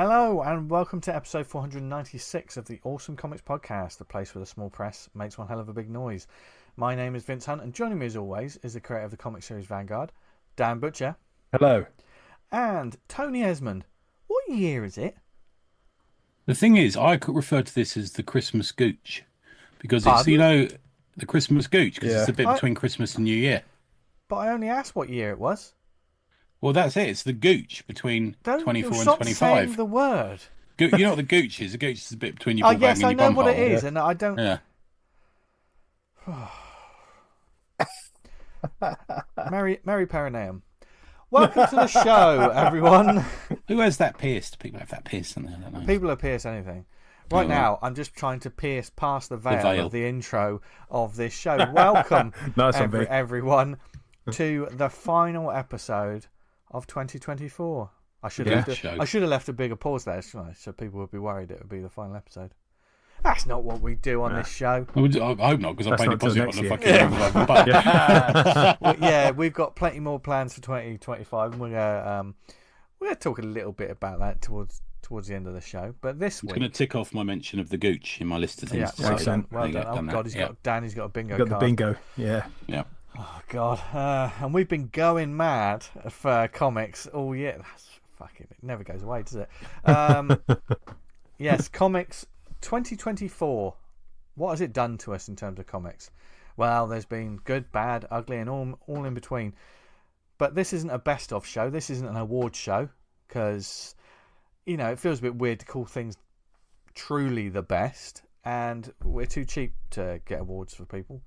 Hello and welcome to episode 496 of the Awesome Comics Podcast, the place where the small press makes one hell of a big noise. My name is Vince Hunt and joining me as always is the creator of the comic series Vanguard, Dan Butcher. Hello. And Tony Esmond. What year is it? The thing is, I could refer to this as the Christmas Gooch because it's, Pardon? the Christmas Gooch because it's a bit between Christmas and New Year. But I only asked what year it was. Well, that's it. It's the Gooch between 24 and stop 25. saying the word. You know what the Gooch is? The Gooch is a bit between your Oh ball yes, bag I and your know bum what it hole. is, and I don't. Yeah. Merry Perineum. Welcome to the show, everyone. Who has that pierced? People have that pierced, and I don't know. People have pierced anything. Right now, I'm just trying to pierce past the veil of the intro of this show. Welcome, Nice everyone, to the final episode of 2024. I should have left a bigger pause there, shouldn't I? So people would be worried it would be the final episode. That's not what we do on this show. I hope not, because I paid a deposit on the fucking. Yeah, we've got plenty more plans for 2025, and we're gonna talk a little bit about that towards the end of the show. But this week, I'm going to tick off my mention of the Gooch in my list of things. Yeah, to say. well done. Oh God, Danny's got a bingo card. Got the bingo. Yeah. Oh God, and we've been going mad for comics all year. That's fucking. It never goes away, does it? Yes, comics 2024. What has it done to us in terms of comics? Well, there's been good, bad, ugly, and all in between. But this isn't a best of show. This isn't an award show because it feels a bit weird to call things truly the best, and we're too cheap to get awards for people.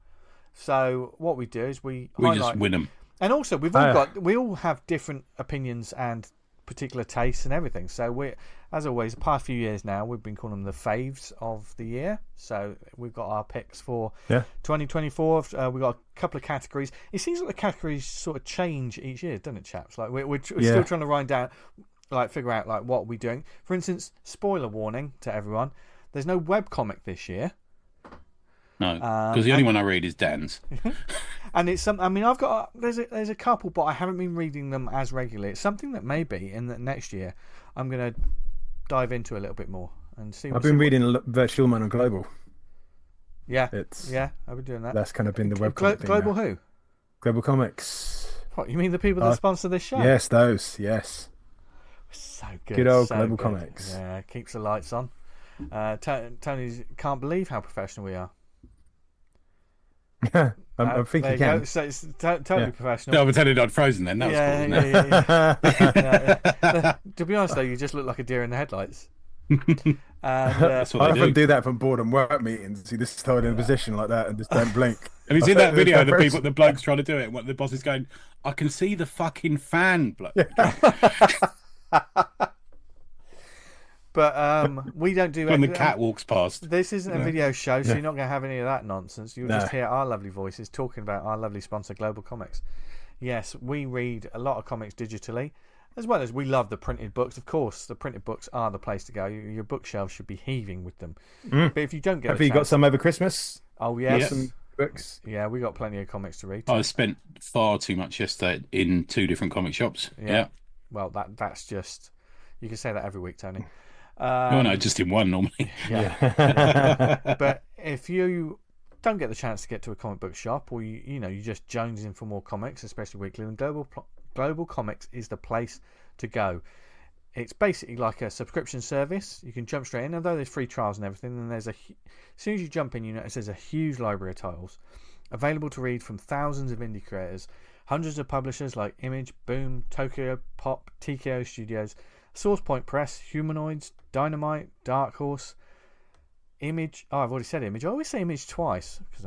So what we do is we just win them. And also we all have different opinions and particular tastes and everything. So we, as always, the past few years now, we've been calling them the faves of the year. So we've got our picks for 2024. We've got a couple of categories. It seems like the categories sort of change each year, doesn't it, chaps? Like we're still trying to figure out what we're doing. For instance, spoiler warning to everyone: there's no webcomic this year. No, because the only one I read is Dan's. And it's some. I mean, I've got there's a couple, but I haven't been reading them as regularly. It's something that maybe in the next year I'm going to dive into a little bit more and see. I've been reading Virtual Man on Global. Yeah, I've been doing that. That's kind of been the webcomic thing. Global who? Global Comics. What, you mean the people that sponsor this show? Yes, those. Yes. So good. Good old so Global good. Comics. Yeah, keeps the lights on. Tony can't believe how professional we are. I think you can. So it's totally professional. No, I'm telling you, I'd frozen then. That was cool, yeah. To be honest, though, you just look like a deer in the headlights. That's what I I often do that from boredom work meetings. See, this started in a position like that and just don't blink. Have you seen that video? The bloke's trying to do it. And what the boss is going, I can see the fucking fan bloke. But we don't do when the cat walks past. This isn't a video show, so you're not going to have any of that nonsense. You'll just hear our lovely voices talking about our lovely sponsor, Global Comics. Yes, we read a lot of comics digitally, as well as we love the printed books. Of course, the printed books are the place to go. Your bookshelves should be heaving with them. But if you don't get, have you got some over Christmas? Oh yes, some books. Yeah, we got plenty of comics to read. I spent far too much yesterday in 2 different comic shops. Yeah. Well, that's just, you can say that every week, Tony. No, just in one normally. Yeah. But if you don't get the chance to get to a comic book shop, or you just jones in for more comics, especially weekly, then Global Comics is the place to go. It's basically like a subscription service. You can jump straight in, although there's free trials and everything. And as soon as you jump in, you notice there's a huge library of titles available to read from thousands of indie creators, hundreds of publishers like Image, Boom, Tokyo Pop, TKO Studios, Source Point Press, Humanoids, Dynamite, Dark Horse, Image. Oh, I've already said Image. I always say Image twice because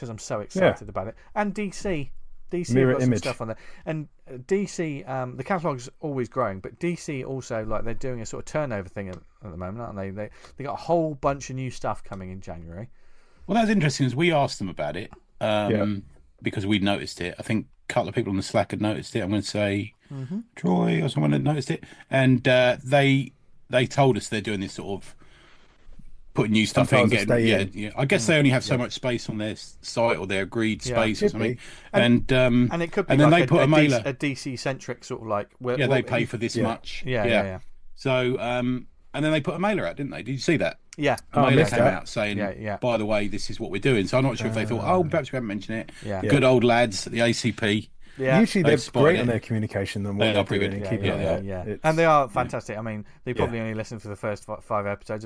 I'm so excited about it. And DC. DC Mirror got some Image stuff on there. And DC, the catalogue's always growing, but DC also, they're doing a sort of turnover thing at the moment, aren't they? They got a whole bunch of new stuff coming in January. Well, that's interesting, as we asked them about it because we'd noticed it. I think a couple of people on the Slack had noticed it. I'm going to say Troy or someone had noticed it. And they told us they're doing this sort of putting new stuff in. I guess they only have so much space on their site or their agreed space or something. And it could be and then they put a mailer. A DC centric sort of they pay for this much. Yeah. So, and then they put a mailer out, didn't they? Did you see that? Yeah. A mailer missed came that. out saying, Yeah. by the way, this is what we're doing. So I'm not sure if they thought, oh, perhaps we haven't mentioned it. Yeah. Good old lads at the ACP. Yeah. Usually They've they're spotted great it. on their communication than what They they're are pretty doing good. and keeping Yeah, it Yeah. up. It's- And they are fantastic. I mean, they probably only listen for the first 5 episodes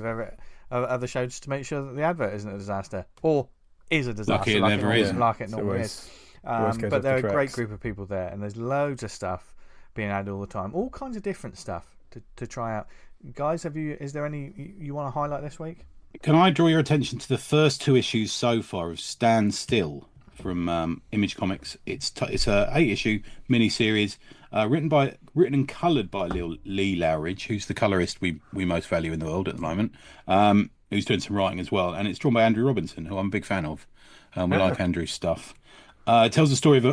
of the show just to make sure that the advert isn't a disaster, or is a disaster. Like it never is. Like it It's normally always- is. always goes But off they're a the great tracks. group of people there, and there's loads of stuff being added all the time. All kinds of different stuff to try out. Guys, is there any you want to highlight this week? Can I draw your attention to the first 2 issues so far of Stand Still from Image Comics? It's a 8-issue miniseries written and coloured by Lee Lowridge, who's the colourist we most value in the world at the moment. Who's doing some writing as well, and it's drawn by Andrew Robinson, who I'm a big fan of. We like Andrew's stuff. It tells the story of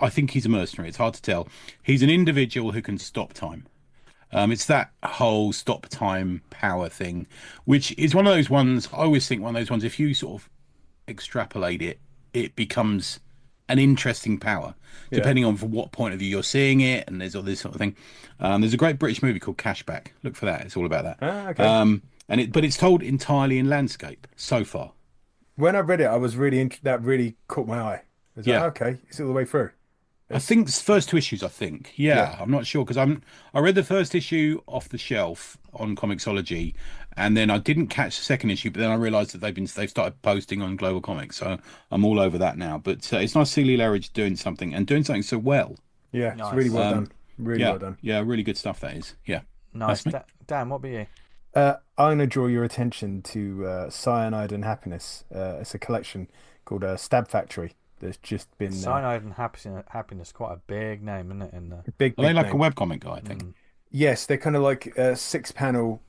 I think he's a mercenary. It's hard to tell. He's an individual who can stop time. It's that whole stop time power thing, which is one of those ones. I always think one of those ones. If you sort of extrapolate it, it becomes an interesting power, depending on from what point of view you're seeing it. And there's all this sort of thing. There's a great British movie called Cashback. Look for that. It's all about that. Okay. But it's told entirely in landscape so far. When I read it, I was really that really caught my eye. I was Yeah. like, okay, it's all the way through. I think it's first 2 issues. I think, I'm not sure because I read the first issue off the shelf on Comixology, and then I didn't catch the second issue. But then I realised that they've started posting on Global Comics, so I'm all over that now. But it's nice to see Lee Lowridge doing something so well. Yeah, Nice. it's really well done. Really well done. Yeah, really good stuff. That is. Yeah. Nice. That's me. Dan, what about you? I'm going to draw your attention to Cyanide and Happiness. It's a collection called Stab Factory. There's just been Cyanide and Happiness, quite a big name, isn't it? In big. Are they like name. a webcomic guy? I think. Yes, they're kind of like a 6-panel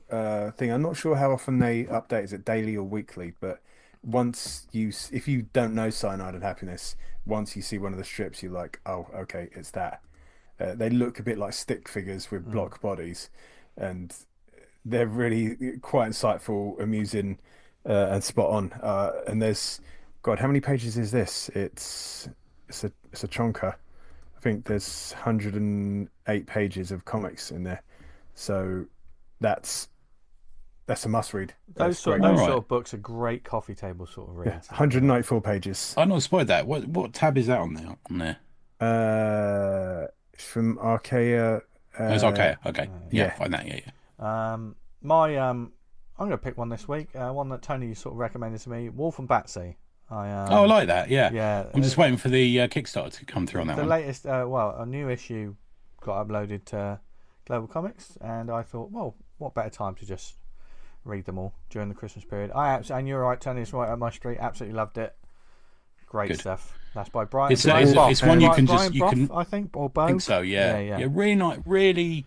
thing. I'm not sure how often they update. Is it daily or weekly? But if you don't know Cyanide and Happiness, once you see one of the strips, you're like, oh, okay, it's that. They look a bit like stick figures with block bodies, and they're really quite insightful, amusing, and spot on. And there's, God, how many pages is this? It's a chonker. I think there's 108 pages of comics in there, so that's a must read. those sort of books are great coffee table sort of reads. Yeah, 194 pages. I'm not spotted that. What tab is that on there? It's from Archaea. It's okay. Okay. Yeah, yeah. find that. Yeah. I'm going to pick one this week. One that Tony sort of recommended to me, Wolf and Batsy. I like that. Yeah. Yeah. I'm just waiting for the Kickstarter to come through on that the one. latest, a new issue got uploaded to Global Comics, and I thought, well, what better time to just read them all during the Christmas period. And you're right, Tony, it's right up my street. Absolutely loved it. Great Good. stuff. That's by Brian. It's Brian one you can Brian just Brough, I think, or Bo. I think so. Yeah. Yeah. Really nice. Really,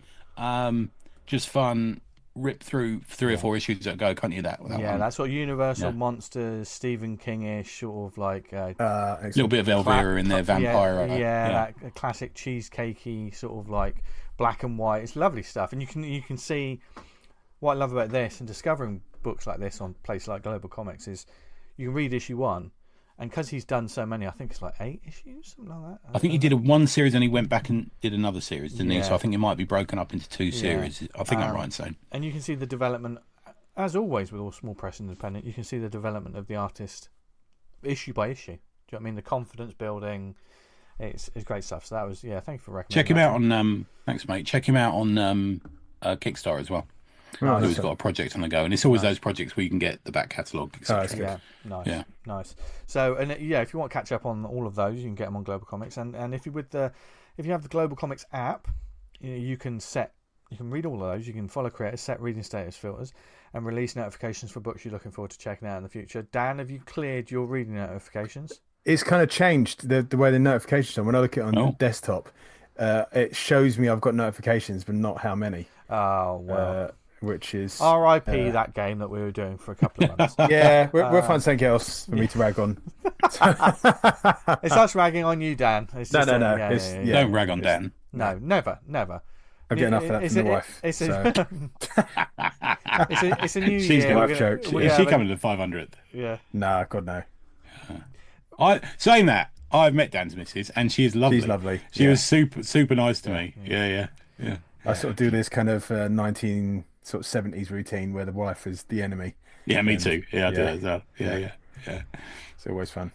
just fun. Rip through 3 or 4 issues that go. Can't you that? One? That sort of Universal Monsters, Stephen King-ish, sort of like A little bit of Elvira in there, vampire. that classic cheesecakey sort of like black and white. It's lovely stuff, and you can see what I love about this and discovering books like this on places like Global Comics is you can read issue 1, and because he's done so many, I think it's like 8 issues, something like that. I think he did one series and he went back and did another series, didn't he? Yeah. So I think it might be broken up into 2 series. I think I'm right in saying. And you can see the development, as always with all small press and independent, you can see the development of the artist issue by issue. Do you know what I mean? The confidence building, it's great stuff. So that was, thank you for recommending. Check him out on, thanks mate, check him out on Kickstarter as well. Who's got a project on the go, and it's always those projects where you can get the back catalogue, etc. Nice. So, and if you want to catch up on all of those, you can get them on Global Comics, and if you have the Global Comics app, you can read all of those. You can follow creators, set reading status filters, and release notifications for books you're looking forward to checking out in the future. Dan, have you cleared your reading notifications? It's kind of changed the way the notifications are. When I look at it on the desktop, it shows me I've got notifications, but not how many. Oh well. Which is R.I.P. that game that we were doing for a couple of months. Yeah, we'll find something else for me to rag on. It's us ragging on you, Dan. It's No. Don't rag on Dan. No, never. I get enough of that from the wife. It's a new She's year. the wife joke. Is she coming to the 500th? Yeah. Nah, God no. Saying that, I've met Dan's missus, and she is lovely. She's lovely. She was super nice to me. Yeah. I sort of do this kind of 1970s routine where the wife is the enemy. Yeah, me And, too. Yeah, I do yeah. that as well. Yeah. It's always fun.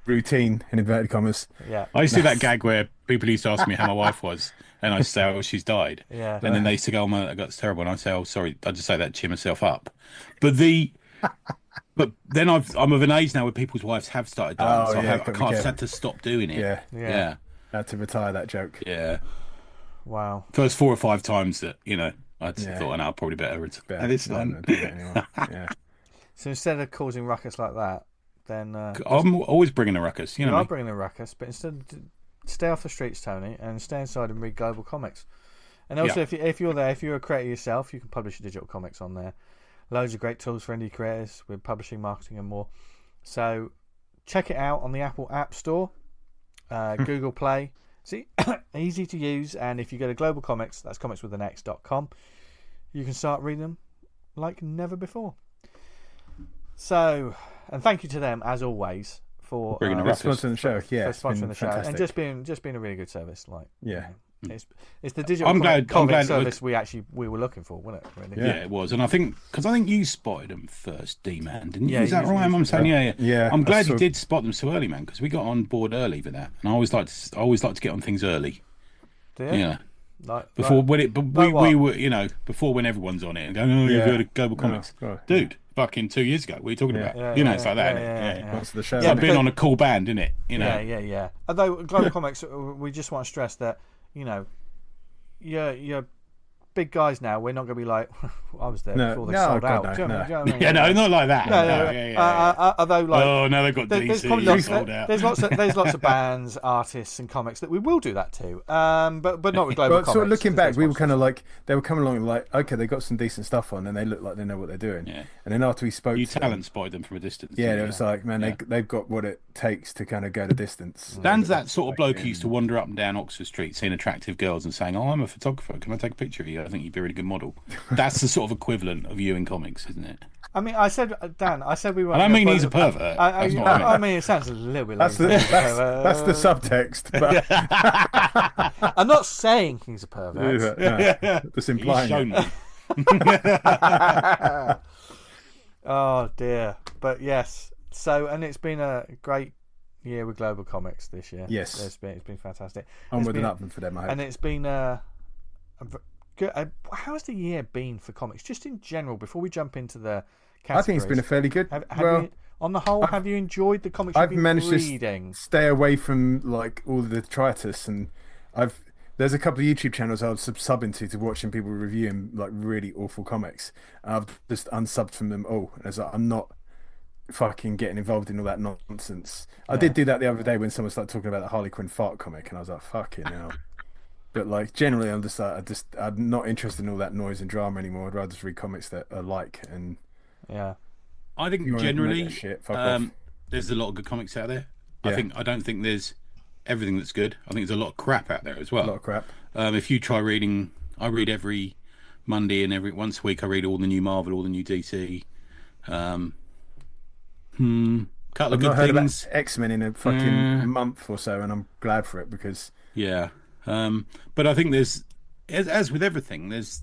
Routine in inverted commas. Yeah. I used to do that gag where people used to ask me how my wife was, and I used to say, "Oh, she's died." Yeah. And then they used to go, "Oh my, that's terrible." And I say, "Oh, sorry." I just say that to cheer myself up. But then I'm of an age now where people's wives have started dying, so I've had to stop doing it. Yeah. I had to retire that joke. Yeah. Wow. First 4 or 5 times that I just thought, "No, probably better." Better. This I one. don't do that anymore. Yeah. So instead of causing ruckus like that, then I'm always bringing a ruckus. You know you are me. bringing a ruckus, but instead, stay off the streets, Tony, and stay inside and read global comics. And also, if you're there, if you're a creator yourself, you can publish your digital comics on there. Loads of great tools for indie creators with publishing, marketing, and more. So check it out on the Apple App Store, Google Play. See, easy to use. And if you go to Global Comics, that's comicswithanx.com, you can start reading them like never before. So, and thank you to them as always for Bringing a ruckus. Sponsoring the show. Yeah, for sponsoring the show and fantastic. just being a really good service. Like, Yeah. It's the digital I'm comic glad service we were looking for, wasn't it? Really? Yeah, it was, and I think you spotted them first, D-Man, didn't you? Yeah, Is that right? I'm saying, Yeah, I'm glad I you saw- did spot them so early, man, because we got on board early with that, and I always like to get on things early. Do you? Yeah, Like, before like, we were before when everyone's on it and going, oh, you've heard of Global Comics, God. dude. Fucking 2 years ago, what are you talking about? It's like that, innit? Yeah. What's the show? It's like being on a cool band, isn't it? Yeah. Although Global Comics, we just want to stress that you're big guys now. We're not going to be like I was there before they sold out. No, Do you know no. what I mean? Yeah, no, not like that. No. Although, like, oh, now they've got there's DC sold out. There's lots of bands, artists, and comics that we will do that to. But not with Global Comics. So looking back, we were kind of like they were coming along like, okay, they got some decent stuff on, and they look like they know what they're doing. Yeah. And then after we spoke, You to talent spotted them from a distance. yeah, didn't it you? was like, man, they've got what it takes to kind of go the distance. Dan's that sort of bloke who used to wander up and down Oxford Street seeing attractive girls and saying, "Oh, I'm a photographer. Can I take a picture of you? I think you'd be a really good model." That's the sort of equivalent of you in comics, isn't it? I mean, I said we were. I don't mean he's a pervert. That's not what I I mean. mean, it sounds a little bit. That's like that's the subtext. But I'm not saying he's a pervert. just He's implying shown it. me. Oh dear, but yes. So, and it's been a great year with Global Comics this year. Yes. it's been fantastic. Onward and upward for them, I hope. And it's been good. How's the year been for comics, just in general? Before we jump into the categories, I think it's been a fairly good. Have well, you, on the whole, have you enjoyed the comics you've I've been managed reading? to stay away from like all the detritus, and there's a couple of YouTube channels I was subbing to watching people reviewing like really awful comics. I've just unsubbed from them all. And it's like, I'm not fucking getting involved in all that nonsense. I did do that the other day when someone started talking about the Harley Quinn fart comic, and I was like, fucking hell. But like generally, I'm just like, I'm not interested in all that noise and drama anymore. I'd rather just read comics that I like. And Yeah. I think you wanna make generally, that shit, fuck off. there's a lot of good comics out there. Yeah. I don't think there's everything that's good. I think there's a lot of crap out there as well. A lot of crap. If you try reading, I read every Monday and every once a week. I read all the new Marvel, all the new DC. Couple I've of not good heard things. about X-Men in a fucking month or so, and I'm glad for it because Yeah, but I think there's, as with everything, there's,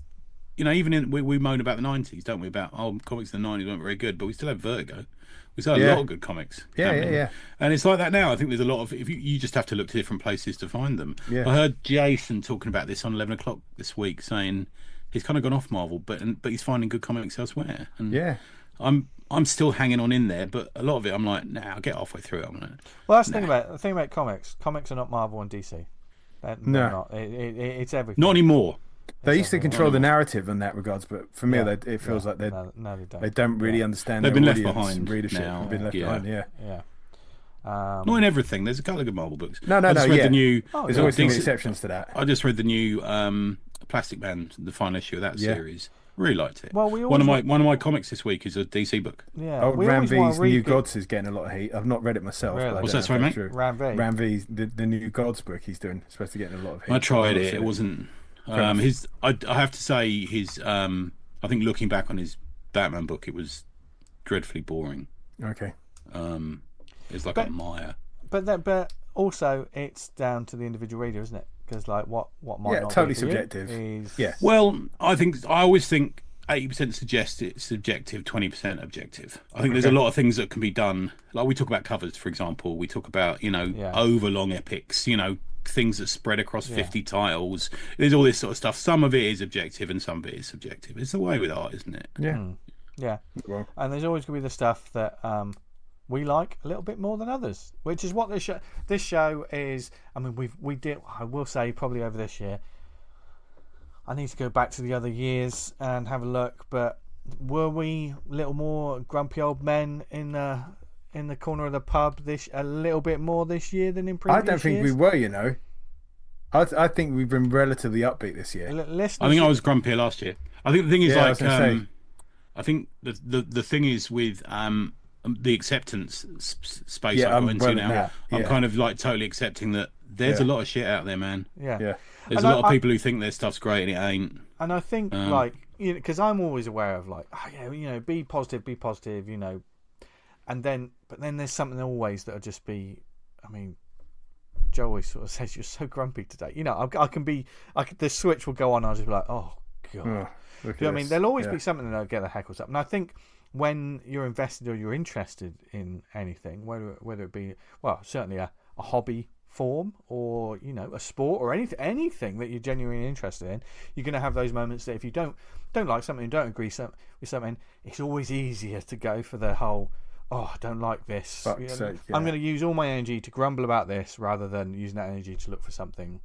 even we moan about the 90s, don't we? About comics in the 90s weren't very good, but we still have Vertigo. We still have a lot of good comics. Yeah. And it's like that now. I think there's a lot of, if you just have to look to different places to find them. Yeah. I heard Jason talking about this on 11 o'clock this week, saying he's kind of gone off Marvel, but he's finding good comics elsewhere. And yeah. I'm still hanging on in there, but a lot of it I'm like, nah, I'll get halfway through it. Well, that's the thing about comics. Comics are not Marvel and DC. They're No. not. It's everything. Not anymore. They used to control the narrative in that regards, but for me, it feels like no, they don't. they don't really understand. They've their been left audience behind and readership. now. They've been left behind. Yeah. Yeah. Not in everything. There's a couple of good Marvel books. No. I just read the new. There's always some exceptions to that. I just read the new Plastic Man, the final issue of that series. Really liked it. Well, we one of always my comics this week is a DC book. Yeah. Oh, we Ram always wanna V's read New good- Gods is getting a lot of heat. I've not read it myself. Really? But I What's don't that, sorry, know if mate? that's true. Ram V. Ram V's the new Gods book he's doing. It's supposed to get a lot of heat. I tried it. I've It not wasn't. I have to say his. I think looking back on his Batman book, it was dreadfully boring. seen it. Okay. It's like a mire. But also, it's down to the individual reader, isn't it? because like what might not totally be for you subjective. is Well, I always think 80% subjective, 20% objective. I think there's a lot of things that can be done. Like we talk about covers, for example. We talk about, overlong epics, things that spread across 50 titles. There's all this sort of stuff. Some of it is objective and some of it is subjective. It's the way with art, isn't it? Yeah. And there's always going to be the stuff that we like a little bit more than others, which is what this show is. I mean, I will say probably over this year, I need to go back to the other years and have a look, but were we a little more grumpy old men in the corner of the pub a little bit more this year than in previous years? I don't think we were, I think we've been relatively upbeat this year. I think I was grumpier last year. I think the thing is I think the thing is with the acceptance space I've got into now, I'm kind of like totally accepting that there's a lot of shit out there, man. Yeah. There's a lot of people who think their stuff's great and it ain't. And I think because I'm always aware of be positive, and then there's something always that'll just be. I mean, Joe always sort of says you're so grumpy today. The switch will go on. I'll just be like, oh god. Do you know what I mean? There'll always be something that'll get the heckles up, and I think when you're invested or you're interested in anything, whether it be certainly a hobby form or a sport or anything that you're genuinely interested in, you're going to have those moments that if you don't like something, don't agree with something, it's always easier to go for the whole I don't like this. I'm going to use all my energy to grumble about this rather than using that energy to look for something.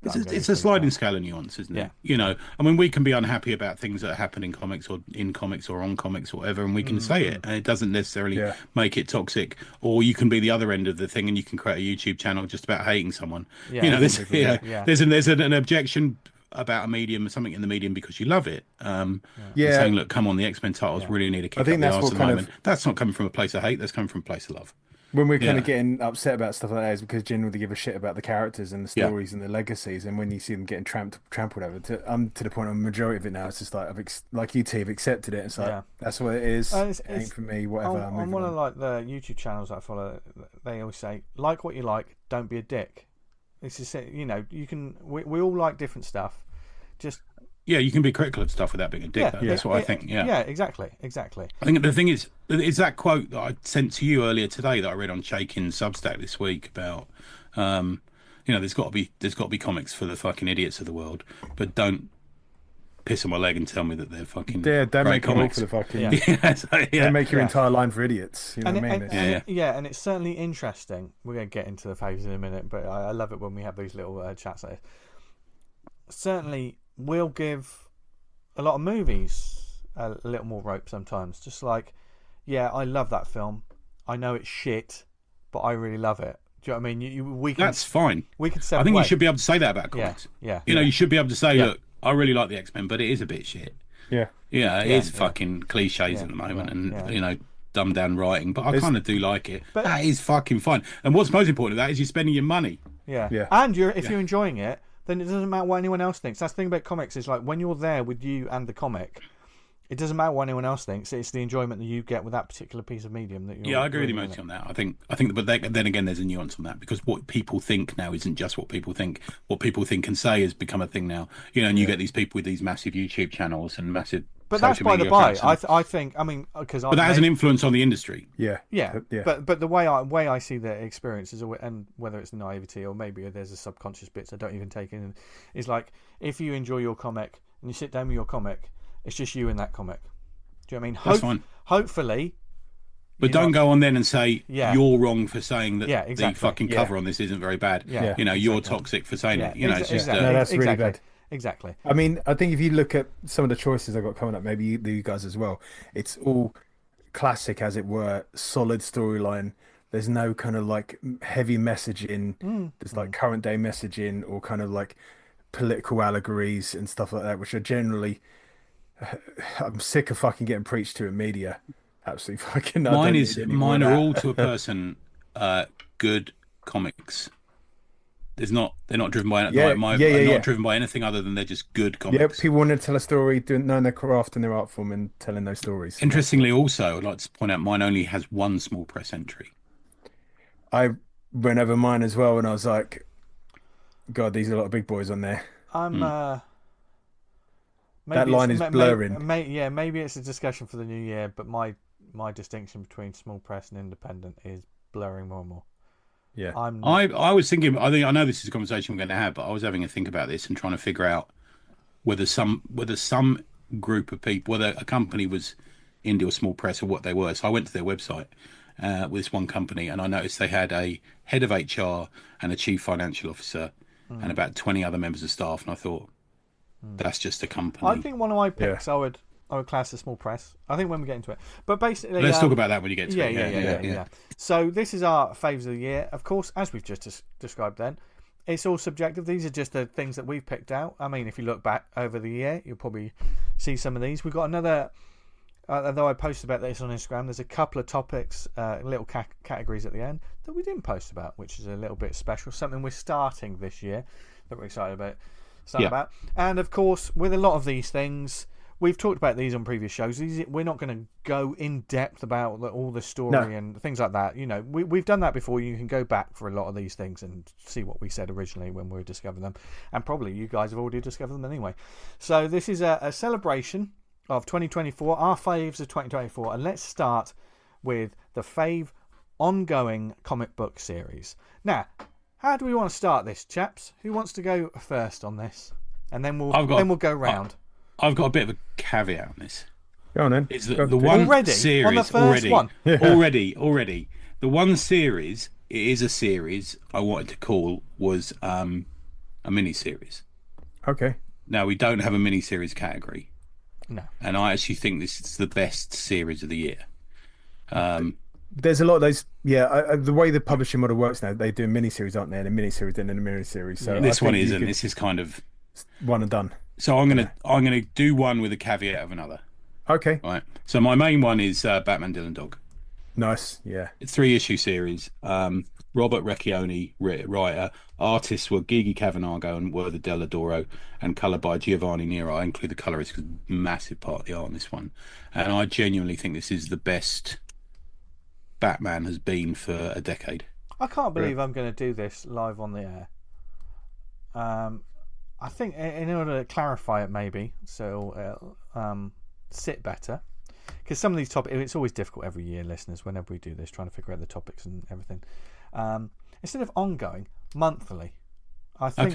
It's a sliding scale of nuance, isn't it? I mean, we can be unhappy about things that happen in comics or on comics or whatever, and we can say it, and it doesn't necessarily make it toxic. Or you can be the other end of the thing, and you can create a YouTube channel just about hating someone. There's an objection about a medium, something in the medium because you love it. Saying, look, come on, the X-Men titles really need a kick up the arse at the moment. That's not coming from a place of hate. That's coming from a place of love. When we're kind of getting upset about stuff like that, is because generally they give a shit about the characters and the stories and the legacies, and when you see them getting trampled over, to the point of the majority of it now, it's just like like you two have accepted it. It's like that's what it is. It ain't for me. Whatever. On one of like the YouTube channels I follow, they always say, like what you like, don't be a dick. It's just you can. We all like different stuff. Just you can be critical of stuff without being a dick. That's what I think. Yeah, exactly. I think the thing is that quote that I sent to you earlier today that I read on Shakin's Substack this week about, there's got to be comics for the fucking idiots of the world, but don't piss on my leg and tell me that they're fucking don't make comics for the fucking don't make your entire line for idiots. You know what I mean? And it's certainly interesting. We're going to get into the faves in a minute, but I love it when we have these little chats like this. Certainly, we'll give a lot of movies a little more rope sometimes. Just like, I love that film. I know it's shit, but I really love it. Do you know what I mean? That's fine. We can. I think you should be able to say that about comics. You should be able to say, look, I really like the X-Men, but it is a bit shit. It is fucking cliches at the moment, and dumbed down writing. But I kind of do like it. But that is fucking fine. And what's most important of that is you're spending your money. And if you're enjoying it, then it doesn't matter what anyone else thinks. That's the thing about comics is like when you're there with you and the comic, it doesn't matter what anyone else thinks. It's the enjoyment that you get with that particular piece of medium that you're. I agree with you mostly on that. I think, but then again, there's a nuance on that because what people think now isn't just what people think. What people think and say has become a thing now. And you get these people with these massive YouTube channels and massive. But that's by the by. I think. I mean, because but that has an influence on the industry. Yeah. But the way I see the experience is, and whether it's naivety or maybe there's a subconscious bits I don't even take in, is like if you enjoy your comic and you sit down with your comic, it's just you in that comic. Do you know what I mean? That's fine. Hopefully. But don't go on then and say you're wrong for saying that exactly. the fucking cover on this isn't very bad. You're toxic for saying it. It's just no, that's really bad. Exactly. I mean, I think if you look at some of the choices I've got coming up, maybe you guys as well, it's all classic, as it were, solid storyline. There's no kind of like heavy messaging. There's like current day messaging or kind of like political allegories and stuff like that, which are generally, I'm sick of fucking getting preached to in media. Absolutely fucking. Mine are all to a person. Good comics. They're not driven by not driven by anything other than they're just good comics. Yeah, people want to tell a story, knowing their craft and their art form, and telling those stories. Interestingly, also, I'd like to point out mine only has one small press entry. I went over mine as well, and I was like, God, these are a lot of big boys on there. I'm That line is blurring. Maybe it's a discussion for the new year, but my distinction between small press and independent is blurring more and more. Yeah, I was thinking. I know this is a conversation we're going to have, but I was having a think about this and trying to figure out whether some group of people, whether a company was indie or small press or what they were. So I went to their website with this one company, and I noticed they had a head of HR and a chief financial officer and about 20 other members of staff. And I thought, that's just a company. I think one of my picks, I would class as small press. I think when we get into it, but basically, let's talk about that when you get to it. Yeah. So this is our faves of the year, of course, as we've just described. Then it's all subjective. These are just the things that we've picked out. I mean, if you look back over the year, you'll probably see some of these. We've got another. Although I posted about this on Instagram, there's a couple of topics, little categories at the end that we didn't post about, which is a little bit special. Something we're starting this year that we're excited about. And of course, with a lot of these things, we've talked about these on previous shows. We're not going to go in depth about all the story and things like that. You know, we've done that before. You can go back for a lot of these things and see what we said originally when we were discovering them. And probably you guys have already discovered them anyway. So this is a celebration of 2024, our faves of 2024. And let's start with the fave ongoing comic book series. Now, how do we want to start this, chaps? Who wants to go first on this? And then we'll go round. I've got a bit of a caveat on this. Go on then. It's the one already? series On the first one? already. The one series, it is a series I wanted to call was a mini series. Okay. Now we don't have a mini series category. No. And I actually think this is the best series of the year. There's a lot of those. Yeah, the way the publishing model works now, they do a mini-series, aren't they? And a mini-series, then a mini-series. So this one isn't. This is kind of one and done. So I'm gonna do one with a caveat of another. Okay. Right. So my main one is Batman Dylan Dog. Nice. Yeah. It's 3-issue series. Robert Recchioni, writer. Artists were Gigi Cavanago and Werther Dell'Adoro, and colour by Giovanni Nero. I include the colourist because massive part of the art on this one. And I genuinely think this is the best Batman has been for a decade. I can't believe I'm going to do this live on the air. I think in order to clarify it, maybe, so it'll sit better. Because some of these topics, it's always difficult every year, listeners, whenever we do this, trying to figure out the topics and everything. Instead of ongoing, monthly. I think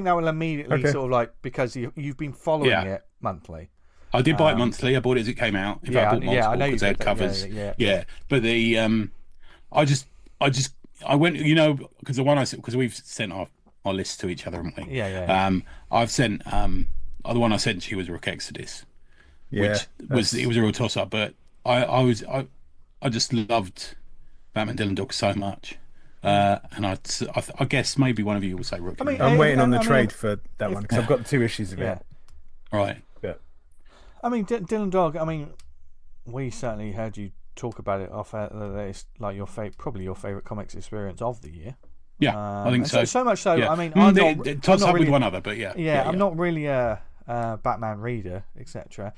that will immediately sort of like, because you've been following it monthly. I did buy it monthly. I bought it as it came out. In fact, I bought multiple because they had covers. Yeah. But the I went, because the one because we've sent our lists to each other, haven't we? Yeah. I've sent the one I sent to you was Rook Exodus, which was a real toss up. But I just loved Batman Dylan Dog so much. And I guess maybe one of you will say Rook. I'm waiting on the trade for that one because I've got 2 issues of it. Right. I mean, Dylan Dog. I mean, we certainly heard you talk about it off air. That it's like probably your favorite comics experience of the year. Yeah, I think so. So much so. Yeah. I mean, I'm toss not up really, with one other, but yeah. I'm not really a Batman reader, etc.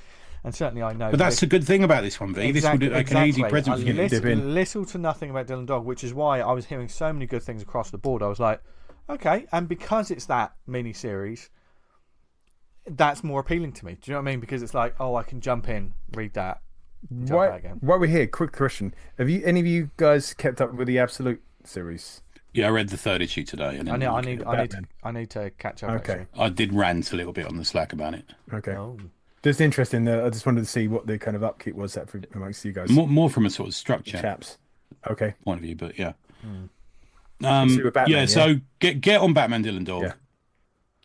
And certainly I know. But that's the good thing about this one, V. Exactly, this would an easy present for you to dip in. Little to nothing about Dylan Dog, which is why I was hearing so many good things across the board. I was like, okay, and because it's that mini series, that's more appealing to me. Do you know what I mean? Because it's like, I can jump in, read that, jump out again. While we're here, quick question: have any of you guys kept up with the Absolute series? Yeah, I read the 3rd issue today. And I need to catch up. Okay, actually. I did rant a little bit on the Slack about it. Okay. Oh. Just interesting. I just wanted to see what the kind of upkeep was that amongst you guys. More from a sort of structure chaps. Okay. Point of view, but yeah. Batman, so get on Batman Dylan Dog. Yeah.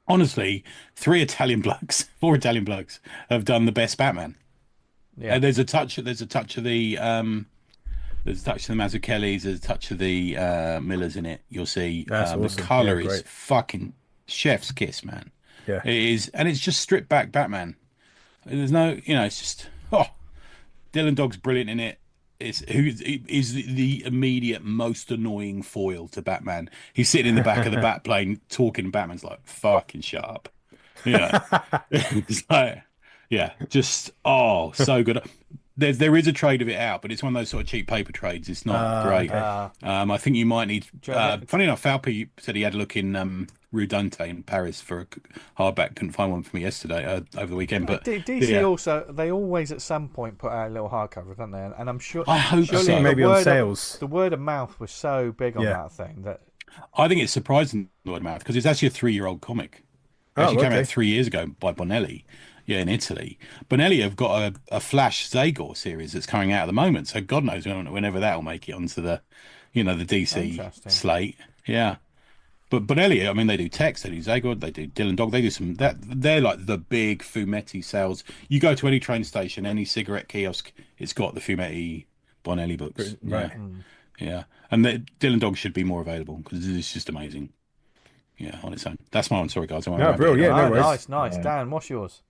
Honestly, 4 Italian blokes have done the best Batman. Yeah. There's a touch of the Mazzucchellis, there's a touch of the Millers in it. You'll see awesome. The colour is fucking chef's kiss, man. Yeah. It is, and it's just stripped back Batman. There's no, it's just Dylan Dog's brilliant in it. Is the immediate most annoying foil to Batman. He's sitting in the back of the bat plane talking. Batman's like, "Fucking shut up," It's like, just so good. There is a trade of it out, but it's one of those sort of cheap paper trades. It's not great. I think you might need. Funny enough, Falpy said he had a look in Rue Dante in Paris for a hardback. Couldn't find one for me yesterday over the weekend. But DC also, they always at some point put out a little hardcover, don't they? And I'm sure I hope surely so. Maybe on sales. The word of mouth was so big on that thing that I think it's surprising the word of mouth because it's actually a 3-year-old comic. It actually came out 3 years ago by Bonelli, in Italy. Bonelli have got a Flash Zagor series that's coming out at the moment, so God knows whenever that'll make it onto the, the DC slate. Yeah. But Bonelli, I mean, they do Tex, they do Zagor, they do Dylan Dog, they do they're like the big Fumetti sales. You go to any train station, any cigarette kiosk, it's got the Fumetti Bonelli books. Right. Yeah. And Dylan Dog should be more available because it's just amazing. Yeah, on its own. That's my one. Sorry, guys. No, brilliant. No worries. Nice. Dan, what's yours?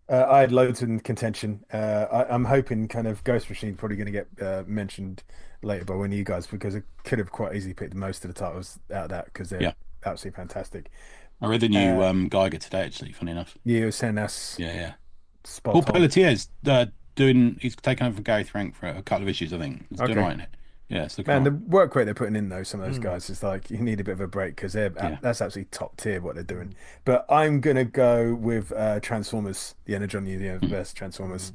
I had loads in contention. I'm hoping kind of Ghost Machine's probably going to get mentioned later by one of you guys because I could have quite easily picked most of the titles out of that because they're absolutely fantastic. I read the new Geiger today, actually, funny enough. Yeah, you were saying that's spot Paul Pelletier's he's taken over for Gary Frank for a couple of issues, I think. He's doing right in it. Yeah, it's the work rate they're putting in though, some of those guys is like you need a bit of a break because that's absolutely top tier what they're doing. But I'm gonna go with Transformers, the Energon Universe Transformers,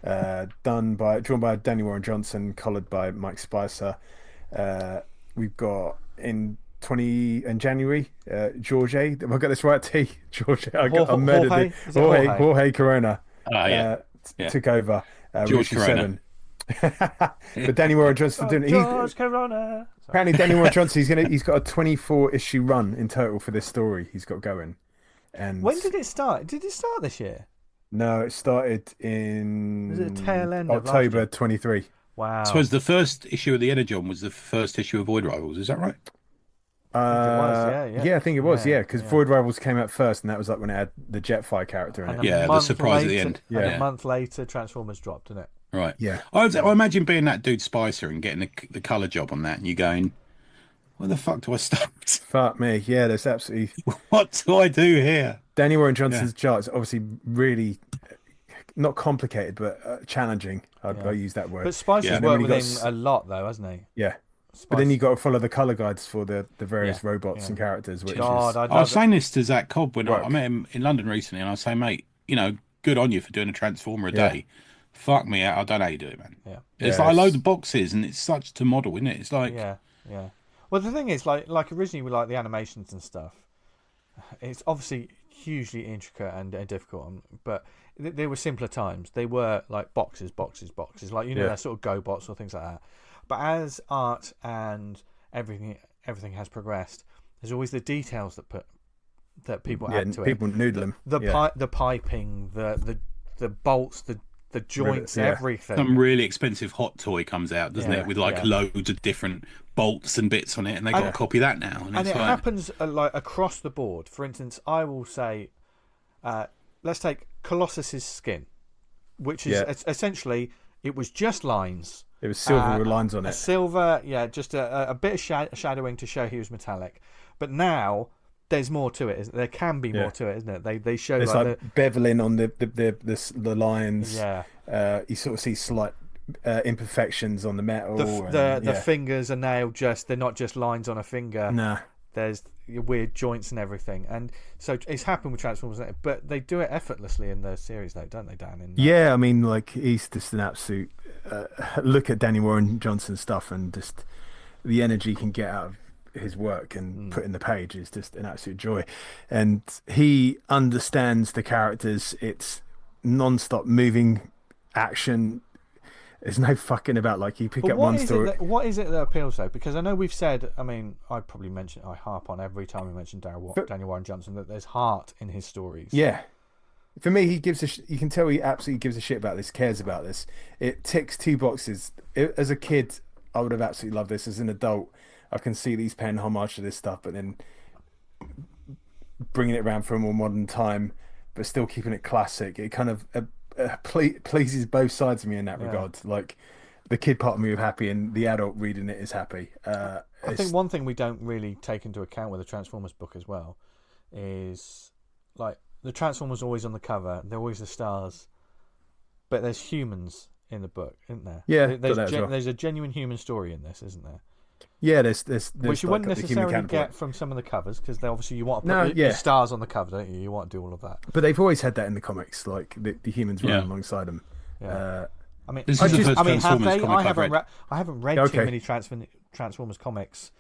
drawn by Danny Warren Johnson, colored by Mike Spicer. We've got in January, Jorge. Have I got this right? Jorge. I murdered it. Jorge Corona. Took over. George Corona. 7. But Danny Warren Johnson doing George Corona. Apparently Danny Warren Johnson he's got a 24 issue run in total for this story he's got going. And when did it start? Did it start this year? No, it started in was it tail end October 23. Wow. So the first issue of the Energon was the first issue of Void Rivals, is that right? I think it was, because Void Rivals came out first, and that was like when it had the Jetfire character in it. The surprise at the end. And a month later, Transformers dropped, didn't it? Right. Yeah. I imagine being that dude Spicer and getting the colour job on that, and you going, where the fuck do I start? Fuck me. Yeah, there's absolutely. What do I do here? Danny Warren Johnson's chart is obviously really not complicated, but challenging. I'll use that word. But Spicer's worked with him a lot, though, hasn't he? Yeah. But then you've got to follow the colour guides for the various robots and characters. Which I was saying this to Zach Cobb when I met him in London recently, and I was saying, mate, good on you for doing a Transformer a day. Fuck me out. I don't know how you do it, man. Yeah. It's like a load of boxes, and it's such to model, isn't it? It's like... Yeah. Well, the thing is, like originally with like the animations and stuff, it's obviously hugely intricate and difficult, but there were simpler times. They were like boxes, like that sort of GoBots or things like that. But as art and everything has progressed, there's always the details that people add to it. People noodle them. The piping, the bolts, the joints, everything. Some really expensive hot toy comes out, doesn't it? With like loads of different bolts and bits on it, and they got to copy that now. And it happens like across the board. For instance, I will say, let's take Colossus's skin, which is essentially it was just lines. It was silver with lines on it. Silver, just a bit of shadowing to show he was metallic. But now there's more to it. There can be more to it, isn't it? They show it's like beveling on the lines. Yeah. You sort of see slight imperfections on the metal. The fingers are now they're not just lines on a finger. Nah. There's weird joints and everything, and so it's happened with Transformers, but they do it effortlessly in the series, though, don't they, Dan? I mean, like he's just an absolute. Look at Danny Warren Johnson's stuff, and just the energy he can get out of his work and put in the page is just an absolute joy. And he understands the characters. It's non-stop moving action. There's no fucking about like you pick up one story. What is it that appeals though? Because I know we've said, I mean, I harp on every time we mention Daniel Warren Johnson that there's heart in his stories. Yeah. For me, he gives you can tell he absolutely gives a shit about this, cares about this. It ticks 2 boxes. As a kid, I would have absolutely loved this. As an adult, I can see these paying homage to this stuff, but then bringing it around for a more modern time, but still keeping it classic. It kind of pleases both sides of me in that regard. Like the kid part of me is happy, and the adult reading it is happy. I think one thing we don't really take into account with the Transformers book as well is like the Transformers always on the cover. They're always the stars, but there's humans in the book, isn't there? Yeah, there's a genuine human story in this, isn't there? Yeah, there's which you like wouldn't the human necessarily counterpart. get from some of the covers, because obviously you want to put No, your yeah. stars on the cover, don't you? You want to do all of that. But they've always had that in the comics, like the humans Yeah. running alongside them. Yeah. I mean, This is the first have Transformers they? comic I've read. I haven't read Okay. too many Transformers comics,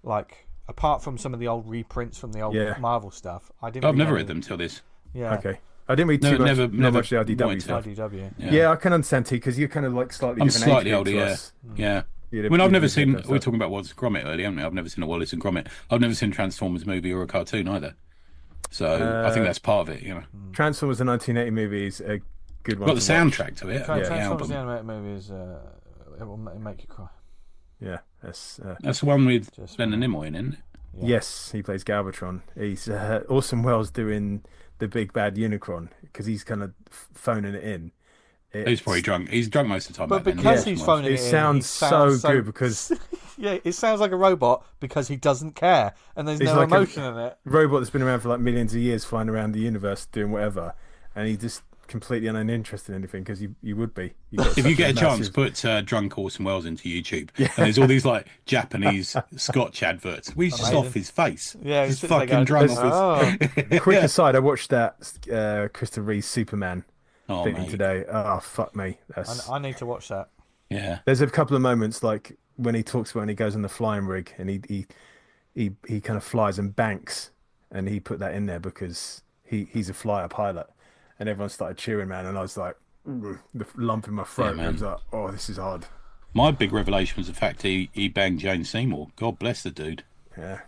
like apart from some of the old reprints from the old Yeah. Marvel stuff. I didn't. I've never any- read them till this. Yeah. Okay, I didn't read No, too much. never not much the wanted IDW to. stuff. IDW. Yeah. I can understand too, because you're kind of like slightly I'm different slightly age older, group to yeah. us. Yeah. You'd I mean, I've you'd never have seen. that We're stuff. talking about Wallace and Gromit earlier, haven't we? I've never seen a Wallace and Gromit. I've never seen a Transformers movie or a cartoon either. So I think that's part of it. You know, Transformers, the 1980 movie, is a good one. got the to watch. soundtrack to it. Transformers the album. the animated movie is it will make you cry. Yeah, that's That's the one with Just- Leonard Nimoy in, isn't it? Yeah. yes, he plays Galvatron. He's Orson Welles doing the big bad Unicron because he's kind of phoning it in. He's probably drunk. He's drunk most of the time. But back then, because yeah. he's phoning it It in, sounds he so good because yeah, it sounds like a robot because he doesn't care and there's He's no like a- emotion in it. robot that's been around for like millions of years, flying around the universe doing whatever, and he's just completely uninterested in anything because you would be. If you get a chance, put drunk Orson Welles into YouTube, and there's all these like Japanese Scotch adverts. We just Amazing. off his face. Yeah, he's sitting there fucking going, drunk off his. Quick aside, I watched that Christopher Reeve Superman Oh thing mate, today. Oh fuck me, that's... I need to watch that. yeah. There's a couple of moments like when he talks about when he goes on the flying rig and he kind of flies and banks, and he put that in there because he's a flyer pilot, and everyone started cheering, man, and I was like, the lump in my throat. Yeah, I was man. like, oh, this is hard. My big revelation was the fact he banged Jane Seymour. God bless the dude. Yeah,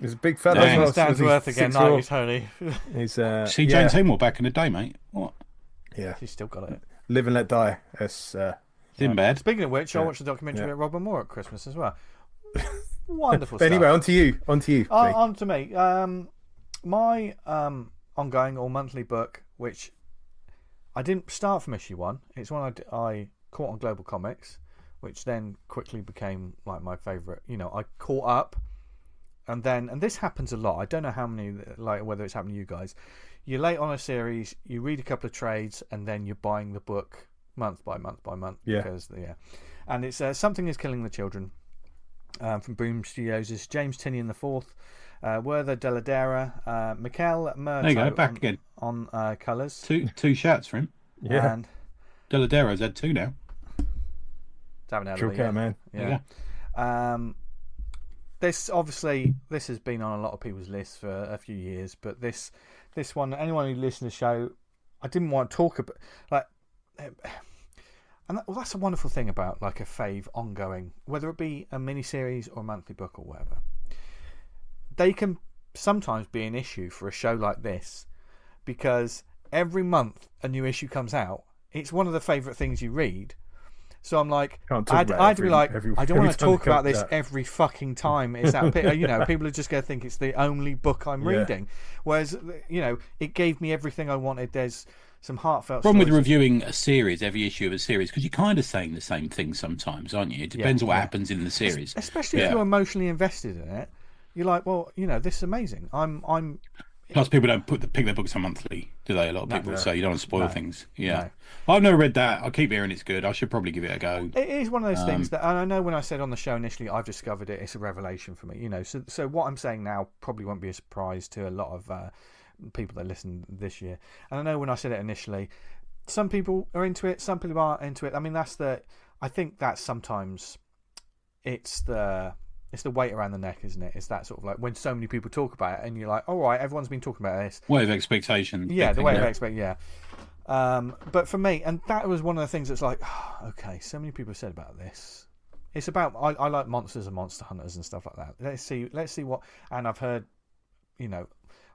he's a big fella. Dang. as It's well, down so to he's earth again, 6'4". aren't you, Tony? He's See yeah, Jane Seymour back in the day, mate. What? yeah, She's still got it. live and let die. It's Didn't bad. Speaking of which, I Yeah. watched a documentary Yeah. about Robin Moore at Christmas as well. Wonderful But stuff. anyway, on to you. Lee. On to me. My ongoing or monthly book, which I didn't start from issue 1. It's one I caught on Global Comics, which then quickly became like my favourite. You know, I caught up, and this happens a lot. I don't know how many, like whether it's happened to you guys. You're late on a series, you read a couple of trades, and then you're buying the book month by month by month. Yeah. Because and it's Something is Killing the Children. From Boom Studios is James Tinian IV, Werther Deladera, Mikel Murto There you go, back again. on colours. Two shouts for him. Yeah, And Deladero's had 2 now. haven't had Trill it cat, yet. man. Yeah. This has been on a lot of people's lists for a few years, but this one, anyone who listens to the show, I didn't want to talk about like. And that's a wonderful thing about like a fave ongoing, whether it be a mini-series or a monthly book or whatever. They can sometimes be an issue for a show like this because every month a new issue comes out. It's one of the favourite things you read. So I'm like, Can't talk about I'd be every- like, every- I don't every want to time it talk about comes this out. every fucking time it's out. You know, people are just going to think it's the only book I'm Yeah. reading. Whereas, you know, it gave me everything I wanted. There's some heartfelt Problem with stories. reviewing a series, every issue of a series, because you're kind of saying the same thing sometimes, aren't you? It depends on what happens in the series. Especially if Yeah. you're emotionally invested in it. You're like, well, you know, this is amazing. I'm Plus, people don't pick their books on monthly, do they? A lot of people, no. so you don't want to spoil No. things. Yeah, I've never read that. I keep hearing it's good. I should probably give it a go. It is one of those things that, and I know when I said on the show initially, I've discovered it. It's a revelation for me, you know. So what I'm saying now probably won't be a surprise to a lot of people that listen this year. And I know when I said it initially, some people are into it, some people aren't into it. I mean, I think that's sometimes it's the weight around the neck, isn't it? It's that sort of like when so many people talk about it, and you're like, all right, everyone's been talking about this. Way of expectation. Yeah, big the thing way there. I expect, yeah. But for me, and that was one of the things that's like, okay, so many people said about this. It's about I like monsters and monster hunters and stuff like that. Let's see what. And I've heard, you know,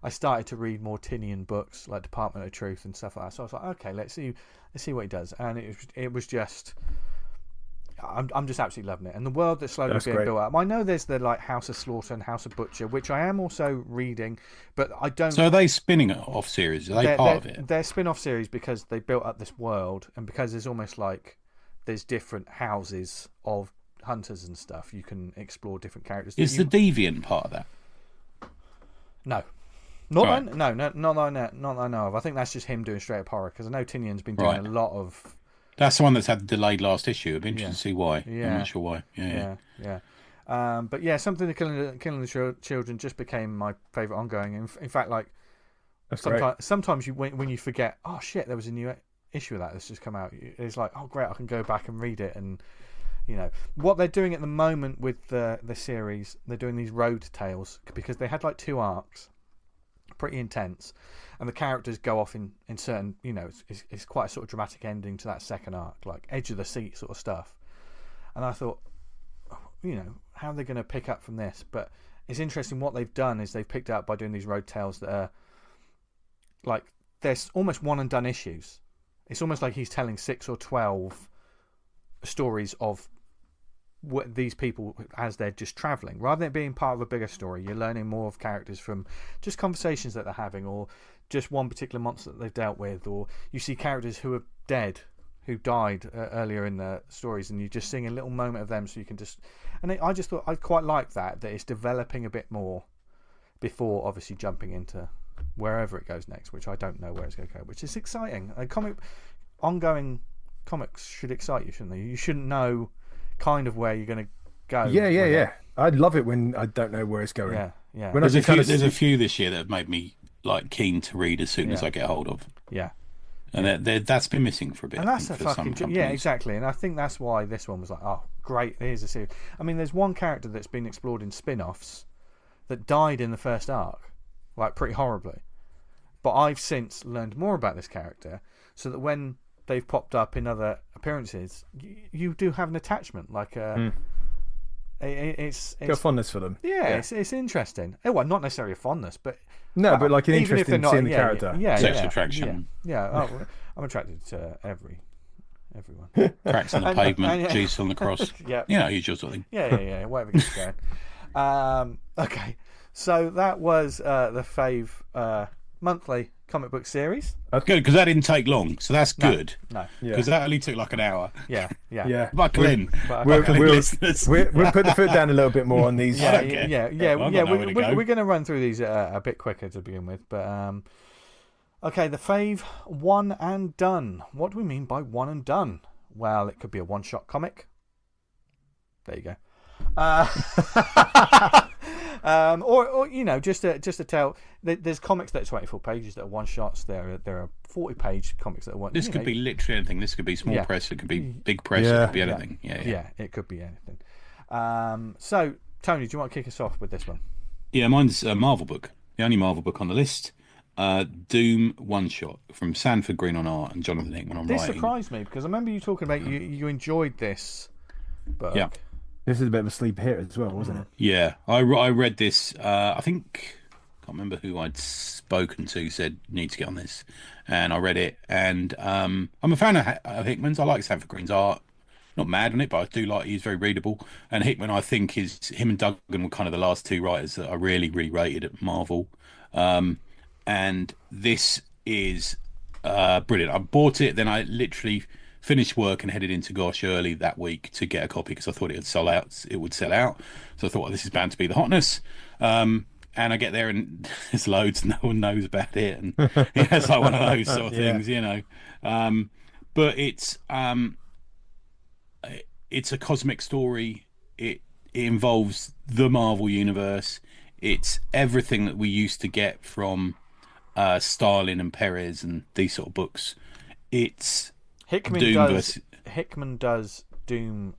I started to read more Tinian books like Department of Truth and stuff like that. So I was like, okay, let's see what he does. And it was just. I'm just absolutely loving it, and the world that's slowly being great. built up. I know there's the like House of Slaughter and House of Butcher, which I am also reading, but I don't. So are they spinning it off series? Are they part of it? They're spin-off series because they built up this world, and because there's almost like there's different houses of hunters and stuff. You can explore different characters. Is the deviant part of that? No. Not Right. that, no, not that I know of. I think that's just him doing straight up horror, because I know Tinian's been doing Right. a lot of. That's the one that's had the delayed last issue. I'd be interested to see why. Yeah. I'm not sure why. Yeah. Yeah. But yeah, something to killing the children just became my favourite ongoing. In fact, like sometimes when you forget, oh shit, there was a new issue of that's just come out. It's like, oh great, I can go back and read it. And you know what they're doing at the moment with the series, they're doing these road tales because they had like 2 arcs, pretty intense, and the characters go off in certain, you know, it's quite a sort of dramatic ending to that second arc, like edge of the seat sort of stuff. And I thought, you know, how are they going to pick up from this? But it's interesting what they've done is they've picked up by doing these road tales that are like, there's almost one and done issues. It's almost like he's telling 6 or 12 stories of what these people as they're just traveling, rather than it being part of a bigger story. You're learning more of characters from just conversations that they're having, or just one particular monster that they've dealt with, or you see characters who are dead, who died earlier in the stories, and you're just seeing a little moment of them, so you can just... And I just thought I quite like that it's developing a bit more before obviously jumping into wherever it goes next, which I don't know where it's going to go, which is exciting. Ongoing comics should excite you, shouldn't they? You shouldn't know kind of where you're going to go. Yeah. I'd love it when I don't know where it's going. Yeah. When there's a few this year that have made me like keen to read as soon as I get hold of. Yeah. And that's been missing for a bit. And that's a for fucking... Yeah, exactly. And I think that's why this one was like, oh, great, here's a series. I mean, there's one character that's been explored in spin-offs that died in the first arc, like pretty horribly. But I've since learned more about this character, so that when they've popped up in other appearances, you do have an attachment. Like, it's got fondness for them. Yeah, it's interesting. Well, not necessarily a fondness, but... No, but like an interest in seeing the character. Sexual attraction. Yeah. I'm attracted to everyone. Cracks on the pavement, juice on the cross. Yeah. You know, usual sort of thing. Yeah. Whatever gets going. Okay. So that was the Fave monthly comic book series. That's good, because that didn't take long, so that's good. No. Because that only took like an hour. Yeah. Buckle in. We'll put the foot down a little bit more on these. We're going to run through these a bit quicker to begin with, but okay, the Fave one and done. What do we mean by one and done? Well, it could be a one-shot comic. There you go. Or you know, just to tell, there's comics that are 24 pages that are one shots. There are 40-page comics that are one. This could be literally anything. This could be small press. It could be big press. It could be anything. Yeah, it could be anything. So, Tony, do you want to kick us off with this one? Yeah, mine's a Marvel book. The only Marvel book on the list. Doom one shot from Sanford Green on art and Jonathan Hickman on writing. This surprised me because I remember you talking about you enjoyed this book. Yeah. This is a bit of a sleeper hit as well, wasn't it? Yeah, I read this. I think I can't remember who I'd spoken to said need to get on this, and I read it. And I'm a fan of Hickman's. I like Sanford Green's art. Not mad on it, but I do like he's very readable. And Hickman, I think, him and Duggan were kind of the last 2 writers that I really rated at Marvel. And this is brilliant. I bought it, then I literally finished work and headed into Gosh early that week to get a copy because I thought it would sell out. So I thought, well, this is bound to be the hotness. And I get there and there's loads, no one knows about it, and it's like one of those sort of things, you know. But it's a cosmic story. It involves the Marvel universe. It's everything that we used to get from Starlin and Perez and these sort of books. It's Hickman does Doom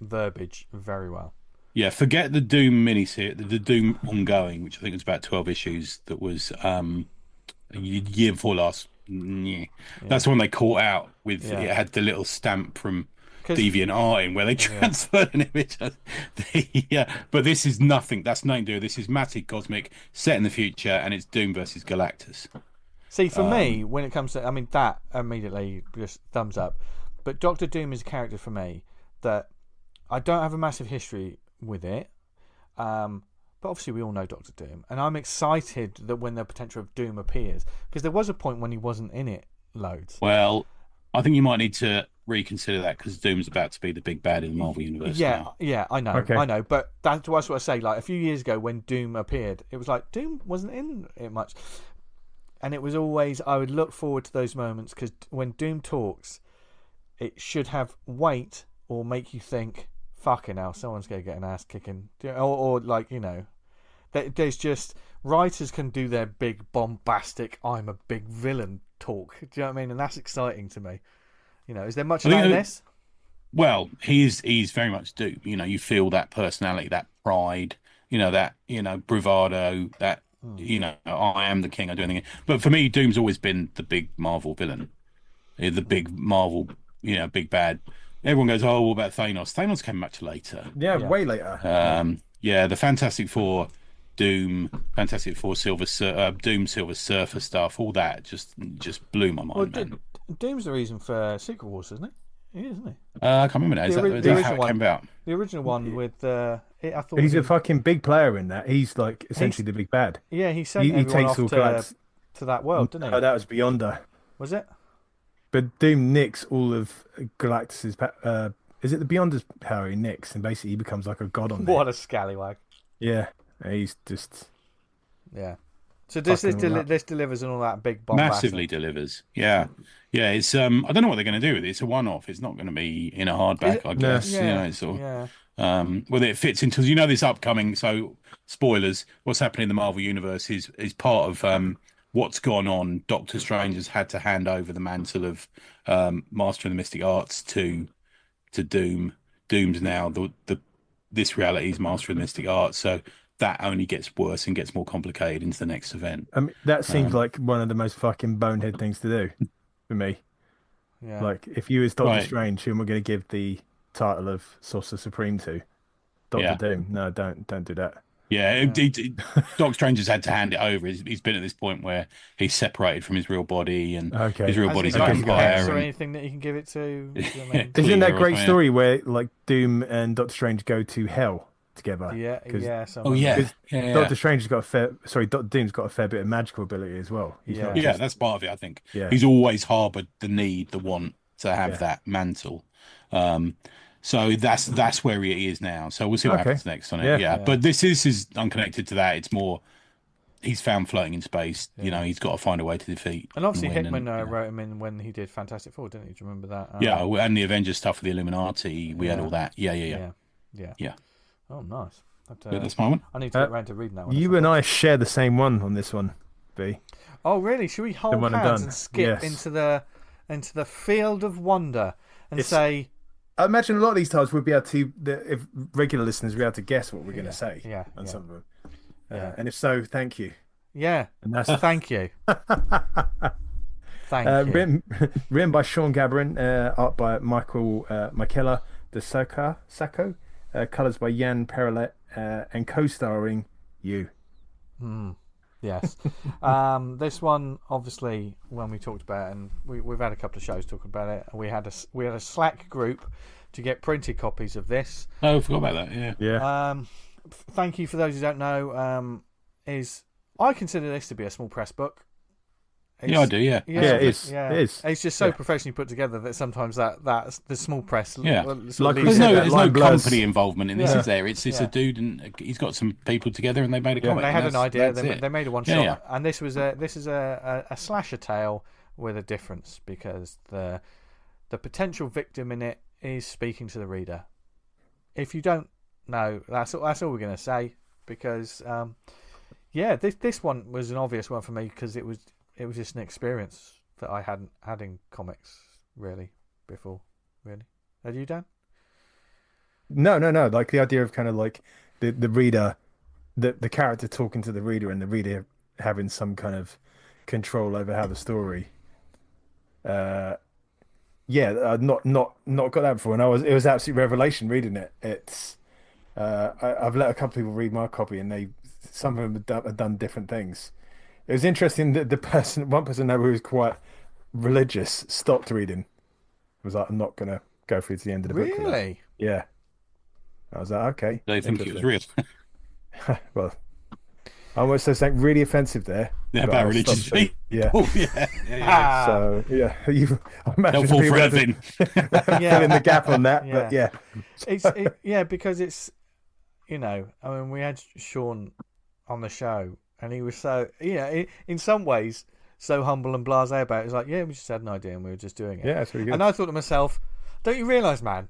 verbiage very well. Yeah, forget the Doom miniseries, the Doom ongoing, which I think was about 12 issues. That was a year before last. Yeah. That's the one they caught out with. Yeah. It had the little stamp from Deviant Art in where they transferred an image. But this is nothing. That's nothing to do. This is massive cosmic, set in the future, and it's Doom versus Galactus. See, for me, when it comes to, I mean, that immediately just thumbs up. But Doctor Doom is a character for me that I don't have a massive history with it. But obviously we all know Doctor Doom. And I'm excited that when the potential of Doom appears. Because there was a point when he wasn't in it loads. Well, I think you might need to reconsider that because Doom's about to be the big bad in the Marvel universe. Yeah, I know. Okay. I know. But that's what I say. Like a few years ago when Doom appeared, it was like Doom wasn't in it much. And it was always, I would look forward to those moments because when Doom talks, it should have weight or make you think fucking hell, someone's going to get an ass kicking. Or like, there's just, writers can do their big bombastic, I'm a big villain talk. Do you know what I mean? And that's exciting to me. Is there much of that in this? Well, he's very much Doom. You feel that personality, that pride, that, bravado, that, I am the king, I do anything. But for me, Doom's always been the big Marvel villain. The big Marvel, big bad. Everyone goes, oh, what about Thanos? Thanos came much later. Yeah, way later. The Fantastic Four, Doom, Fantastic Four, Doom, Silver Surfer stuff, all that just blew my mind, man. Doom's the reason for Secret Wars, isn't he? He is, isn't he? I can't remember now. Is that how it came about? The original one with I thought he's a fucking big player in that. He's like essentially the big bad. Yeah, he sent everyone off to that world, didn't he? Oh, that was Beyonder. Was it? But Doom nicks all of Galactus's. Is it the Beyonder's power he nicks, and basically he becomes like a god on there. What a scallywag! Yeah, he's just. Yeah. So this delivers and all that big bomb. Massively delivers. Yeah. It's I don't know what they're going to do with it. It's a one-off. It's not going to be in a hardback, I guess. Yeah. It's sort of, whether it fits into this upcoming. So spoilers. What's happening in the Marvel universe is part of what's gone on. Doctor Strange has had to hand over the mantle of Master of the Mystic Arts to Doom. Doom's now this reality's Master of the Mystic Arts. So that only gets worse and gets more complicated into the next event. I mean, that seems like one of the most fucking bonehead things to do for me. Yeah. Like, if you as Doctor Strange, who am I going to give the title of Sorcerer Supreme to? Doctor Doom. No, don't do that. Yeah, Doctor Strange has had to hand it over. He's been at this point where he's separated from his real body, and his real body's a vampire. Or anything that you can give it to? Isn't that great story where like Doom and Doctor Strange go to hell together? Doctor Strange has got Doom's got a fair bit of magical ability as well. That's part of it. I think he's always harboured the need, the want to have that mantle. So that's where he is now. So we'll see what happens next on it. But this is unconnected to that. It's more he's found floating in space. He's got to find a way to defeat. And obviously Hickman wrote him in when he did Fantastic Four, didn't he? Do you remember that? And the Avengers stuff with the Illuminati. We had all that. Yeah. Oh, nice. That's my one. I need to get around to reading that one. You and I share the same one on this one, B. Oh, really? Should we hold hands and skip into the field of wonder and say? I imagine a lot of these times we'll be able to, if regular listeners, will be able to guess what we're going to say. On some of them. And if so, thank you. Yeah. And that's thank you. Thank you. Written by Sean Gabrin, art by Michaela de Sacco, colours by Jan Perelet, and co-starring you. Yes. This one, obviously, when we talked about it, and we've had a couple of shows talking about it, we had a Slack group to get printed copies of this. Oh, I forgot about that. Yeah. Thank you for those who don't know. I consider this to be a small press book. I do. Yeah, it is. It is. It's just so professionally put together that sometimes that's the small press. There's no company involvement in this, is there? It's a dude, and he's got some people together, and they made a comic. They had an idea. They made a one shot, and this is a slasher tale with a difference because the potential victim in it is speaking to the reader. If you don't know, that's all we're going to say because this one was an obvious one for me because it was just an experience that I hadn't had in comics really before. Really, had you, Dan? No. Like the idea of kind of like the reader, the character talking to the reader, and the reader having some kind of control over how the story. I've not got that before, and it was absolute revelation reading it. It's I've let a couple of people read my copy, and some of them have done different things. It was interesting that one person who was quite religious stopped reading. Was like, I'm not going to go through to the end of the book. Really? Yeah. I was like, okay. They think it was real. Well, I almost said something really offensive there. Yeah, about religious. Yeah. Oh, yeah. So, yeah. I imagine they'll fall for anything. Fill in the gap on that. Yeah. But yeah. Because it's, I mean, we had Sean on the show, and he was so, in some ways, so humble and blasé about it. It's like, we just had an idea and we were just doing it. Yeah, that's really good. And I thought to myself, don't you realise, man,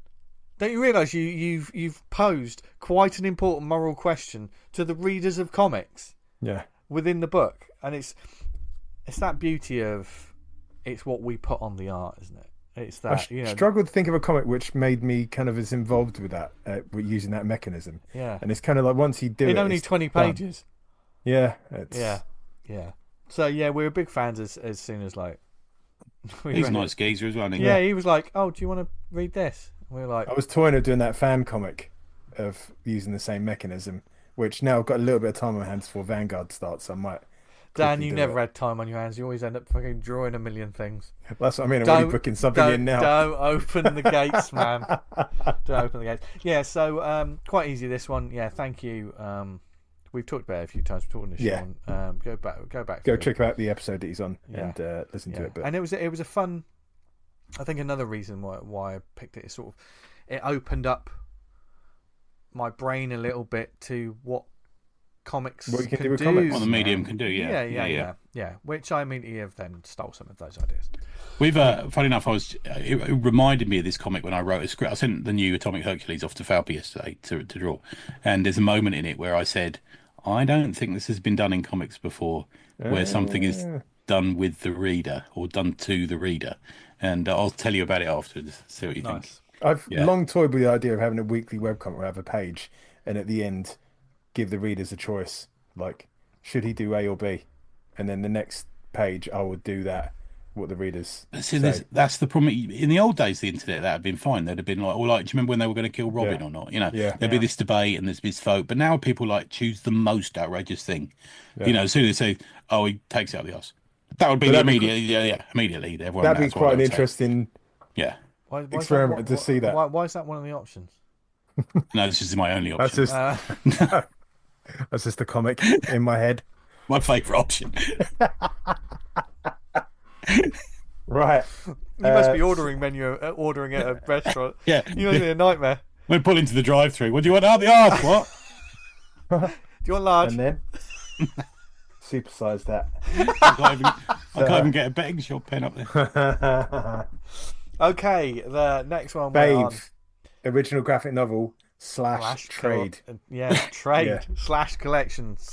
Don't you realise you've posed quite an important moral question to the readers of comics? Yeah. Within the book, and it's that beauty of it's what we put on the art, isn't it? It's that struggled to think of a comic which made me kind of as involved with that, with using that mechanism. Yeah. And it's kind of like once you do it, in only 20 pages. Done. Yeah. So we were big fans as soon as like. He's a nice geezer as well, isn't he? Yeah, he was like, "Oh, do you want to read this?" And we were like, I was toying of doing that fan comic of using the same mechanism, which now I've got a little bit of time on my hands before Vanguard starts, so I might. Dan, you never had time on your hands. You always end up fucking drawing a million things. That's what I mean. I'm already booking something in now. Don't open the gates, man. Don't open the gates. Yeah, so quite easy this one. Yeah, thank you. We've talked about it a few times. We've talked on this show. Go back. Go check out the episode that he's on and listen to it. But and it was a fun. I think another reason why I picked it is sort of it opened up my brain a little bit to what comics what you can do with comics. comics. What the medium can do, yeah. Which I immediately have then stole some of those ideas. We've funny enough, it reminded me of this comic when I wrote a script. I sent the new Atomic Hercules off to Falby yesterday to draw, and there's a moment in it where I said, I don't think this has been done in comics before, where something is done with the reader or done to the reader, and I'll tell you about it afterwards. See what you think. I've long toyed with the idea of having a weekly webcomic where I have a page, and at the end, give the readers a choice, like should he do A or B, and then the next page I would do that. What the readers see, say. That's the problem. In the old days, the internet that had been fine. They'd have been like, do you remember when they were going to kill Robin or not? There'd be this debate and there's this vote. But now people like choose the most outrageous thing. As soon as they say, "Oh, he takes it out of the arse," that would be immediately. Immediately. Everyone. That'd be quite an interesting. Why experiment to see that. Why is that one of the options? No, this is my only option. That's just a comic in my head. My favourite option. Right. You must be ordering at a restaurant. Yeah. You must be a nightmare. We pull into the drive-through. What do you want out the arse? What? Do you want large? And then supersize that. I can't even get a betting shop pen up there. Okay, the next one. Fave. Original graphic novel / trade. Trade / collection /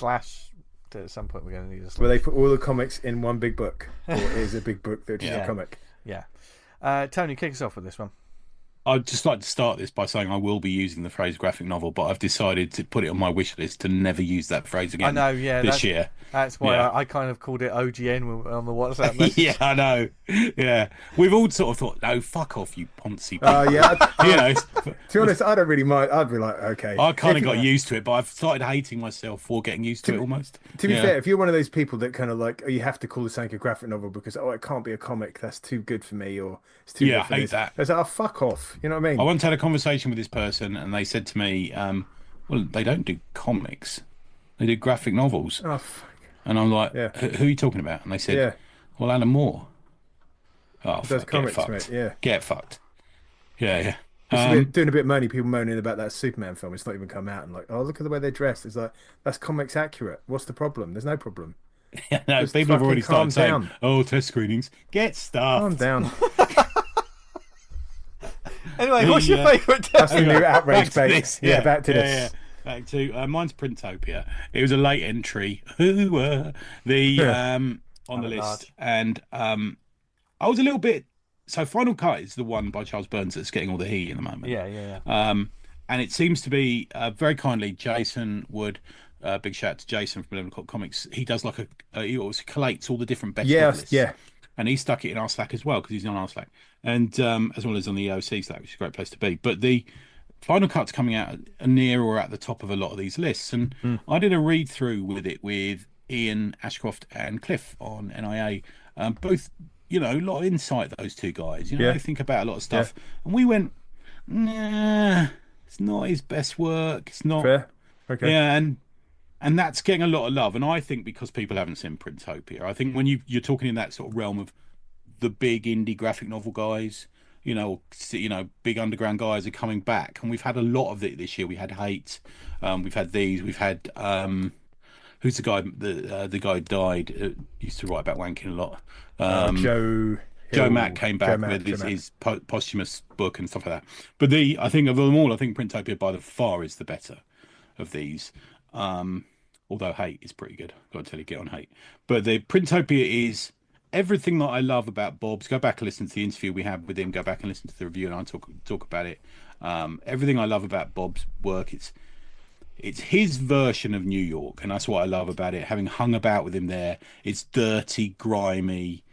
at some point we're going to need a slash. Where they put all the comics in one big book, or is a big book that's a comic. Yeah. Tony, kick us off with this one. I'd just like to start this by saying I will be using the phrase graphic novel, but I've decided to put it on my wish list to never use that phrase again. I know, this year. That's why I kind of called it OGN on the WhatsApp message. Yeah, I know. Yeah, we've all sort of thought, no, fuck off, you poncy. To be honest, I don't really mind. I'd be like, okay. I kind of got used to it, but I've started hating myself for getting used to it almost. To be fair, if you're one of those people that kind of like, you have to call this thing a graphic novel because it can't be a comic, that's too good for me, or it's too good for I hate this. that. It's like, fuck off. You know what I mean? I once had a conversation with this person, and they said to me, "Well, they don't do comics; they do graphic novels." Oh, fuck. And I'm like, "Who are you talking about?" And they said, "Well, Alan Moore." Oh, does comics, get fucked. Mate, yeah. Get fucked. Yeah. Doing a bit moany, people moaning about that Superman film. It's not even come out, and like, oh, look at the way they're dressed. It's like, that's comics accurate. What's the problem? There's no problem. Yeah, no, Just people have already calm started down. saying, "Oh, test screenings, get stuffed." Calm down. Anyway, what's your favourite test? That's the new outrage bait. Back to this. Yeah. Back to mine's Printopia. It was a late entry. Who were the on the list? And I was a little bit. So Final Cut is the one by Charles Burns that's getting all the heat in the moment. Yeah. And it seems to be very kindly Jason Wood. Big shout out to Jason from 11 O'Clock Comics. He does like he always collates all the different best lists. Yeah. And he stuck it in our Slack as well because he's on our Slack, and as well as on the EOC Slack, which is a great place to be. But the Final Cut's coming out near or at the top of a lot of these lists, and I did a read through with it with Ian Ashcroft and Cliff on NIA. Both, a lot of insight, those two guys. They think about a lot of stuff, and we went, nah, it's not his best work. It's not fair. Okay. Yeah, and that's getting a lot of love, and I think because people haven't seen Printopia. I think when you're talking in that sort of realm of the big indie graphic novel guys, big underground guys are coming back, and we've had a lot of it this year. We had Hate, we've had these, we've had who's the guy? The guy who died used to write about wanking a lot. Joe. Joe Mack came back with his posthumous book and stuff like that. But I think of them all, I think Printopia by the far is the better of these. Although Hate is pretty good. Got to tell you, get on Hate. But the Printopia is everything that I love about Bob's. Go back and listen to the interview we had with him. Go back and listen to the review, and I'll talk about it. Everything I love about Bob's work, it's his version of New York, and that's what I love about it. Having hung about with him there, it's dirty, grimy,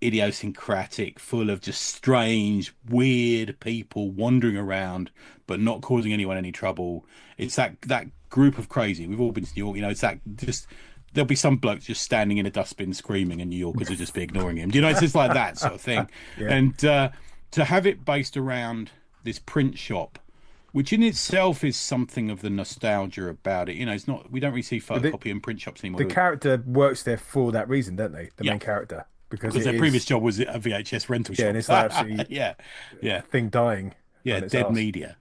idiosyncratic, full of just strange, weird people wandering around, but not causing anyone any trouble. It's that group of crazy. We've all been to New York, it's that just. There'll be some bloke just standing in a dustbin screaming, and New Yorkers will just be ignoring him. It's just like that sort of thing. Yeah. And to have it based around this print shop, which in itself is something of the nostalgia about it. It's not. We don't really see photocopy and print shops anymore. The character works there for that reason, don't they? The main character, because their previous job was a VHS rental shop. Yeah, and it's like absolutely thing dying. Yeah, dead media.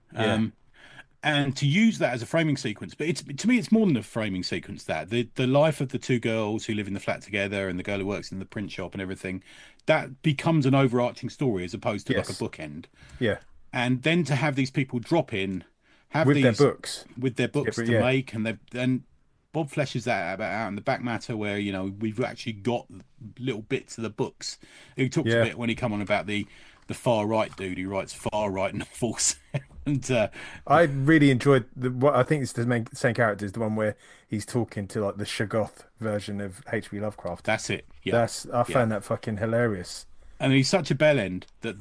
And to use that as a framing sequence, but to me, it's more than a framing sequence. That the life of the two girls who live in the flat together and the girl who works in the print shop and everything, that becomes an overarching story as opposed to like a bookend. Yeah. And then to have these people drop in, with their books to make, and Bob fleshes that out in the back matter where we've actually got little bits of the books. He talks a bit when he come on about the far right dude who writes far right novels. And I really enjoyed what I think is the same character is the one where he's talking to like the Shoggoth version of H.P. Lovecraft. That's it. Yeah, I found that fucking hilarious. And he's such a bellend that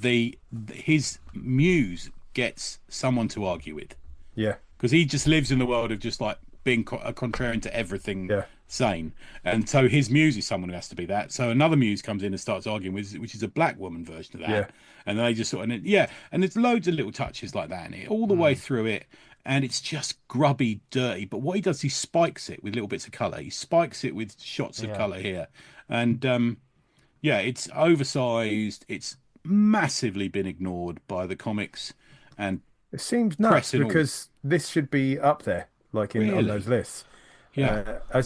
his muse gets someone to argue with. Yeah, because he just lives in the world of just like being a contrarian to everything sane, and so his muse is someone who has to be that. So another muse comes in and starts arguing with, which is a black woman version of that, and they just sort of and there's loads of little touches like that in it all the way through it, and it's just grubby, dirty. But what he does, he spikes it with little bits of color. He spikes it with shots of color here, and it's oversized. It's massively been ignored by the comics, and it seems nuts because this should be up there. Like on those lists. Yeah. I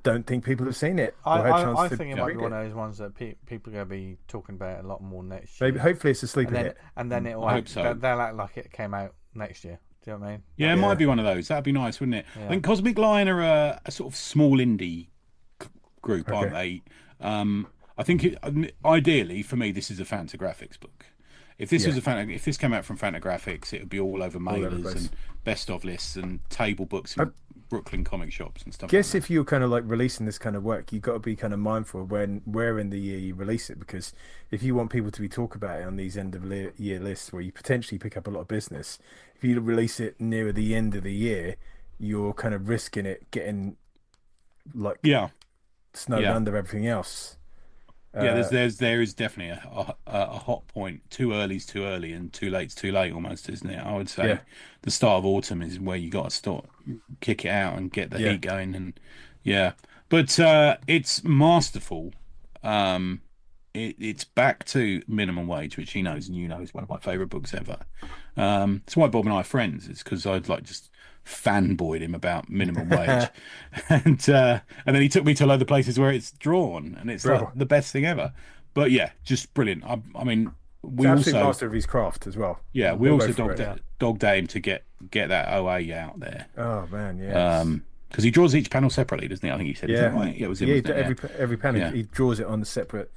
don't think people have seen it. I think it might be one of those ones that people are going to be talking about a lot more next year. Maybe, hopefully it's a sleeper hit. And then it'll hope so. They'll act like it came out next year. Do you know what I mean? Yeah, it might be one of those. That'd be nice, wouldn't it? Yeah. I think Cosmic Lion are a sort of small indie group, aren't they? I think ideally, for me, this is a Fantagraphics book. If this was if this came out from Fantagraphics, it would be all over mailers and best of lists and table books in Brooklyn comic shops and stuff. Guess if you're kind of like releasing this kind of work, you've got to be kind of mindful of where in the year you release it, because if you want people to be talking about it on these end of year lists where you potentially pick up a lot of business, if you release it nearer the end of the year, you're kind of risking it getting like snowed under everything else. There is definitely a hot point. Too early's too early and too late's too late, almost, isn't it? I would say the start of autumn is where you got to start, kick it out and get the heat going, and but it's masterful. It's back to minimum wage, which he knows, and is one of my favourite books ever. It's why Bob and I are friends. It's because I'd like just fanboyed him about minimum wage, and then he took me to a load of places where it's drawn, and it's like the best thing ever. But just brilliant. I mean, we also master of his craft as well. Yeah, we also dogged at him to get that OA out there. Oh man, yeah. Because he draws each panel separately, doesn't he? I think he said, is that right? Yeah, it was him. Every panel he draws it on a separate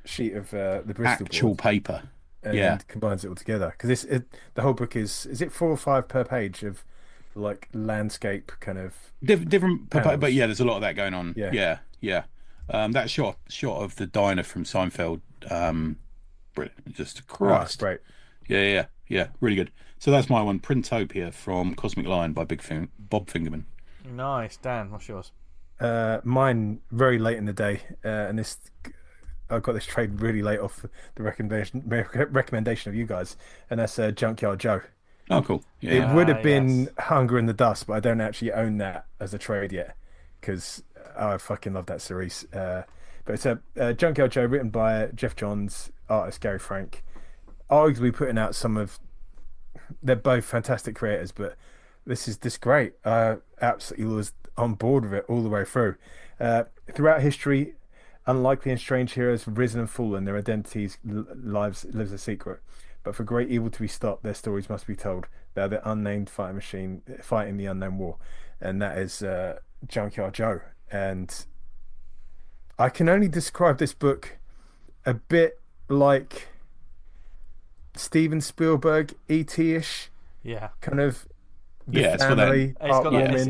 sheet of the Bristol actual board, paper, and combines it all together. Because the whole book is it 4 or 5 per page of like landscape kind of different panels. But there's a lot of that going on. That shot of the diner from Seinfeld, brilliant, just Christ. Great. Yeah, really good. So that's my one, Printopia from Cosmic Lion by Bob Fingerman. Nice. Dan, what's yours? Mine very late in the day, and I got this trade really late off the recommendation of you guys, and that's Junkyard Joe. Oh, cool. It would have been Hunger in the Dust, but I don't actually own that as a trade yet, because I fucking love that series. But it's a Junkyard Joe written by Jeff Johns, artist Gary Frank, arguably putting out they're both fantastic creators, but this is great. I absolutely was on board with it all the way through. Throughout history, Unlikely and strange heroes have risen and fallen. Their identities lives lives a secret. But for great evil to be stopped, their stories must be told. They are the unnamed fighting machine fighting the unknown war, and that is Junkyard Joe. And I can only describe this book a bit like Steven Spielberg, E.T.-ish, Yeah. kind of. Yeah, it's for them. Family,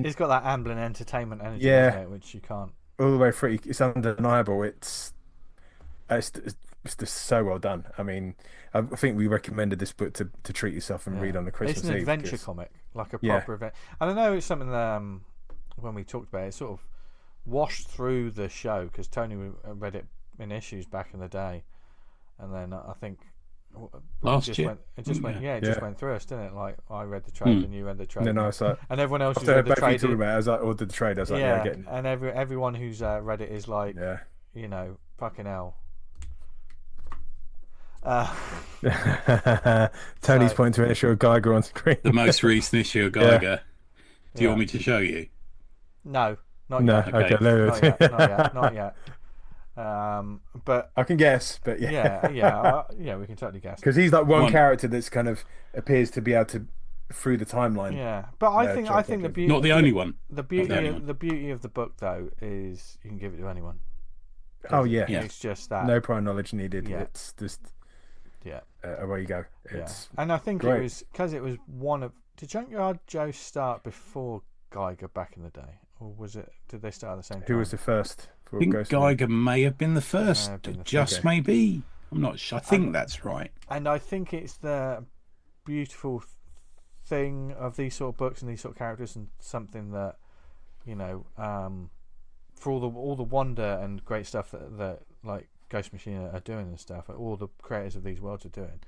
It's got that Amblin Entertainment energy, Yeah. hasn't it, which you can't. all the way through. It's undeniable. It's just so well done. I mean, I think we recommended this book to treat yourself and read on the Christmas It's an Eve. adventure because- comic, like a Yeah. proper event. And I know it's something that when we talked about it, sort of washed through the show because Tony read it in issues back in the day, and then I think Last year. it just went through us, didn't it? Like I read the trade and you read the trade, And then I was like, and everyone else who's after read the both of you trade, talking about it, I was like, ordered the trade. I was like, yeah, getting. and everyone who's read it is like, Yeah. you know, fucking hell. Tony's So- pointing to an issue of Geiger on screen. The most recent issue of Geiger. Do you want me to show you? No, not No, yet. okay, Not yet. Not yet. But I can guess, but yeah, we can totally guess. because he's like one One. character that's kind of appears to be able to through the timeline. Yeah, but I think the beauty, Not the only one. the Not the only beauty, one. the beauty of the book though is you can give it to anyone. Oh yeah. Yeah. It's just that. No prior knowledge needed. Yeah. It's just Yeah, away you go. It's and I think great. it was because it was one of. Did Junkyard Joe start before Geiger back in the day, or was it? Did they start at the same time? who was the first for I think Ghost Geiger may have been the first. have been the Just first. maybe. I'm not sure. I think that's right. And I think it's the beautiful thing of these sort of books and these sort of characters, and something that, you know, for all the wonder and great stuff that like Ghost Machine are doing and stuff, all the creators of these worlds are doing.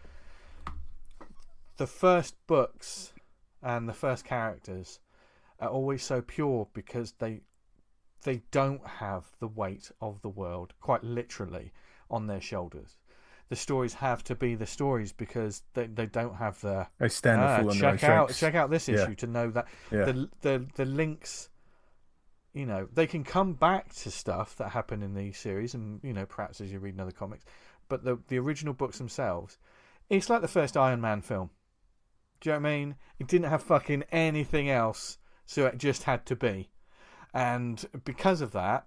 The first books and the first characters are always so pure because they don't have the weight of the world, quite literally, on their shoulders. The stories have to be the stories because they don't have the They stand and fall on their own strengths. check out this Yeah. issue to know that Yeah. the links, you know, they can come back to stuff that happened in these series, and you know, perhaps as you read other comics, but the original books themselves, it's like the first Iron Man film. Do you know what I mean? It didn't have fucking anything else, so it just had to be. And because of that,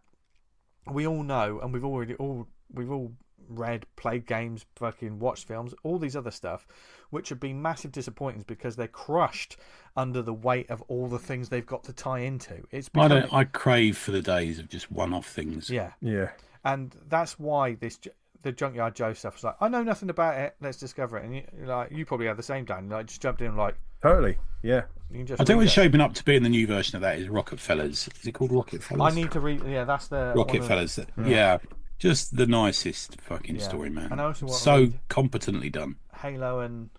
we all know, and we've all read, played games, fucking watched films, all these other stuff, which have been massive disappointings because they're crushed under the weight of all the things they've got to tie into. It's becoming, I crave for the days of just one-off things. yeah, Yeah. and that's why the Junkyard Joe stuff was like, I know nothing about it, let's discover it. And you probably had the same, Dan. Like, just jumped in like, Totally. Yeah. you can just. I think read what's it. shaping up to be in the new version of that is Rockefellers. Is it called Rockefellers? I need to read. Yeah, that's the Rockefellers. Yeah, just the nicest fucking Yeah. story, man. And I also want to So read competently done. Halo and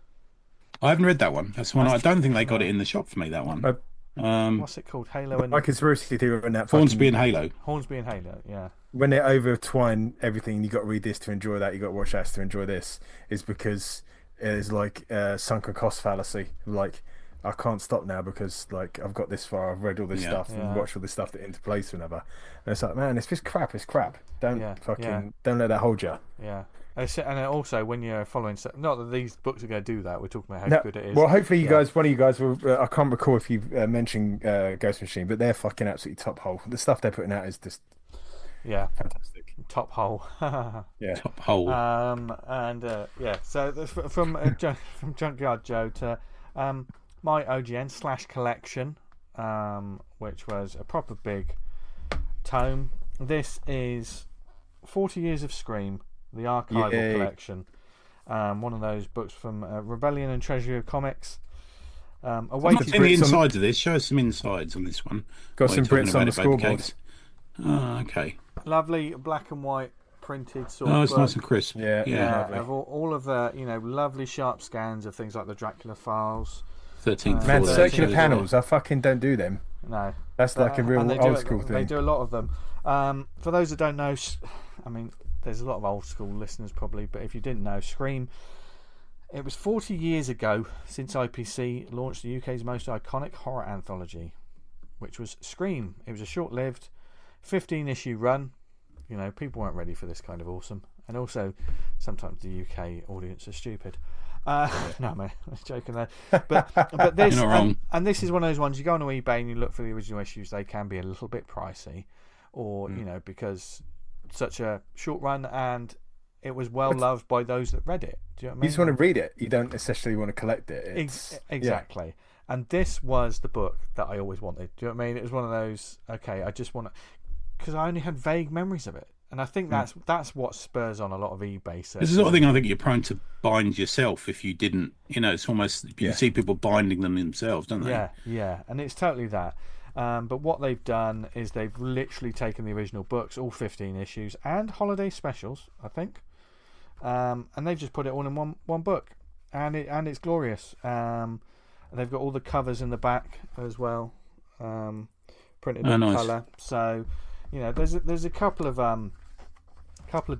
I haven't read that one. That's the one. I don't think they got it in the shop for me. That one. what's it called? Halo and My conspiracy theory on that Hornsby fucking- and Halo. Hornsby and Halo. Yeah. when they overtwine everything, you got to read this to enjoy that. You got to watch that to enjoy this. Is because it's like sunken cost fallacy. Like I can't stop now because like I've got this far. I've read all this Yeah. stuff Yeah. and watched all this stuff that interplays whenever. And it's like, man, it's just crap. It's crap. Don't Yeah, fucking yeah. don't let that hold you. Yeah. And also, when you're following stuff, not that these books are going to do that. We're talking about how No, good it is. well, hopefully you Yeah. guys, one of you guys will. I can't recall if you mentioned Ghost Machine, but they're fucking absolutely top hole. The stuff they're putting out is just Yeah. fantastic. Top hole. Yeah. Top hole. Yeah. So from Junkyard Joe to my OGN / collection, which was a proper big tome. This is 40 Years of Scream, the archival Yay. collection. One of those books from Rebellion and Treasury of Comics. I've not Awaited seen the Brits on- insides of this. Show us some insides on this one. Got While some you're talking Brits on about the it, baby scoreboard. cakes. Oh, okay. lovely black and white printed sort Oh, of it's book. nice and crisp. Yeah, Yeah, lovely. of all of the lovely sharp scans of things like the Dracula files. 13th Man, Well, floor. circular yeah. panels. I fucking don't do them. No, That's like a real and they old do, school They thing. do a lot of them. For those that don't know, I mean, there's a lot of old school listeners probably, but if you didn't know, Scream. It was 40 years ago since IPC launched the UK's most iconic horror anthology, which was Scream. It was a short-lived 15-issue run. You know, people weren't ready for this kind of awesome, and also sometimes the UK audience are stupid. No, man, I was joking there. But this, You're not wrong. and this is one of those ones you go on eBay and you look for the original issues. They can be a little bit pricey, or you know, because such a short run and it was well loved by those that read it. Do you know what I mean? You just want to read it. You don't necessarily want to collect it. Exactly. Yeah. And this was the book that I always wanted. Do you know what I mean? It was one of those. Okay, I just want to, because I only had vague memories of it. And I think that's what spurs on a lot of eBay searches. It's the sort of thing I think you're prone to bind yourself if you didn't. You know, it's almost you see people binding them themselves, don't they? Yeah, and it's totally that. But what they've done is they've literally taken the original books, all 15 issues, and holiday specials, I think, and they've just put it all in one book, and it's glorious. And they've got all the covers in the back as well, printed in colour. So, you know, there's a couple of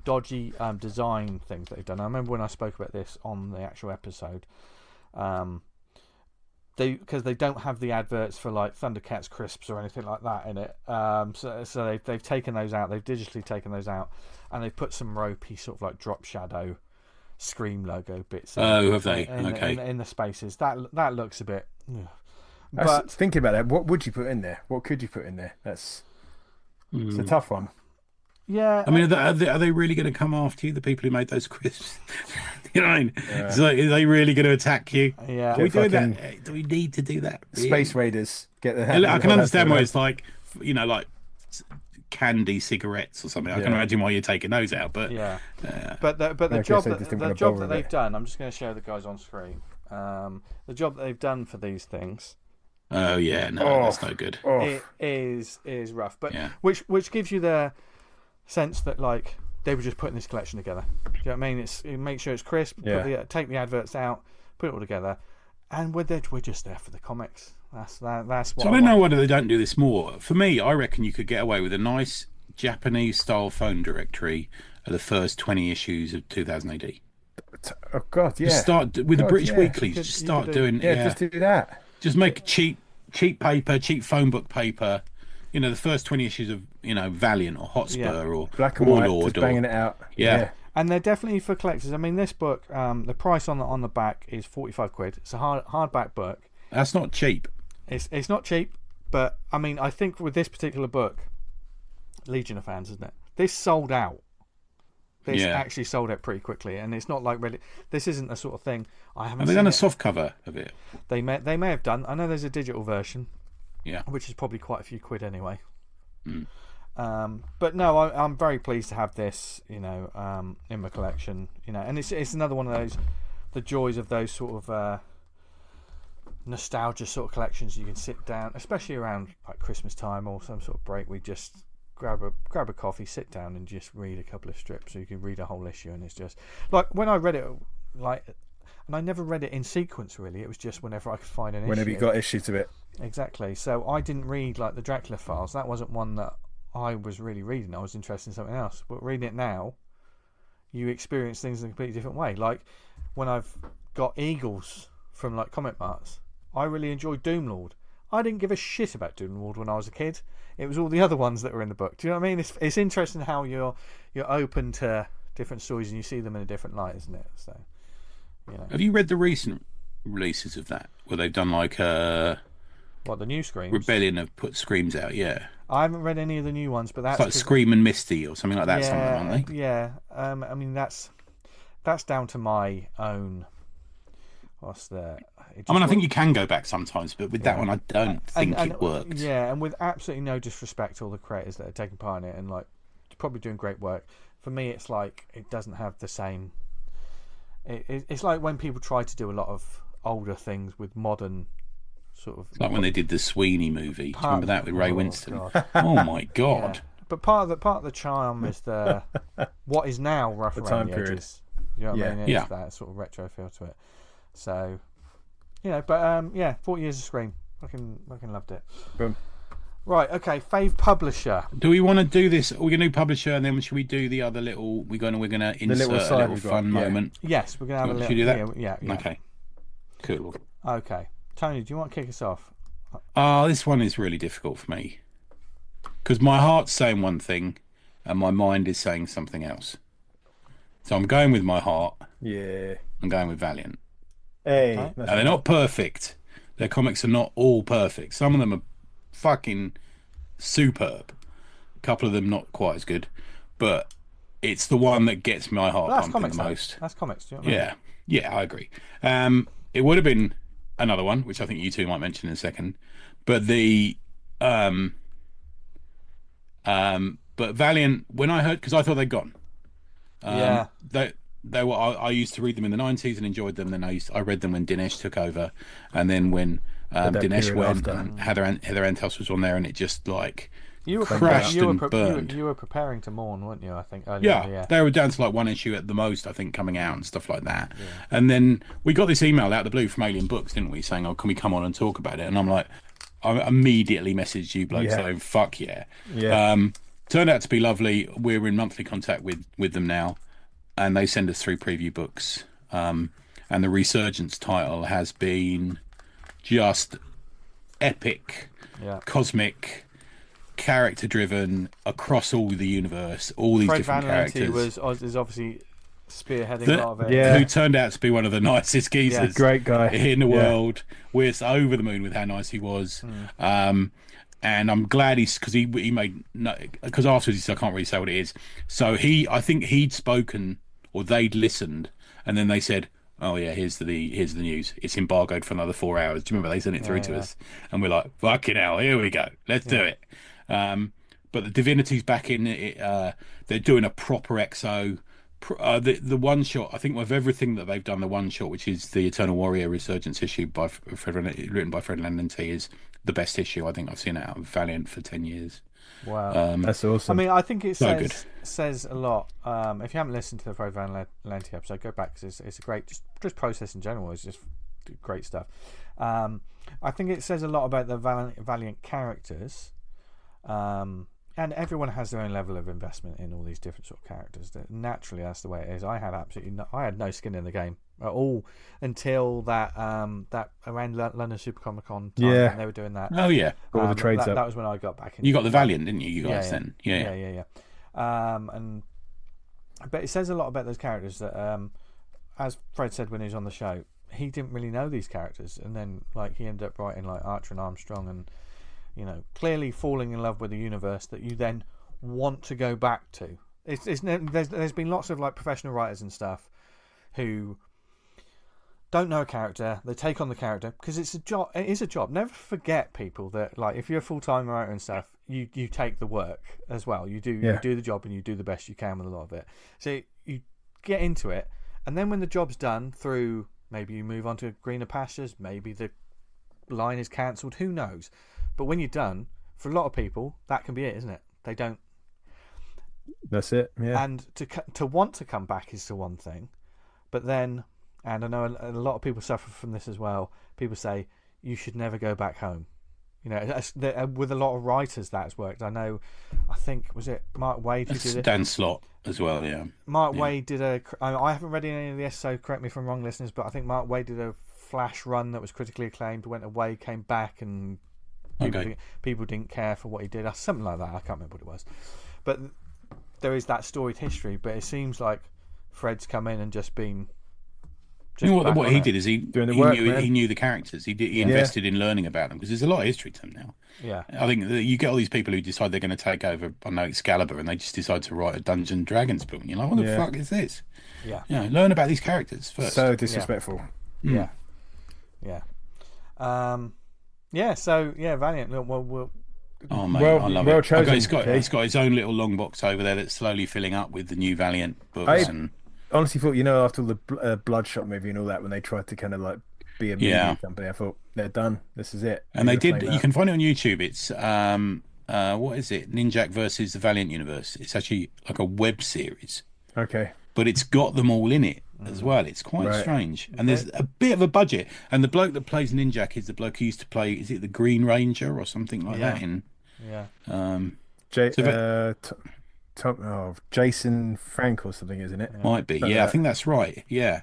dodgy design things that they've done. I remember when I spoke about this on the actual episode, because they don't have the adverts for like Thundercats crisps or anything like that in it. So they've taken those out. They've digitally taken those out, and they've put some ropey sort of like drop shadow Scream logo bits. Have they? In the spaces. That looks a bit. But thinking about that, what would you put in there? What could you put in there? It's a tough one. Yeah, I mean, are they really going to come after you? The people who made those crisps, you know what I mean? Yeah. It's like, are they really going to attack you? Yeah, are we doing that? Do we need to do that? Really? Space Raiders get the. I can understand where it's like, you know, like candy cigarettes or something. I can imagine why you're taking those out, but but the job that they've done. I'm just going to show the guys on screen. The job that they've done for these things. Oh yeah, no, that's no good. It is rough, but which gives you the sense that like they were just putting this collection together. Do you know what I mean? Make sure it's crisp. Take the adverts out, put it all together, and we're just there for the comics. That's what. So I don't know whether they don't do this more. For me, I reckon you could get away with a nice Japanese style phone directory of the first 20 issues of 2000 AD. Oh God, yeah. Just start with the British weeklies. Just start doing. Just do that. Just make cheap paper, cheap phone book paper. You know, the first 20 issues of, you know, Valiant or Hotspur or Black and White, just banging it out. Yeah. And they're definitely for collectors. I mean, this book, the price on the back is £45. It's a hardback book. That's not cheap. It's not cheap, but I mean, I think with this particular book, Legion of fans, isn't it? This sold out. This actually sold out pretty quickly, and it's not like really. This isn't the sort of thing I haven't. Have they done a soft cover of it? They may have done. I know there's a digital version. Yeah, which is probably quite a few quid anyway. But no, I'm very pleased to have this, you know, in my collection. You know, and it's another one of those, the joys of those sort of nostalgia sort of collections. You can sit down, especially around like Christmas time or some sort of break. We just grab a coffee, sit down, and just read a couple of strips. So you can read a whole issue, and it's just like when I read it, like. And I never read it in sequence, really. It was just whenever I could find an issue. Whenever you got issues of it. Exactly. So I didn't read, like, the Dracula Files. That wasn't one that I was really reading. I was interested in something else. But reading it now, you experience things in a completely different way. Like, when I've got Eagles from, like, Comic Marts, I really enjoyed Doomlord. I didn't give a shit about Doomlord when I was a kid. It was all the other ones that were in the book. Do you know what I mean? It's interesting how you're open to different stories and you see them in a different light, isn't it? So... You know. Have you read the recent releases of that, where they've done like the new Screams? Rebellion have put Screams out, yeah. I haven't read any of the new ones, but that's it's like Scream and Misty or something like that. Aren't they? Yeah. I mean that's down to my own. I think you can go back sometimes, but with that one, I don't think it worked. Yeah, and with absolutely no disrespect to all the creators that are taking part in it and like probably doing great work. For me, it's like it doesn't have the same. It's like when people try to do a lot of older things with modern sort of. Like when they did the Sweeney movie. Do you remember that with Ray Winston? Oh my God! Yeah. But part of the charm is the what is now rough around the edges. You know what I mean? It's that sort of retro feel to it. So, you know, but 40 Years of Scream. Fucking loved it. Boom. Right, okay, fave publisher. Do we want to do this? We're going to do publisher, and then should we do the other little? We're going to insert a little fun moment. Yes, we're going to have a little. Should we do that? Yeah. Okay. Cool. Okay, Tony, do you want to kick us off? This one is really difficult for me because my heart's saying one thing, and my mind is saying something else. So I'm going with my heart. Yeah. I'm going with Valiant. Hey, Okay. that's Now, they're right. not perfect. Their comics are not all perfect. Some of them are fucking superb. A couple of them not quite as good, but it's the one that gets my heart Well, that's pumping comics, the though. most. That's comics. Do you know what I mean? Yeah, yeah, I agree. It would have been another one, which I think you two might mention in a second, but um, but Valiant. When I heard, because I thought they'd gone. Yeah. They were. I used to read them in the '90s and enjoyed them. Then I read them when Dinesh took over, and then when that Dinesh period went after. and Heather Antos was on there, and it just like You were crashed you were, and burned. you were preparing to mourn, weren't you? I think earlier in the Yeah, year. they were down to like one issue at the most, I think, coming out and stuff like that. And then we got this email out of the blue from Alien Books, didn't we, saying, "Oh, can we come on and talk about it?" And I'm like, I immediately messaged you blokes saying, "Fuck yeah!" Yeah. Turned out to be lovely. We're in monthly contact with them now, and they send us 3 preview books. And the Resurgence title has been just epic, cosmic, character driven across all the universe, all these Fred different Van Lente characters. is obviously spearheading a lot of it. Yeah. Who turned out to be one of the nicest geezers Great guy in the world. We're over the moon with how nice he was. And I'm glad because he made because afterwards he said, I can't really say what it is. So I think he'd spoken or they'd listened, and then they said, "Oh yeah, here's the news. It's embargoed for another 4 hours." Do you remember they sent it through to us? And we're like, "Fucking hell, here we go. Let's do it." But the Divinity's back in it. They're doing a proper EXO. The one shot, I think, of everything that they've done, the one shot, which is the Eternal Warrior Resurgence issue by written by Fred Van Lente, is the best issue I think I've seen out of Valiant for 10 years. Wow. That's awesome. I mean, I think it So says a lot. If you haven't listened to the Fred Van Lente episode, go back because it's a great just process in general. It's just great stuff. I think it says a lot about the Valiant characters. And everyone has their own level of investment in all these different sort of characters. Naturally, that's the way it is. I had no skin in the game at all until that around London Super Comic Con time when they were doing that. Oh yeah, all the trades up. That was when I got back in. You got the Valiant, didn't you? You guys then, yeah. But it says a lot about those characters that, as Fred said when he was on the show, he didn't really know these characters, and then like he ended up writing like Archer and Armstrong and. Clearly falling in love with a universe that you then want to go back to. There's been lots of like professional writers and stuff who don't know a character. They take on the character because it's a job. It is a job. Never forget, people, that like if you're a full-time writer and stuff, you take the work as well. You do the job and you do the best you can with a lot of it. So you get into it, and then when the job's done, through maybe you move on to greener pastures, maybe the line is cancelled. Who knows? But when you're done, for a lot of people, that can be it, isn't it? They don't. That's it. Yeah. And to want to come back is the one thing, but then, and I know a lot of people suffer from this as well. People say you should never go back home. With a lot of writers that's worked. I think was it Mark Waid who did it. Dan Slott as well. Yeah. Mark Waid did I haven't read any of this, so correct me if I'm wrong, listeners. But I think Mark Waid did a Flash run that was critically acclaimed. Went away, came back, and people didn't care for what he did, something like that. I can't remember what it was, but there is that storied history. But it seems like Fred's come in and just been. What he did is he knew the characters. He invested in learning about them because there's a lot of history to them now. Yeah, I think that you get all these people who decide they're going to take over, I know, Excalibur, and they just decide to write a Dungeons and Dragons book. And you're like, what the fuck is this? Yeah, learn about these characters first. So disrespectful. Yeah. So Valiant. Oh mate, I love it. Chosen. He's got his own little long box over there that's slowly filling up with the new Valiant books. And honestly thought, after the Bloodshot movie and all that, when they tried to kind of like be a media company, I thought they're done. This is it. And they did. You can find it on YouTube. It's what is it? Ninjak versus the Valiant Universe. It's actually like a web series. Okay. But it's got them all in it as well. It's quite strange. And there's a bit of a budget. And the bloke that plays Ninjak is the bloke who used to play, is it the Green Ranger or something like that? Jason Frank or something, isn't it? Might be. I think that's right. Yeah.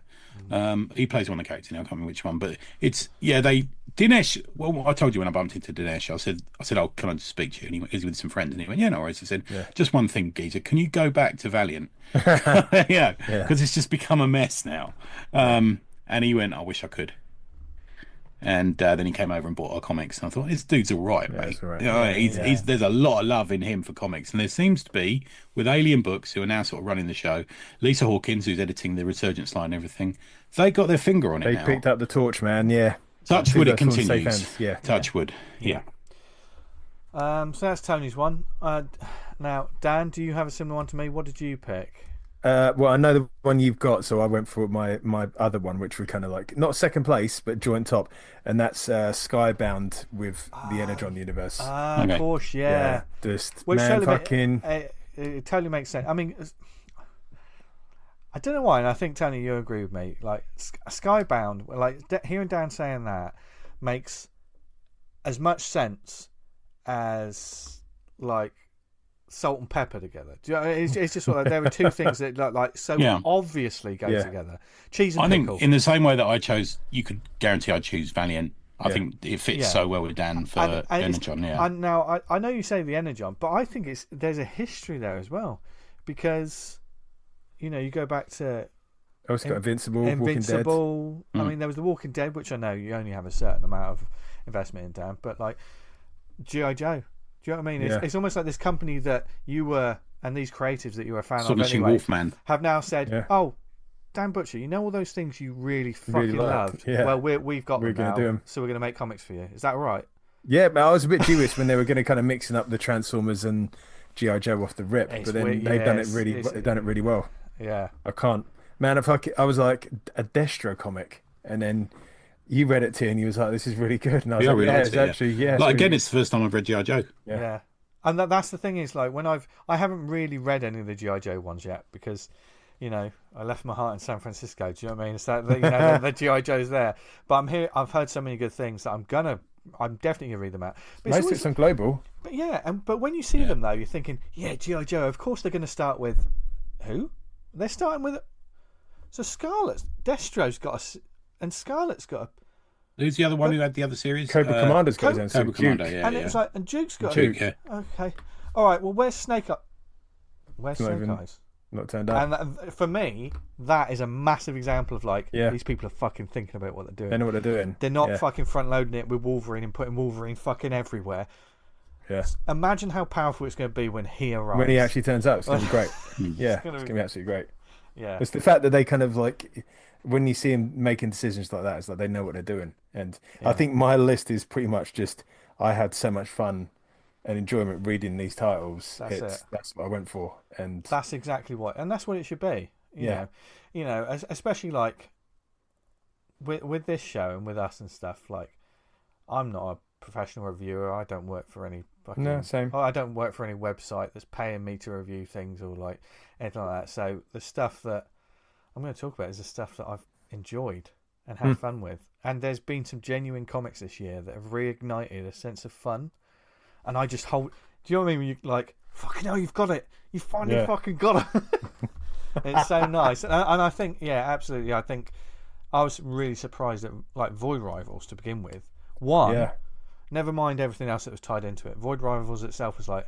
He plays one of the characters now. I can't remember which one. But it's, they Dinesh, well, I told you when I bumped into Dinesh, I said, oh, can I just speak to you? And he went, is he with some friends? And he went, yeah, no worries. He said, Yeah. just one thing, geezer, can you go back to Valiant? Yeah, Yeah. because it's just become a mess now. And he went, I wish I could. And then he came over and bought our comics, and I thought, this dude's all right, Yeah, mate. it's all right. You know, Yeah. there's a lot of love in him for comics, and there seems to be with Alien Books, who are now sort of running the show, Lisa Hawkins, who's editing the Resurgence line and everything, they got their finger on it They now. picked up the torch, man. Yeah. Touch I wood, think it that's all in safe continues. hands. Yeah. Touch wood. Yeah. So that's Tony's one. Now, Dan, do you have a similar one to me? What did you pick? Well, I know the one you've got, so I went for my other one, which were kind of like not second place, but joint top, and that's Skybound with the Energon universe. Okay. Of course, yeah. Just Which man, totally fucking it totally makes sense. I mean, I don't know why, and I think Tony, you agree with me. Like Skybound, like hearing Dan saying that makes as much sense as like salt and pepper together. Do you know, it's just sort of there are two things that like so obviously go together. Cheese and pickle. Think in the same way that I chose, you could guarantee I'd choose Valiant. I Yeah. think it fits so well with Dan for And Energon. Yeah. Now I know you say the Energon, but I think there's a history there as well, because you know you go back to oh, it's got Invincible, Walking Dead. I mean, there was the Walking Dead, which I know you only have a certain amount of investment in, Dan, but like G.I. Joe. Do you know what I mean? It's almost like this company that you were, and these creatives that you were a fan of Astonishing anyway, Wolfman. have now said, "Oh, Dan Butcher, you know all those things you really fucking loved. Yeah. Well, we've got We're them now, gonna do 'em." so we're going to make comics for you. Is that right?" Yeah, but I was a bit Jewish when they were going to kind of mixing up the Transformers and G.I. Joe off the rip, It's but then weird, they've done it yes, really. it's- They've done it really well. Yeah. I can't, man. If I was like a Destro comic, and then you read it too, and you was like, "This is really good," and I was Yeah, I like, really "Yeah, liked it's it, yeah. actually yeah." Like again, really it's the first time I've read G.I. Joe. Yeah. And that's the thing is, like, when I haven't really read any of the G.I. Joe ones yet, because, you know, I left my heart in San Francisco. Do you know what I mean? It's that, you know, the G.I. Joe's there. But I've heard so many good things that I'm definitely gonna read them out. But Most of it's on Global. But yeah, but when you see them though, you're thinking, yeah, G.I. Joe. Of course they're going to start with who? They're starting with so Destro's got and Scarlet's got a. Who's the other one who had the other series? Cobra Commander's got his own Cobra suit, Commander, Duke. yeah. And it was like, and Duke's got Duke, yeah. Okay, all right. Well, where's Snake Eyes? Where's Not Snake even- Eyes? Not turned up. And for me, that is a massive example of like Yeah. these people are fucking thinking about what they're doing. They know what they're doing. They're not Yeah. fucking front loading it with Wolverine and putting Wolverine fucking everywhere. Yeah. Imagine how powerful it's going to be when he arrives. When he actually turns up, it's going to be great. Yeah, gonna it's be- going to be absolutely great. Yeah. It's the fact that they kind of like, when you see him making decisions like that, it's like they know what they're doing. And I think my list is pretty much just, I had so much fun and enjoyment reading these titles. That's what I went for. And That's exactly what, and that's what it should be. You know, especially like with this show and with us and stuff. Like, I'm not a professional reviewer. I don't work for any fucking. No, same. I don't work for any website that's paying me to review things or like anything like that. So the stuff that I'm going to talk about is the stuff that I've enjoyed and had fun with. And there's been some genuine comics this year that have reignited a sense of fun. And I just hold. Do you know what I mean? When you like, fucking hell, you've got it. You finally fucking got it. It's so nice. And I think, yeah, absolutely. I think I was really surprised at like Void Rivals to begin with. Never mind everything else that was tied into it. Void Rivals itself was like,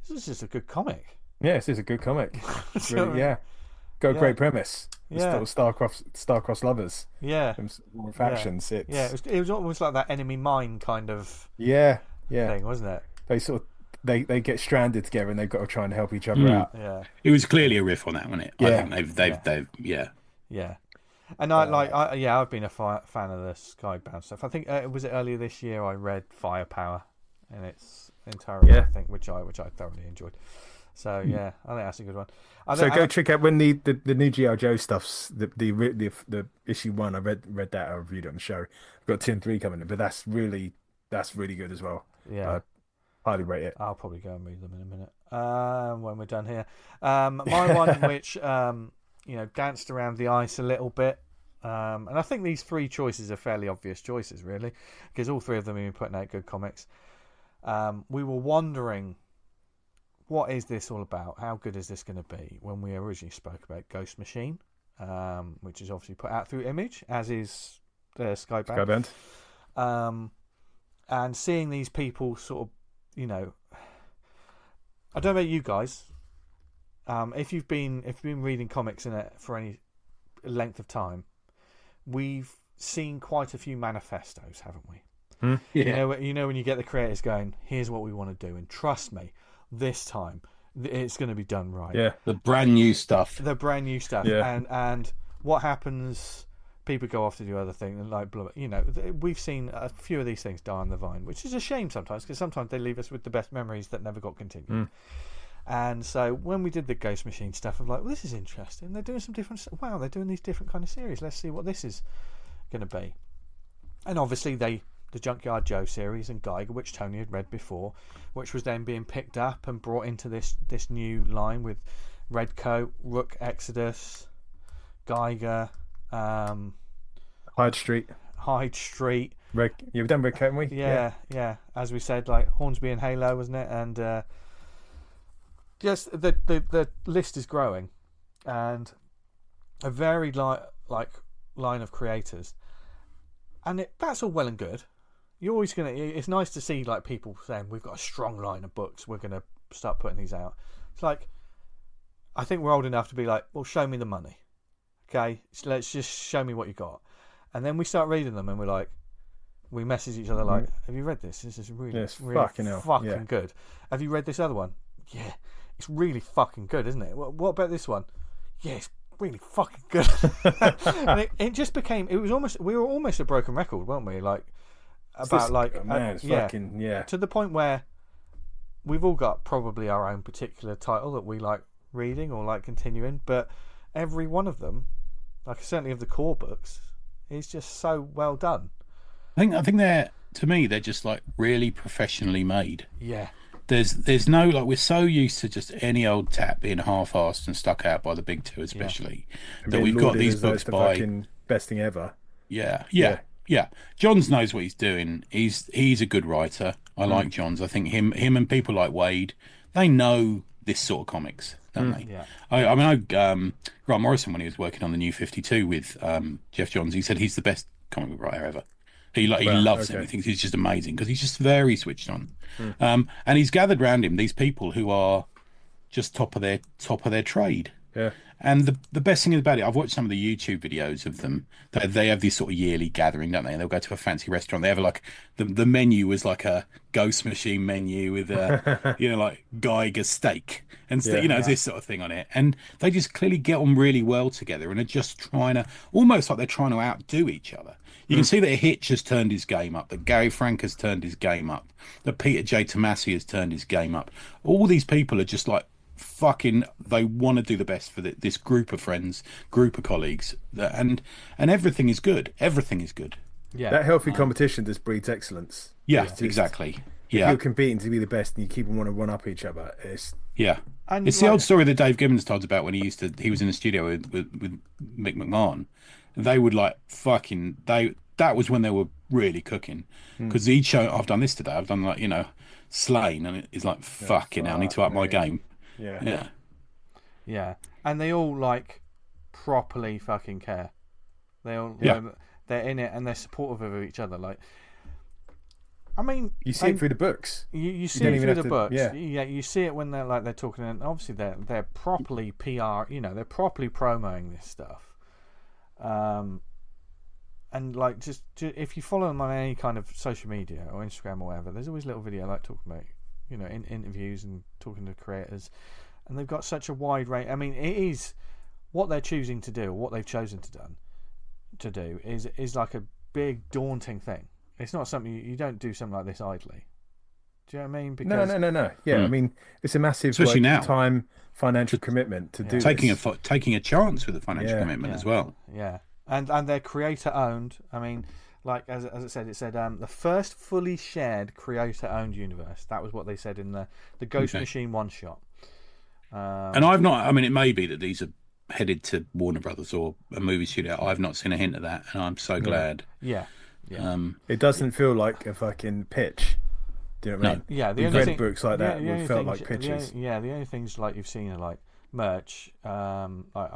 this is just a good comic. yeah, this is a good comic. It's You know really, what I mean? Great premise. It's Yeah. still star-crossed lovers. Yeah. From war factions. It's It was almost like that enemy mine kind of yeah. thing, wasn't it? They sort of they get stranded together and they've got to try and help each other out. Yeah. It was clearly a riff on that, wasn't it? Yeah. I think they've Yeah. And I've been a fan of the Skybound stuff. I think was it earlier this year I read Firepower in its entirety, I think, which I thoroughly enjoyed. So yeah, I think that's a good one. So go check out when the new G.I. Joe stuff's the issue 1. I read that. I reviewed it on the show. I've got 2 and 3 coming in, but that's really good as well. Yeah. Highly rate it. I'll probably go and read them in a minute when we're done here. My one, which danced around the ice a little bit, and I think these 3 choices are fairly obvious choices, really, because all 3 of them have been putting out good comics. We were wondering, what is this all about? How good is this going to be? When we originally spoke about Ghost Machine, which is obviously put out through Image, as is Skybound. And seeing these people sort of, you know, I don't know about you guys. If you've been reading comics in it for any length of time, we've seen quite a few manifestos, haven't we? Yeah. You know when you get the creators going, here's what we want to do, and trust me, this time it's going to be done right. Yeah. The brand new stuff. The brand new stuff. Yeah. And what happens? People go off to do other things, and like, you know, we've seen a few of these things die on the vine, which is a shame sometimes, because sometimes they leave us with the best memories that never got continued. And so when we did the Ghost Machine stuff, I'm like, well, this is interesting. They're doing some different. Wow, they're doing these different kind of series. Let's see what this is going to be. And obviously the Junkyard Joe series and Geiger, which Tony had read before, which was then being picked up and brought into this new line with Redcoat, Rook, Exodus, Geiger, Hyde Street. You've done Redcoat, haven't we? Yeah. As we said, like Hornsby and Halo, wasn't it? And yes, the list is growing, and a varied line of creators, and that's all well and good. You're always gonna. It's nice to see like people saying we've got a strong line of books. We're gonna start putting these out. It's like, I think we're old enough to be like, well, show me the money, okay? So let's just show me what you got, and then we start reading them, and we're like, we message each other like, have you read this? This is really fucking good. Have you read this other one? Yeah, it's really fucking good, isn't it? What about this one? Yeah, it's really fucking good. And it just became. We were almost a broken record, weren't we? Like. To the point where we've all got probably our own particular title that we like reading or like continuing, but every one of them, like certainly of the core books, is just so well done. I think they're just like really professionally made. Yeah. There's no, like, we're so used to just any old tap being half-assed and stuck out by the big two, especially that we've got these books by fucking best thing ever. Yeah. Johns knows what he's doing. He's a good writer. I like Johns. I think him and people like Wade, they know this sort of comics, don't they? Yeah. I mean, Grant Morrison, when he was working on the New 52 with Jeff Johns, he said he's the best comic book writer ever. He loves him. He thinks he's just amazing because he's just very switched on. And he's gathered around him these people who are just top of their trade. Yeah. And the best thing about it, I've watched some of the YouTube videos of them. They have this sort of yearly gathering, don't they? And they'll go to a fancy restaurant. They have like the menu was like a Ghost Machine menu with like Geiger steak and this sort of thing on it. And they just clearly get on really well together and are just trying to, almost like they're trying to outdo each other. You can see that Hitch has turned his game up, that Gary Frank has turned his game up, that Peter J. Tomasi has turned his game up. All these people are just like, fucking, they want to do the best for this group of friends, group of colleagues, and everything is good. Yeah, that healthy competition just breeds excellence. Exactly. If you're competing to be the best and you keep wanting to one up each other, it's and it's the old story that Dave Gibbons told about when he was in the studio with Mick McMahon. They would like fucking that was when they were really cooking, because he'd show, I've done this today, I've done like Slain, and it's like fucking hell, I need to up my game. Yeah, and they all like properly fucking care. They all they're in it and they're supportive of each other. Like, I mean, you see it through the books. You see it through the books. Yeah, you see it when they're talking, and obviously they're properly PR. They're properly promoting this stuff. And like just if you follow them on any kind of social media or Instagram or whatever, there's always a little video like talking about in interviews and talking to creators, and they've got such a wide range. I mean, it is what they're choosing to do, or what they've chosen to do is like a big daunting thing. It's not something you don't do something like this idly. Do you know what I mean? Because no. Yeah, I mean, it's a massive, especially now, time, financial commitment to do taking a chance with a financial commitment as well. Yeah, and they're creator owned. I mean, like as it said the first fully shared creator owned universe. That was what they said in the Ghost Machine one shot. And I've not. I mean, it may be that these are headed to Warner Brothers or a movie studio. I've not seen a hint of that, and I'm so glad. Yeah. It doesn't feel like a fucking pitch. Do you know what I mean? Yeah, We've read books like that. It felt like pitches. The only things like you've seen are like merch. I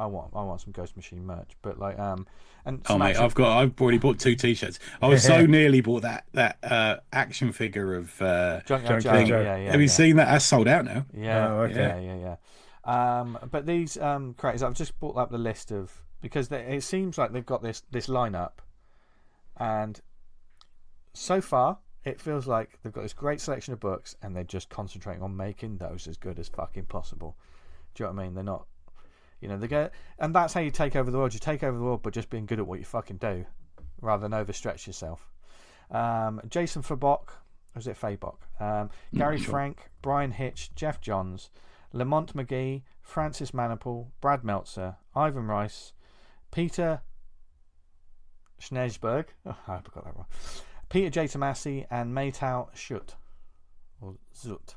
want some Ghost Machine merch, but like and Oh some mate, action... I've already bought 2 T-shirts. I was so nearly bought that action figure of Junkyard Joe. Junkyard Joe. Yeah. Have you seen that? That's sold out now. Yeah. Oh, okay. Yeah. But these creators, I've just brought up the list of, because it seems like they've got this lineup, and so far it feels like they've got this great selection of books, and they're just concentrating on making those as good as fucking possible. Do you know what I mean? They're not, they go, and that's how you take over the world. You take over the world by just being good at what you fucking do, rather than overstretch yourself. Jason Fabok, or is it Fabok? Gary Frank, Brian Hitch, Jeff Johns, Lamont McGee, Francis Manipul, Brad Meltzer, Ivan Rice, Peter Schneesberg, I got that wrong, Peter J. Tomasi, and Maytao Shut, or Zut.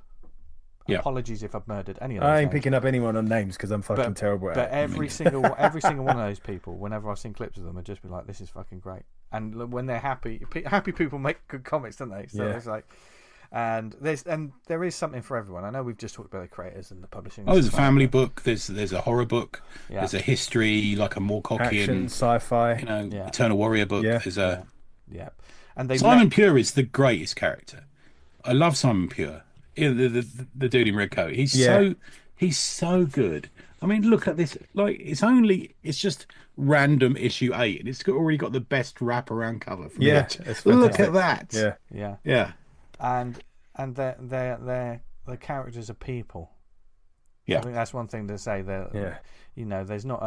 Yeah. Apologies if I've murdered any of those I ain't names. picking up anyone on names because I'm fucking terrible at But it. every single one of those people, whenever I've seen clips of them, I've just been like, this is fucking great. And when they're happy people make good comics, don't they? So it's like, and there is something for everyone. I know we've just talked about the creators and the publishing. Oh, there's a family book. There's a horror book. Yeah. There's a history, like a Moorcockian, Action, sci-fi. Eternal Warrior book. Yeah. There's a And Simon Pure is the greatest character. I love Simon Pure. The dude in red coat. He's so good. I mean, look at this. Like, it's just random issue 8, and it's already got the best wraparound cover. From look at that. Yeah. And their characters are people. Yeah. I think that's one thing to say. That there's not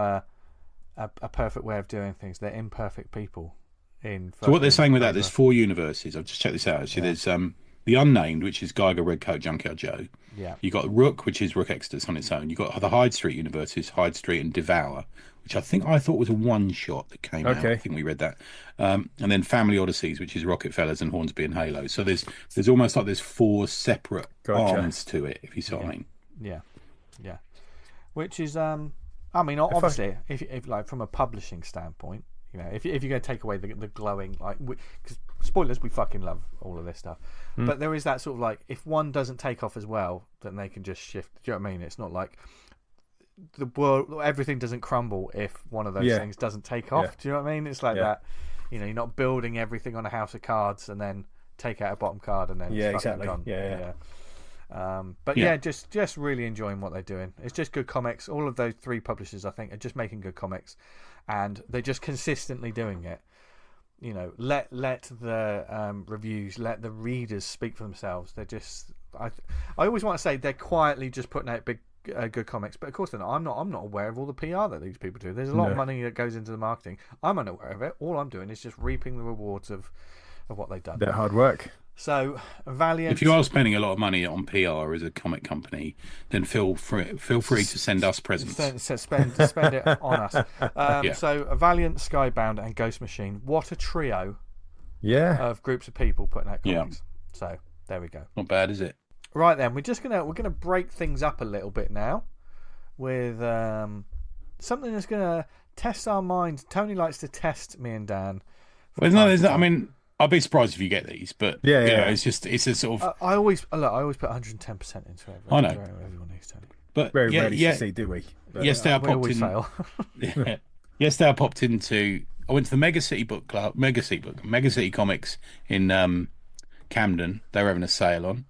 a perfect way of doing things. They're imperfect people. So what they're saying with that, there's 4 universes. I've just checked this out. Actually, there's the Unnamed, which is Geiger, Redcoat, Junkyard Joe. Yeah. You got Rook, which is Rook Exodus on its own. You got the Hyde Street universes, Hyde Street and Devour, which I thought was a one-shot that came out. I think we read that. And then Family Odysseys, which is Rocket Fellas and Hornsby and Halo. So there's almost like there's 4 separate arms to it, if you see what I mean. Yeah. Which is, obviously, if like from a publishing standpoint, if you're going to take away the glowing, like, because spoilers, we fucking love all of this stuff, but there is that sort of like, if one doesn't take off as well, then they can just shift. Do you know what I mean? It's not like the world, everything doesn't crumble if one of those things doesn't take off. Do you know what I mean? It's like that. You're not building everything on a house of cards and then take out a bottom card and then it's fucking gone. But just really enjoying what they're doing. It's just good comics. All of those 3 publishers, I think, are just making good comics, and they're just consistently doing it. Let the reviews, let the readers speak for themselves. They're just, I always want to say they're quietly just putting out big good comics, but of course they're not. I'm not aware of all the PR that these people do. There's a lot of money that goes into the marketing. I'm unaware of it. All I'm doing is just reaping the rewards of what they've done. Their hard work. So Valiant. If you are spending a lot of money on PR as a comic company, then feel free to send us presents. Spend it on us. So Valiant, Skybound, and Ghost Machine. What a trio! Of groups of people putting out comics. So there we go. Not bad, is it? Right then, we're gonna break things up a little bit now with something that's gonna test our minds. Tony likes to test me and Dan. Well, there's not. I mean, I'll be surprised if you get these, but it's a sort of. I always put 110% into it. I know. Everyone needs to. But very rarely to see, do we? But, yesterday I popped in. Fail. Yesterday I popped into. I went to the Mega City Comics in Camden. They were having a sale on.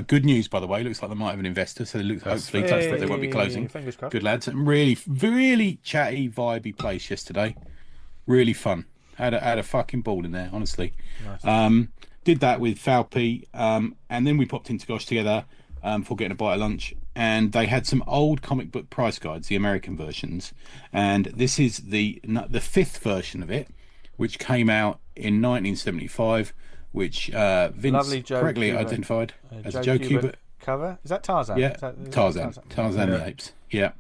Good news, by the way. Looks like they might have an investor, so they look hopefully touch that they won't be closing. Fingers crossed. Good lads. Really, really chatty, vibey place yesterday. Really fun. Had a fucking ball in there, honestly. Nice. Did that with Falpy, and then we popped into Gosh together for getting a bite of lunch, and they had some old comic book price guides, the American versions, and this is the 5th version of it, which came out in 1975, which Vince correctly identified as a Joe Kubert cover. Is that Tarzan? Yeah, Tarzan the Apes. Yeah.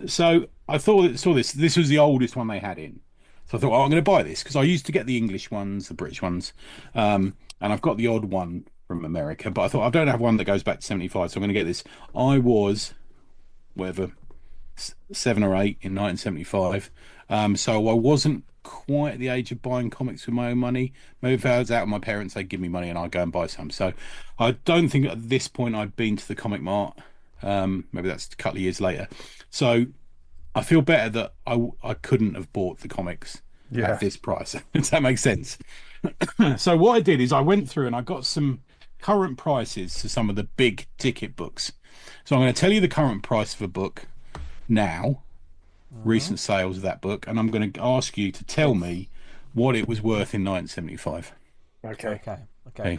So I saw this. This was the oldest one they had in. So I thought, I'm going to buy this because I used to get the English ones, the British ones, and I've got the odd one from America. But I thought I don't have one that goes back to 75, so I'm going to get this. I was, 7 or 8 in 1975, so I wasn't quite at the age of buying comics with my own money. Maybe if I was out with my parents, they'd give me money and I'd go and buy some. So I don't think at this point I'd been to the Comic Mart Maybe that's a couple of years later. So I feel better that I couldn't have bought the comics at this price. Does that make sense? So what I did is I went through and I got some current prices to some of the big ticket books. So I'm going to tell you the current price of a book now, recent sales of that book, and I'm going to ask you to tell me what it was worth in 1975. Okay.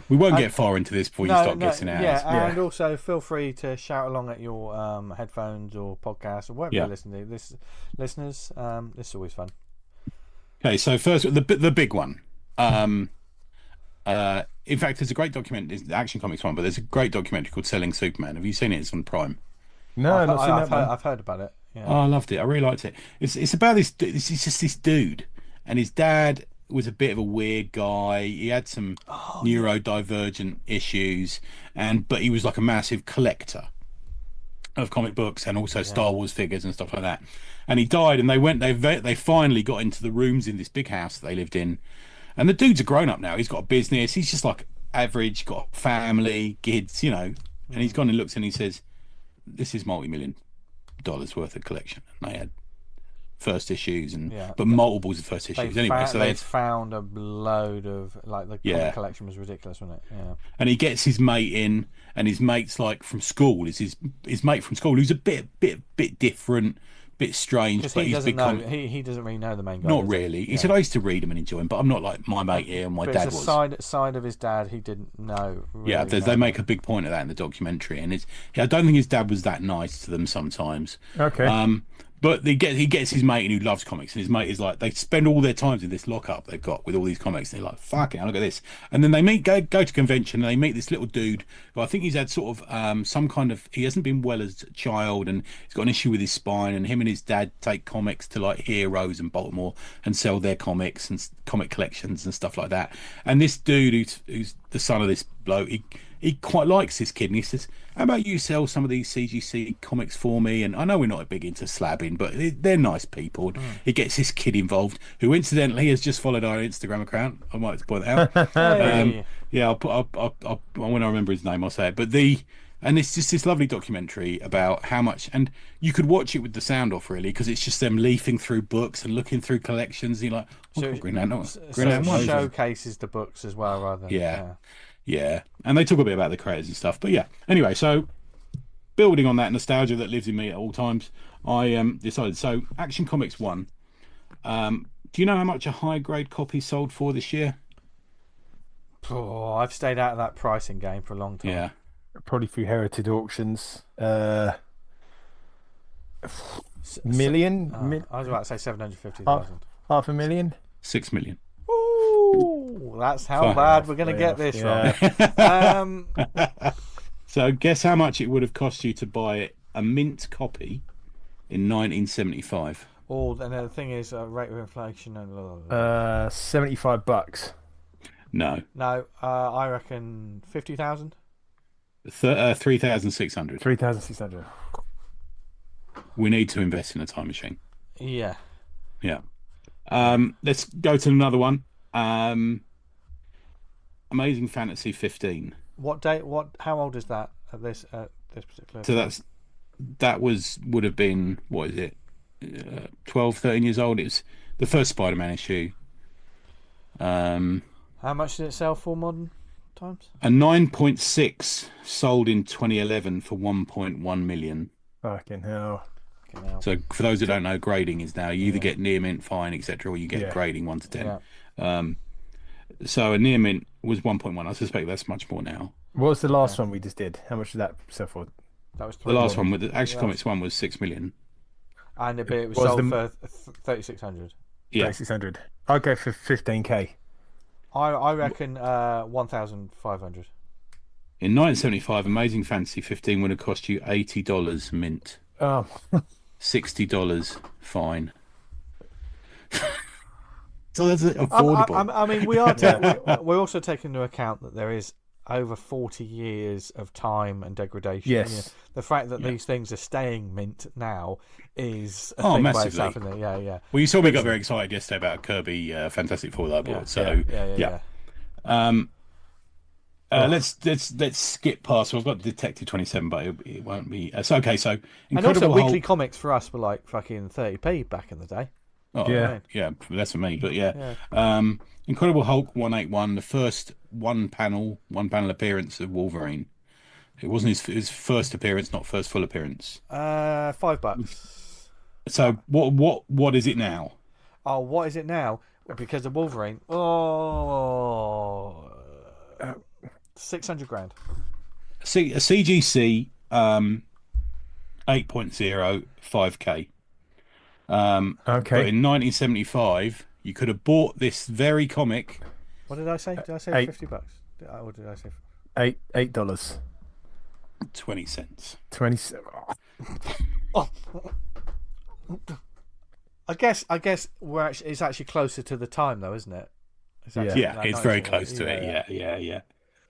We won't get far into this before you start guessing out. Yeah, and also feel free to shout along at your headphones or podcast or whatever you're listening to. Listeners, this is always fun. Okay, so first the big one. In fact, there's a great documentary. It's the Action Comics one, but there's a great documentary called Selling Superman. Have you seen it? It's on Prime. No, I've not seen that one. I've heard about it. Yeah. Oh, I loved it. I really liked it. It's about this. It's just this dude, and his dad was a bit of a weird guy. He had some neurodivergent issues, but he was like a massive collector of comic books and also Star Wars figures and stuff like that. And he died, and they finally got into the rooms in this big house that they lived in. And the dude's a grown up now. He's got a business. He's just like average, got a family, kids, And he's gone and looks and he says, "This is $multi-million worth of collection." And they had first issues but multiples of first issues anyway. So they found a load of the comic collection was ridiculous, wasn't it? Yeah. And he gets his mate in, and his mate's like from school. Is his mate from school who's a bit different, bit strange, because but he he's doesn't know. He doesn't really know the main guy. Not really. He said, "I used to read them and enjoy them, but I'm not like my mate here and my dad was." Side of his dad he didn't know. They make a big point of that in the documentary, and I don't think his dad was that nice to them sometimes. Okay. But he gets his mate who loves comics, and his mate is like, they spend all their times in this lockup they've got with all these comics, and they're like, "Fucking hell, look at this." And then they go to convention, and they meet this little dude who I think he's had sort of some kind of, he hasn't been well as a child, and he's got an issue with his spine, and him and his dad take comics to like Heroes and Baltimore and sell their comics and comic collections and stuff like that. And this dude who's the son of this bloke, he quite likes this kid, and he says, "How about you sell some of these CGC comics for me?" And I know we're not big into slabbing, but they're nice people. He gets this kid involved, who incidentally has just followed our Instagram account. I might point that out. I'll when I remember his name, I'll say it. But and it's just this lovely documentary about how much, and you could watch it with the sound off really, because it's just them leafing through books and looking through collections. And you're like, Green Lantern showcases the books as well, rather than Yeah, and they talk a bit about the creators and stuff. But yeah, anyway, so building on that nostalgia that lives in me at all times, I decided. So Action Comics 1. Do you know how much a high grade copy sold for this year? Oh, I've stayed out of that pricing game for a long time. Yeah, probably through heritage auctions. Million? I was about to say 750,000. Half a million? 6 million. Ooh, that's how bad we're going to get this wrong. So guess how much it would have cost you to buy a mint copy in 1975? Oh, and the thing is, rate of inflation and $75. No, I reckon 50,000. 3,600. 3,600. We need to invest in a time machine. Yeah. Let's go to another one. Amazing Fantasy 15. What date? How old is that at this particular? So would have been, what is it? 12, 13 years old. It's the first Spider-Man issue. How much did it sell for modern times? A 9.6 sold in 2011 for 1.1 million. Fucking hell. So for those that don't know, grading is now you either get near mint, fine, etc., or you get grading 1 to 10. Yeah. So a near mint was 1.1. I suspect that's much more now. What was the last one we just did? How much did that sell for? That was the last one with the Action Comics 1 was 6 million. And it was sold for 3,600. Yeah, 3,600. I'll go for 15k. I reckon 1,500. In 1975, Amazing Fantasy 15 would have cost you $80 mint. Oh. $60 fine. So that's affordable. I mean, we're also taking into account that there is over 40 years of time and degradation. Yes. The fact that these things are staying mint now is a thing massively. by itself, isn't it? Yeah. Well, you saw me got very excited yesterday about Kirby Fantastic Four that I bought. So yeah. Let's skip past. So I've got Detective 27, but it won't be. So okay, so And Incredible also, weekly Hulk. comics for us were like fucking 30p back in the day. Oh, Yeah. yeah, that's for me. But yeah, Incredible Hulk 181, the first one panel appearance of Wolverine. It wasn't his first appearance, not first full appearance. $5. So what is it now? Oh, what is it now? Because of Wolverine. Oh, 600 grand. A CGC 8.0 5K. Okay. But in 1975, you could have bought this very comic. What did I say? Did I say $50? What did I say? $8. 20 cents. 27. Oh. I guess it's actually closer to the time though, isn't it? Yeah, it's very close to it. Yeah.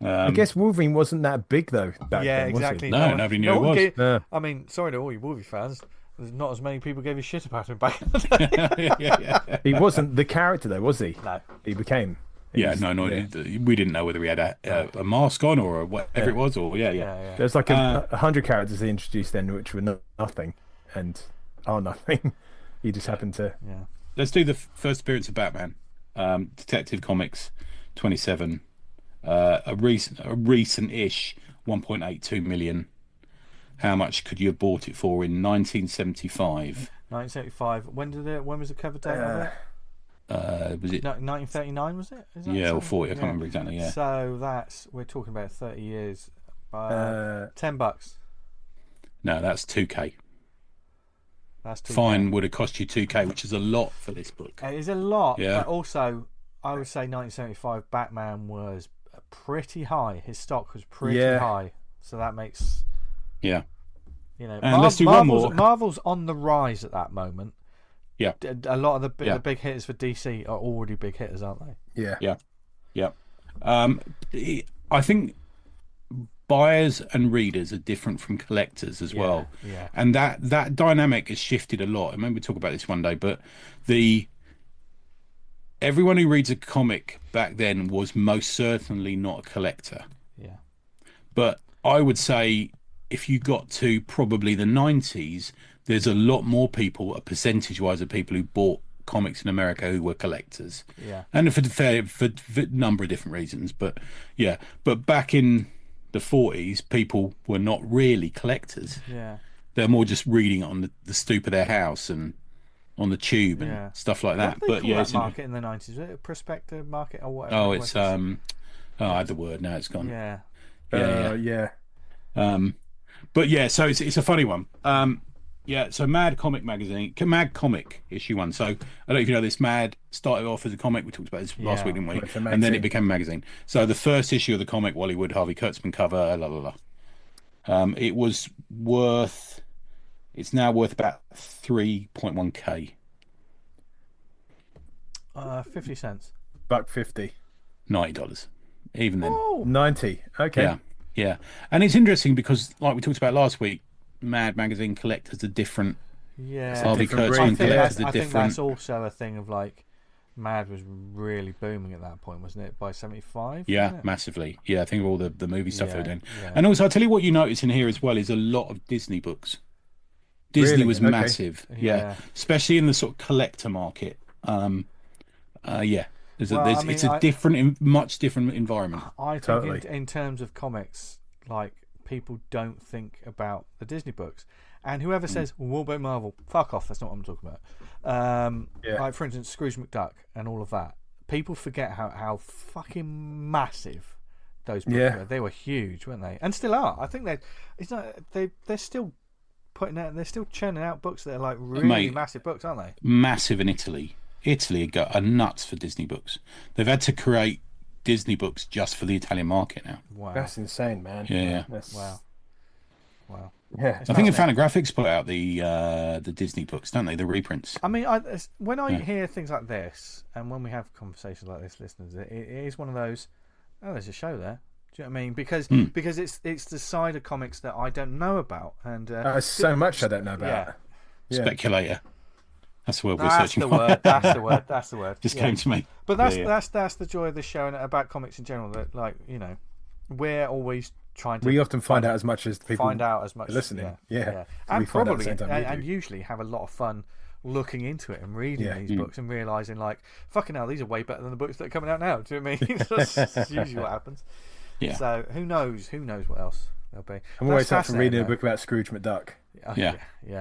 I guess Wolverine wasn't that big though back then, was exactly. he? No, nobody knew it was. No. I mean, sorry to all you Wolverine fans. There's not as many people gave a shit about him back in the day. Yeah. He wasn't the character though, was he? No. He became. We didn't know whether he had a mask on or whatever it was, or yeah. There's like 100 characters they introduced then, which were nothing and are nothing. He just happened to. Yeah. Let's do the first appearance of Batman, Detective Comics 27, a recent-ish 1.82 million. How much could you have bought it for in 1975? 1975. When was the cover date of it? Was it 1939? Was it? Is that or something? 40? I can't remember exactly. Yeah. So we're talking about 30 years. $10. No, that's 2K. That's 2K. Fine would have cost you 2K, which is a lot for this book. It is a lot. Yeah. But also, I would say 1975 Batman was pretty high. His stock was pretty high. So that makes. Yeah. You know, and let's do one more. Marvel's on the rise at that moment. Yeah. A lot of the big hitters for DC are already big hitters, aren't they? Yeah. I think buyers and readers are different from collectors as well. Yeah. And that dynamic has shifted a lot. I remember we talk about this one day, but everyone who reads a comic back then was most certainly not a collector. Yeah. But I would say if you got to probably the 90s, there's a lot more people, a percentage-wise of people who bought comics in America who were collectors. Yeah. And for a number of different reasons. But yeah, but back in the 40s, people were not really collectors. Yeah. They're more just reading it on the stoop of their house and on the tube and stuff like that. What did they call that market in the 90s? Was it a prospector market or whatever? Oh, it's I had the word. Now it's gone. Yeah. But yeah, so it's a funny one. So Mad Comic Magazine, Mad Comic issue 1. So I don't know if you know this. Mad started off as a comic. We talked about this last week, didn't we? And then it became a magazine. So the first issue of the comic, Wally Wood, Harvey Kurtzman cover, it was worth. It's now worth about 3.1k. 50 cents. $1.50. $90. Even then. Oh. 90. Okay. Yeah. And it's interesting because, like we talked about last week, Mad Magazine collectors are different. Yeah. Harvey Kurtzman collectors are different. I think that's also a thing of like, Mad was really booming at that point, wasn't it? By 75? Yeah, massively. Yeah, I think of all the movie stuff they were doing. Yeah. And also, I'll tell you what you notice in here as well is a lot of Disney books. Disney was massive. Yeah. Especially in the sort of collector market. It's a much different environment. I think in terms of comics, like, people don't think about the Disney books. And whoever says, well, what about Marvel? Fuck off, that's not what I'm talking about. Like, for instance, Scrooge McDuck and all of that. People forget how fucking massive those books were. They were huge, weren't they? And still are. I think they're still they're still churning out books that are like really massive books, aren't they? Massive in Italy. Italy are nuts for Disney books. They've had to create Disney books just for the Italian market now. Wow, that's insane, man. Yeah. Wow. Yeah, I think Fantagraphics put out the Disney books, don't they? The reprints. I mean, when I hear things like this, and when we have conversations like this, listeners, it is one of those. Oh, there's a show there. Do you know what I mean? Because it's the side of comics that I don't know about, and so much I don't know about. Yeah. Speculator. That's the word we're searching for. That's the word. Just came to me. But that's the joy of this show and about comics in general. That, like, you know, we're always trying to We often find out as much as the people find out as much listening. Yeah. And We find out at probably the same time you and do. usually have a lot of fun looking into it and reading these books and realizing like, fucking hell, these are way better than the books that are coming out now. Do you know what I mean? That's usually what happens. Yeah. So who knows what else there'll be. I'm always up for reading a book about Scrooge McDuck. Yeah.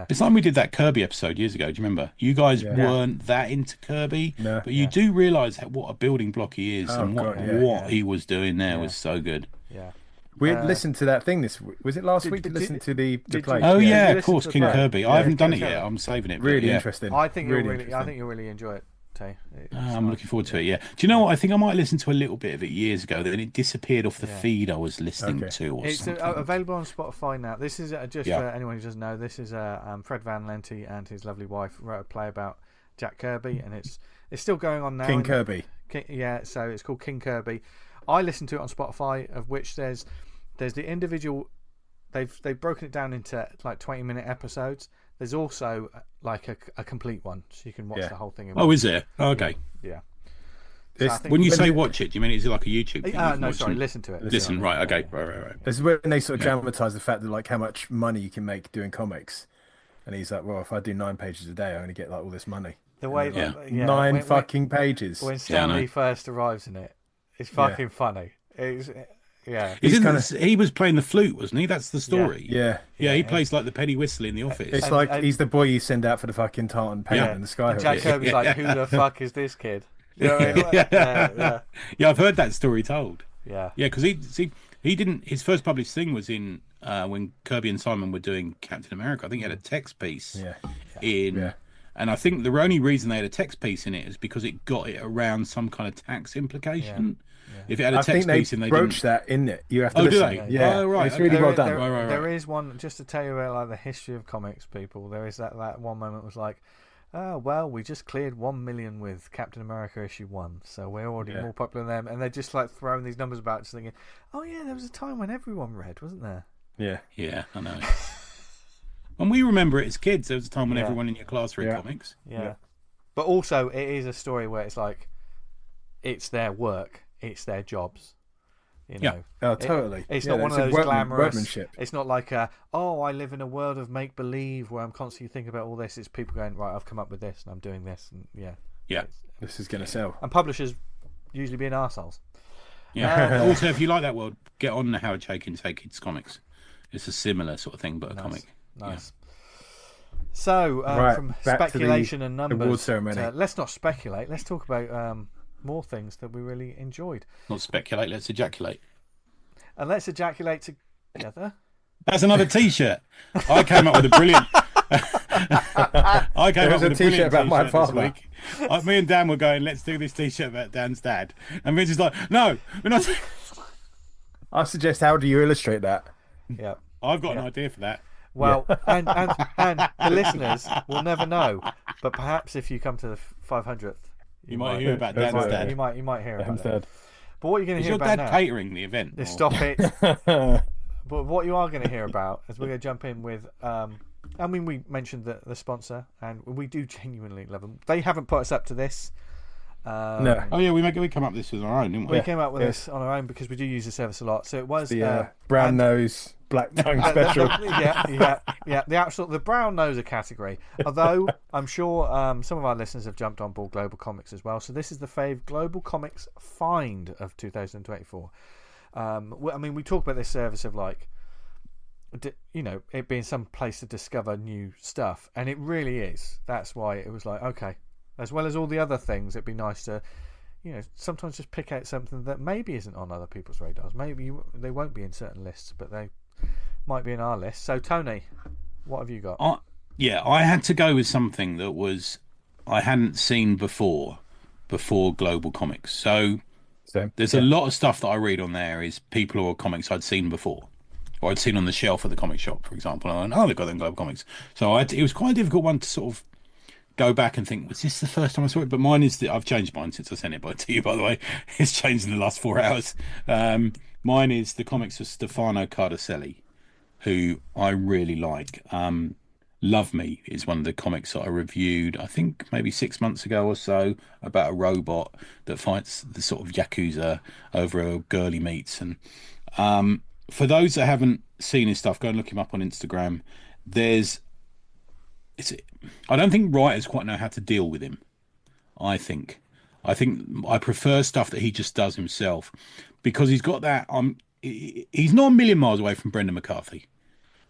It's like we did that Kirby episode years ago. Do you remember? You guys weren't that into Kirby, No. but you do realise what a building block he is, and what he was doing there was so good. Yeah. We listened to that thing this week. Was it last week? To listen to the play. Oh yeah, of listen course, to the King play? Kirby. I haven't done it yet. I'm saving it. Really interesting. I think you'll really really enjoy it, Tay. I'm looking forward to it. Yeah. Do you know what? I think I might listen to a little bit of it years ago. Then it disappeared off the feed I was listening to. Or it's something. available on Spotify now. This is just for anyone who doesn't know. This is Fred Van Lente and his lovely wife wrote a play about Jack Kirby, and it's still going on now. King Kirby. So it's called King Kirby. I listened to it on Spotify, of which there's the individual. They've broken it down into like 20-minute episodes. There's also like a complete one, so you can watch the whole thing. Is there? Oh, okay. Yeah. So when you say watch it, do you mean is it like a YouTube thing? No, sorry, listen to it. Listen, right, okay, right. This is when they sort of dramatize the fact that like how much money you can make doing comics, and he's like, well, if I do 9 pages a day, I only get like all this money. The way, nine fucking pages. When Stanley first arrives in it, it's fucking funny. It's he was playing the flute, wasn't he? That's the story. Yeah. He plays like the penny whistle in the office. It's like he's the boy you send out for the fucking tartan paint in the sky. And Jack Kirby's like, who the fuck is this kid? You know what I mean? Yeah, I've heard that story told. Yeah, because he didn't. His first published thing was in when Kirby and Simon were doing Captain America. I think he had a text piece and I think the only reason they had a text piece in it is because it got it around some kind of tax implication. If it had a text piece in, they broached that in it. You have to listen. Do they? Yeah, right. It's really well done. Right. There is one, just to tell you about like the history of comics, people. There is that one moment was like, oh well, we just cleared 1 million with Captain America issue 1, so we're already more popular than them. And they're just like throwing these numbers about, just thinking, oh yeah, there was a time when everyone read, wasn't there? Yeah, I know. And we remember it as kids. There was a time when everyone in your class read comics. Yeah. But also, it is a story where it's like, it's their work, it's their jobs. You know? Oh, totally. It's not one of those glamorous. Workmanship. It's not like, I live in a world of make believe where I'm constantly thinking about all this. It's people going, right, I've come up with this and I'm doing this, and this is going to sell. And publishers usually being arseholes. Yeah. Also, if you like that world, get on the Howard Chaykin's Hey Kids comics. It's a similar sort of thing, but a comic. Nice. So, from speculation and numbers, award ceremony. Let's not speculate. Let's talk about more things that we really enjoyed. Not speculate. Let's ejaculate. And let's ejaculate together. That's another T-shirt. I came up with a brilliant. I came up with a T-shirt about my father. This week. Me and Dan were going, let's do this T-shirt about Dan's dad, and Vince is like, no, we're not. I suggest, how do you illustrate that? Yeah, I've got an idea for that. Well, and the listeners will never know, but perhaps if you come to the 500th, you might hear about Dan's dad. You might hear about it. But what you're going to hear about now? Is your dad catering the event? Stop it. But what you are going to hear about is we're going to jump in with. I mean, we mentioned the sponsor, and we do genuinely love them. They haven't put us up to this. No. Oh yeah, we came up with this on our own, didn't we? We came up with this on our own because we do use the service a lot. So it was the brown nose, black tongue special. The brown noser category. Although I'm sure some of our listeners have jumped on board Global Comics as well. So this is the fave Global Comics find of 2024. I mean, we talk about this service of like, it being some place to discover new stuff, and it really is. That's why it was like, okay, as well as all the other things, it'd be nice to, sometimes just pick out something that maybe isn't on other people's radars. Maybe they won't be in certain lists, but they might be in our list. So, Tony, what have you got? I had to go with something that I hadn't seen before Global Comics. So there's a lot of stuff that I read on there is people or comics I'd seen before, or I'd seen on the shelf at the comic shop, for example. And I went, they've got them Global Comics. So it was quite a difficult one to sort of go back and think, was this the first time I saw it? But mine is I've changed mine since I sent it to you, by the way. It's changed in the last 4 hours. Mine is the comics of Stefano Cardacelli, who I really like. Love Me is one of the comics that I reviewed, I think maybe 6 months ago or so, about a robot that fights the sort of Yakuza over a girl he meets. And For those that haven't seen his stuff, go and look him up on Instagram. There's, it's, I don't think writers quite know how to deal with him. I think, I prefer stuff that he just does himself because he's got that. He's not a million miles away from Brendan McCarthy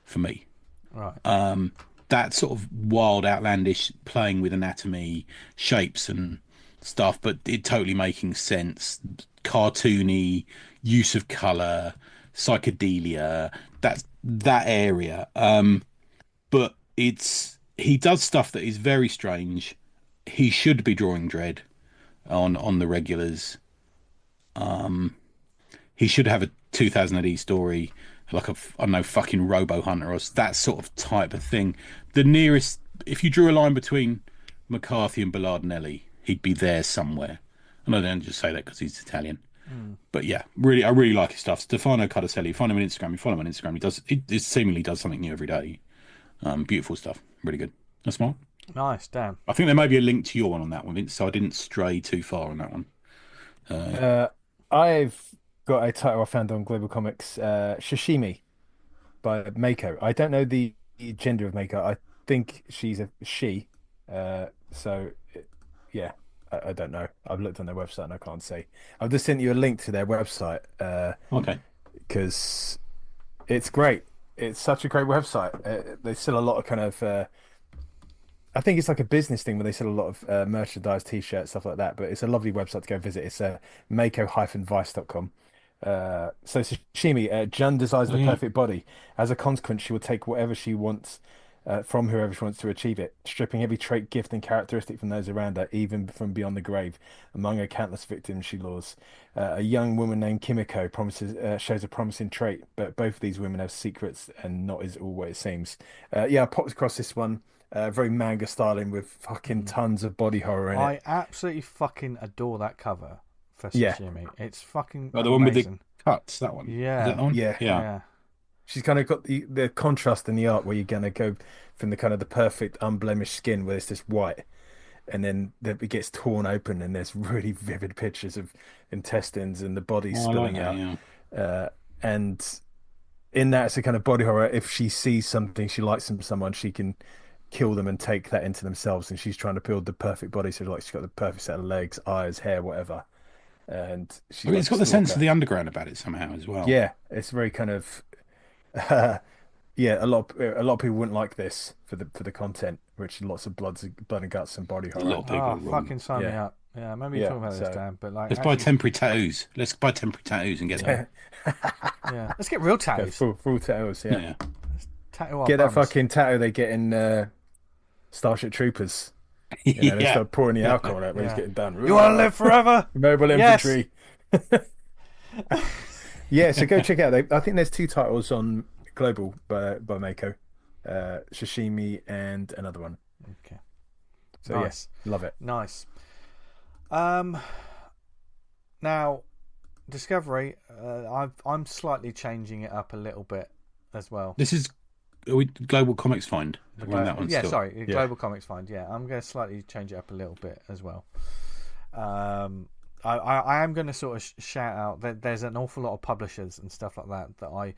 for me. Right. That sort of wild, outlandish playing with anatomy, shapes, and stuff, but it totally making sense. Cartoony use of color, psychedelia. That's that area. But he does stuff that is very strange. He should be drawing Dread on the regulars. He should have a 2000 AD story, like I don't know, fucking Robo Hunter or that sort of type of thing. The nearest, if you drew a line between McCarthy and Bellardinelli, he'd be there somewhere. And I don't just say that because he's Italian. But yeah, I really like his stuff. Stefano Cardacelli, find him on Instagram. You follow him on Instagram. He seemingly does something new every day. Beautiful stuff. Really good. That's smart. Nice, damn. I think there may be a link to your one on that one, Vince, so I didn't stray too far on that one. I've got a title I found on Global Comics, Sashimi by Mako. I don't know the gender of Mako. I think she's a she. Yeah, I don't know. I've looked on their website and I can't see. I've just sent you a link to their website. Okay. Because it's great. It's such a great website. They sell a lot of kind of. I think it's like a business thing where they sell a lot of merchandise, t-shirts, stuff like that. But it's a lovely website to go visit. It's mako-vice.com. So Sashimi, Jun desires the perfect body. As a consequence, she will take whatever she wants from whoever she wants to achieve it, stripping every trait, gift, and characteristic from those around her, even from beyond the grave. Among her countless victims she lures, a young woman named Kimiko shows a promising trait, but both of these women have secrets, and not is all what it seems. I popped across this one. Very manga styling with fucking tons of body horror in it. I absolutely fucking adore that cover for Sashimi. Yeah. It's fucking the one with the cuts, that one. Yeah. Is that the one? Yeah. She's kind of got the contrast in the art where you're gonna go from the kind of the perfect unblemished skin where it's just white, and then it gets torn open and there's really vivid pictures of intestines and the body spilling out. Yeah. And in that, it's a kind of body horror. If she sees something she likes from someone, she can kill them and take that into themselves, and she's trying to build the perfect body, so like she's got the perfect set of legs, eyes, hair, whatever, and it's got the sense of the underground about it somehow as well. Yeah, it's very kind of a lot of people wouldn't like this for the content, which lots of blood and guts and body horror. A lot of people fucking sign me up. Yeah, maybe talk about this, Dan, but like, let's buy temporary tattoos. Let's buy temporary tattoos and get them. Yeah, let's get real tattoos. Full tattoos. Yeah. Tattoo get that fucking tattoo they get in Starship Troopers. They start pouring the alcohol out when he's getting done. You want to live forever? Mobile infantry. Yeah, so go check out. I think there's 2 titles on Global by Mako, Sashimi and another one. Okay. So nice. Yeah, love it. Nice. Now, Discovery, I'm slightly changing it up a little bit as well. This is Global Comics Find. That one still. Sorry, Global Comics Find. Yeah, I'm going to slightly change it up a little bit as well. I am going to sort of shout out that there's an awful lot of publishers and stuff like that I,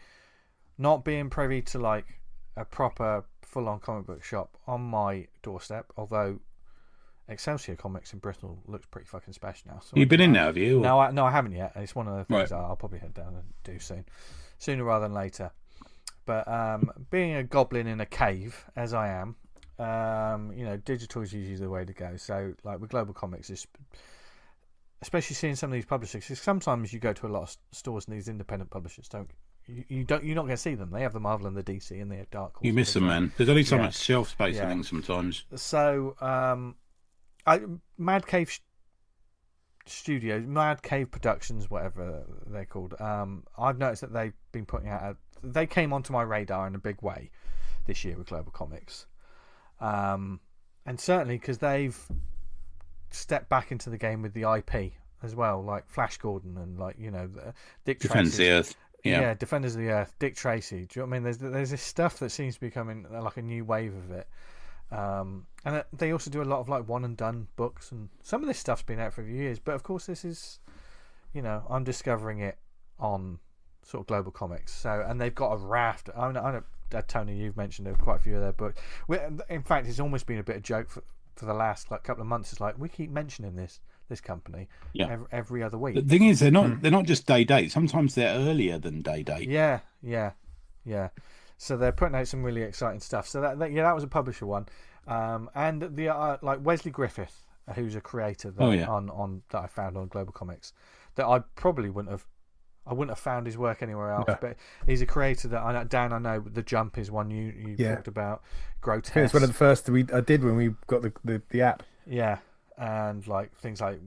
not being privy to like a proper full-on comic book shop on my doorstep, although Excelsior Comics in Bristol looks pretty fucking special now. So you've been in now, have you? Or... No, I haven't yet. It's one of the things I'll probably head down and do sooner rather than later. But being a goblin in a cave, as I am, digital is usually the way to go. So, like with Global Comics, especially seeing some of these publishers, because sometimes you go to a lot of stores and these independent publishers you're not going to see them. They have the Marvel and the DC and they have Dark Horse. You miss them, man. There's only so much shelf space, I think, sometimes. So, Mad Cave Studios, Mad Cave Productions, whatever they're called. I've noticed that they've been putting out they came onto my radar in a big way this year with Global Comics, and certainly because they've stepped back into the game with the IP as well, like Flash Gordon and like Dick Defends Tracy. the Earth. Yeah, Defenders of the Earth, Dick Tracy. Do you know what I mean? There's this stuff that seems to be coming like a new wave of it, and they also do a lot of like one and done books, and some of this stuff's been out for a few years. But of course, this is, I'm discovering it on sort of Global Comics. So, and they've got a raft. I know Tony, you've mentioned quite a few of their books. In fact, it's almost been a bit of a joke for the last couple of months. It's like we keep mentioning this company every other week. The thing is, they're not just day date. Sometimes they're earlier than day date. Yeah. So they're putting out some really exciting stuff. So that was a publisher one, and the like Wesley Griffith, who's a creator on that I found on Global Comics, that I probably wouldn't have found his work anywhere else. But he's a creator that I know The Jump is one you talked about. Grotesque. It's one of the first I did when we got the app. Yeah, and like things like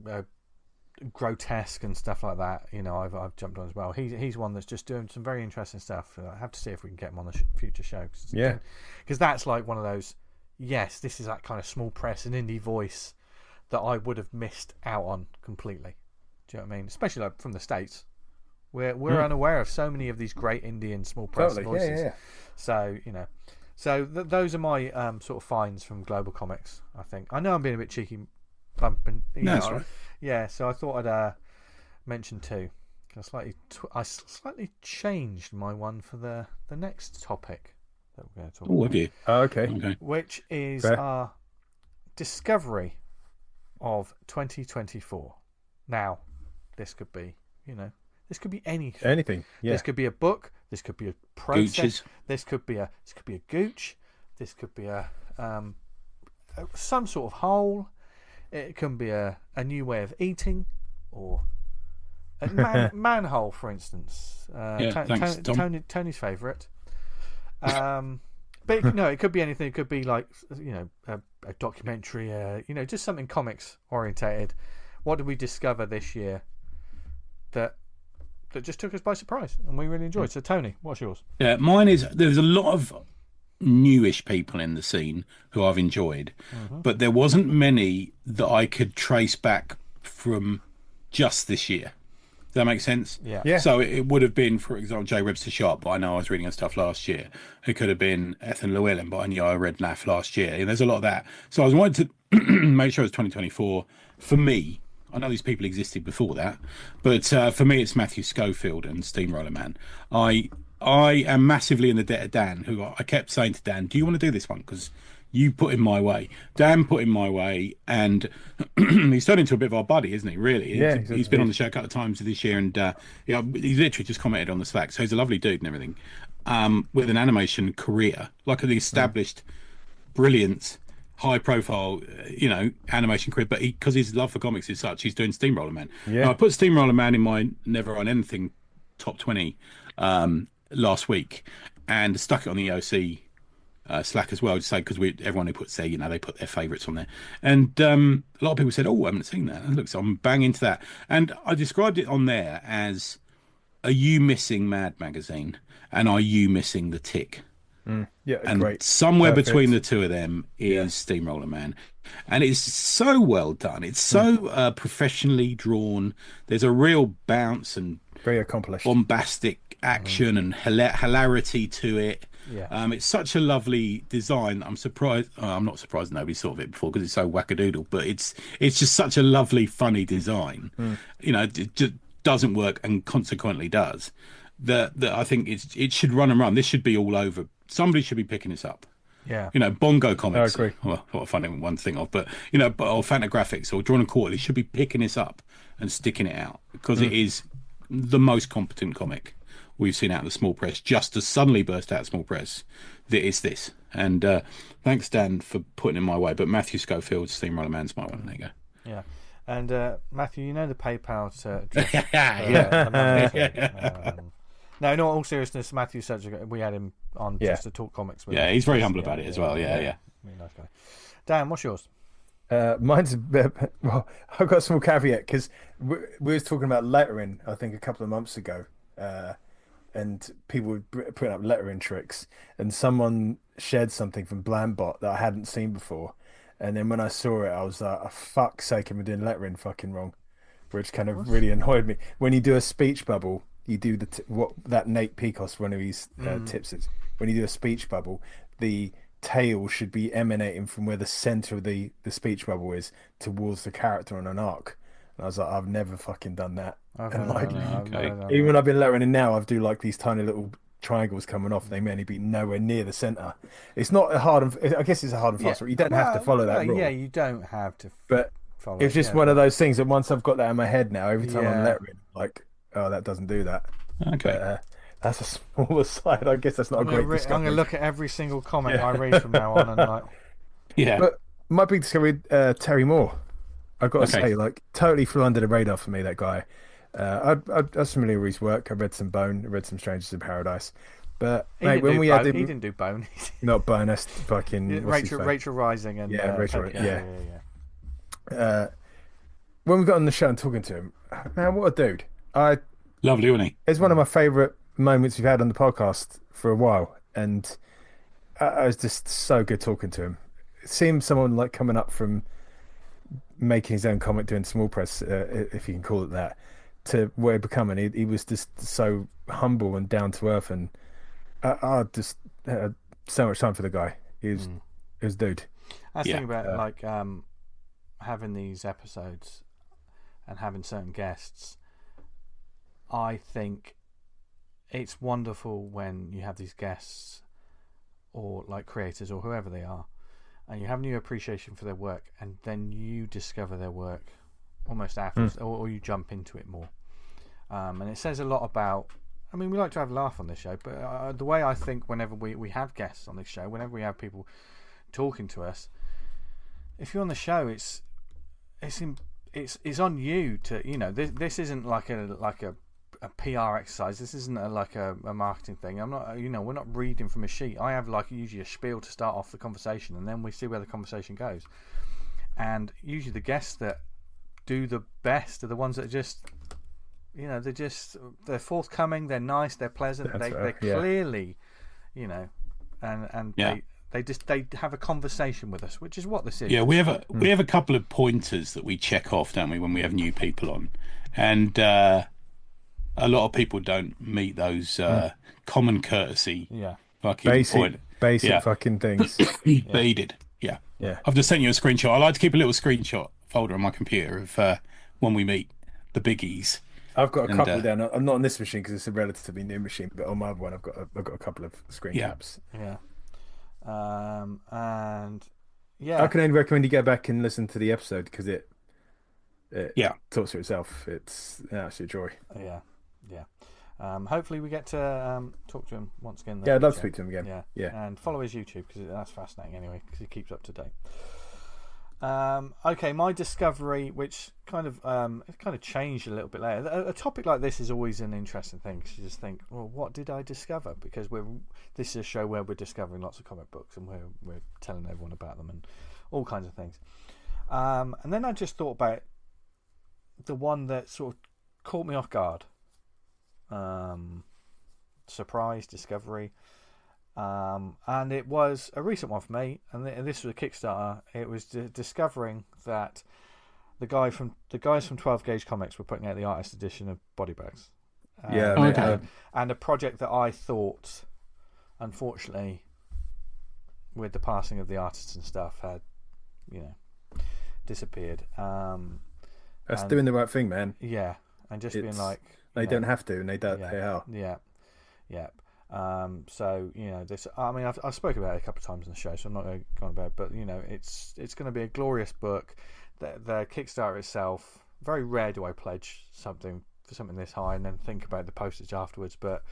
Grotesque and stuff like that. I've jumped on as well. He's one that's just doing some very interesting stuff. I have to see if we can get him on a future show. Because that's like one of those. Yes, this is that kind of small press and indie voice that I would have missed out on completely. Do you know what I mean? Especially like from the States. We're unaware of so many of these great indie and small press voices. Yeah. So those are my sort of finds from Global Comics. I think I know I'm being a bit cheeky, bumping. That's right. Yeah, so I thought I'd mention two. I slightly changed my one for the next topic that we're going to talk about. Oh, have you? Okay. Which is our discovery of 2024. Now, this could be, this could be anything. Anything. Yeah. This could be a book. This could be a process. Gooches. This could be a gooch. This could be a some sort of hole. It can be a new way of eating, or a manhole, for instance. Thanks, Tom. Tony's favourite. But no, it could be anything. It could be like a documentary. Just something comics orientated. What did we discover this year that just took us by surprise and we really enjoyed? So, Tony, what's yours? Yeah, mine is there's a lot of newish people in the scene who I've enjoyed, but there wasn't many that I could trace back from just this year. Does that make sense? Yeah. So it would have been, for example, J. Webster Sharp, but I know I was reading her stuff last year. It could have been Ethan Llewellyn, but I knew I read NAF last year. And there's a lot of that. So I was wanting to make sure it's 2024 for me. I know these people existed before that, but for me, it's Matthew Schofield and Steamroller Man. I am massively in the debt of Dan, who I kept saying to Dan, do you want to do this one? Because you put in my way. Dan put in my way, and he's turned into a bit of our buddy, isn't he, really? Yeah. He's been on the show a couple of times this year, and he's literally just commented on the Slack. So he's a lovely dude and everything, with an animation career, like an established, brilliant, high-profile, animation career. But because his love for comics is such, he's doing Steamroller Man. Yeah. Now, I put Steamroller Man in my Never on Anything top 20 last week, and stuck it on the EOC Slack as well, to say, because everyone who puts they put their favourites on there, and a lot of people said, "Oh, I haven't seen that." And look, so I'm bang into that, and I described it on there as, "Are you missing Mad Magazine, and are you missing The Tick?" Yeah, and great. Somewhere between the two of them is Steamroller Man, and it's so well done. It's so professionally drawn. There's a real bounce and very accomplished, bombastic action and hilarity to it. Yeah. It's such a lovely design. I'm surprised. I'm not surprised nobody's thought of it before, because it's so wackadoodle. But it's just such a lovely, funny design. It just doesn't work, and consequently does. That I think it should run and run. This should be all over. Somebody should be picking this up. Yeah. Bongo Comics. I agree. Well, what a funny one thing of, but or Fantagraphics or Drawn and Quarterly should be picking this up and sticking it out, because it is the most competent comic we've seen out of the small press, just as suddenly burst out of small press. That is this. And thanks, Dan, for putting it in my way. But Matthew Schofield's Steamroller Man's my one. There you go. Yeah. And Matthew, the PayPal to no, in all seriousness, Matthew's such a good. We had him on just to talk comics with. Yeah, him. he's very humble about it as well. Yeah. Really nice guy. Dan, what's yours? Mine's a bit, well, I've got a small caveat, because we was talking about lettering, I think, a couple of months ago, and people were putting up lettering tricks, and someone shared something from Blambot that I hadn't seen before, and then when I saw it, I was like, oh, fuck's sake, am I doing lettering fucking wrong? Which kind of really annoyed me. When you do a speech bubble, you do what that Nate Pecos, one of his tips is, when you do a speech bubble, the tail should be emanating from where the center of the speech bubble is towards the character on an arc. And I was like, I've never fucking done that. I've And never like, done that. I've Okay. never done even that. when I've been lettering in now, I do like these tiny little triangles coming off. They may only be nowhere near the center. It's not a hard and I guess it's a hard and Yeah. fast rule. You don't have to follow that Yeah, rule. you don't have to But follow it's it. just Yeah, one of but those things that once I've got that in my head now, every time I'm yeah. lettering, like, oh, that doesn't do that. Okay. But that's a small aside. I guess that's not a great I'm discovery. gonna look at every single comment Yeah. I read from now on and like, Yeah. But my big discovery, Terry Moore. I've got to Okay. say, like, totally flew under the radar for me, that guy. I was familiar with his work. I read some Bone, I read some Strangers in Paradise. But, mate, when we had he him, didn't do Bone. not Bone, that's fucking, what's his face? Rachel Rising and Yeah, Rachel, Peggy. yeah. Yeah. When we got on the show and talking to him, man, what a dude. Lovely, wasn't he? It's one of my favourite moments we've had on the podcast for a while. And I was just so good talking to him. Seeing someone like coming up from making his own comic, doing small press, if you can call it that, to where he becoming. He was just so humble and down to earth, and I just had so much time for the guy. He was dude. That's the Yeah. thing about like having these episodes and having certain guests. I think it's wonderful when you have these guests or like creators or whoever they are, and you have new appreciation for their work, and then you discover their work almost afterwards, or you jump into it more. And it says a lot about. I mean, we like to have a laugh on this show, but the way I think whenever we have guests on this show, whenever we have people talking to us, if you're on the show, it's on you to, you know, this isn't like a PR exercise. This isn't like a marketing thing. I'm not, you know, we're not reading from a sheet. I have like usually a spiel to start off the conversation, and then we see where the conversation goes. And usually the guests that do the best are the ones that just, you know, they're forthcoming, they're nice, they're pleasant, they're clearly, you know, and they have a conversation with us, which is what this is. Yeah, we have a couple of pointers that we check off, don't we, when we have new people on, and a lot of people don't meet those common courtesy. Yeah. Fucking Basic fucking things. But he did. Yeah. Yeah. I've just sent you a screenshot. I like to keep a little screenshot folder on my computer of when we meet the biggies. I've got a couple down. I'm not on this machine because it's a relatively new machine, but on my other one, I've got a couple of screen caps. Yeah. And I can only recommend you go back and listen to the episode because it talks for itself. It's an absolute joy. Yeah. Hopefully we get to talk to him once again. Yeah, I'd love to speak to him again. Yeah. And follow his YouTube because that's fascinating anyway, because he keeps up to date. Okay, my discovery, which kind of changed a little bit later. A topic like this is always an interesting thing because you just think, well, what did I discover? Because this is a show where we're discovering lots of comic books and we're telling everyone about them and all kinds of things. And then I just thought about the one that sort of caught me off guard. Surprise discovery. And it was a recent one for me, and this was a Kickstarter. It was discovering that the guys from 12 Gauge Comics were putting out the artist edition of Body Bags. And a project that I thought, unfortunately, with the passing of the artists and stuff, had, you know, disappeared. That's doing the right thing, man. Yeah, and just being like, they don't have to, and they don't. They are. Yeah. So, you know, this. I mean, I've spoken about it a couple of times on the show, so I'm not going to go on about it. But you know, it's going to be a glorious book. The Kickstarter itself, very rare do I pledge something for something this high and then think about the postage afterwards. But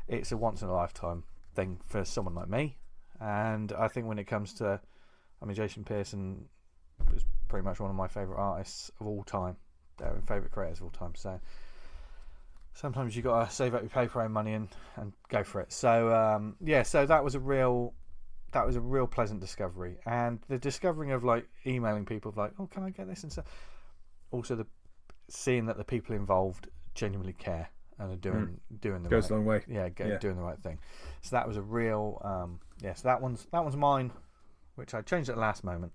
it's a once in a lifetime thing for someone like me. And I think when it comes to, I mean, Jason Pearson is pretty much one of my favourite artists of all time. They're my favourite creators of all time. So sometimes you got to save up your paper and money and go for it. So so that was a real pleasant discovery, and the discovering of like emailing people of like, oh, can I get this, and so also seeing that the people involved genuinely care and are doing the goes a long way. Doing the right thing. So that was a real so that one's mine, which I changed at the last moment.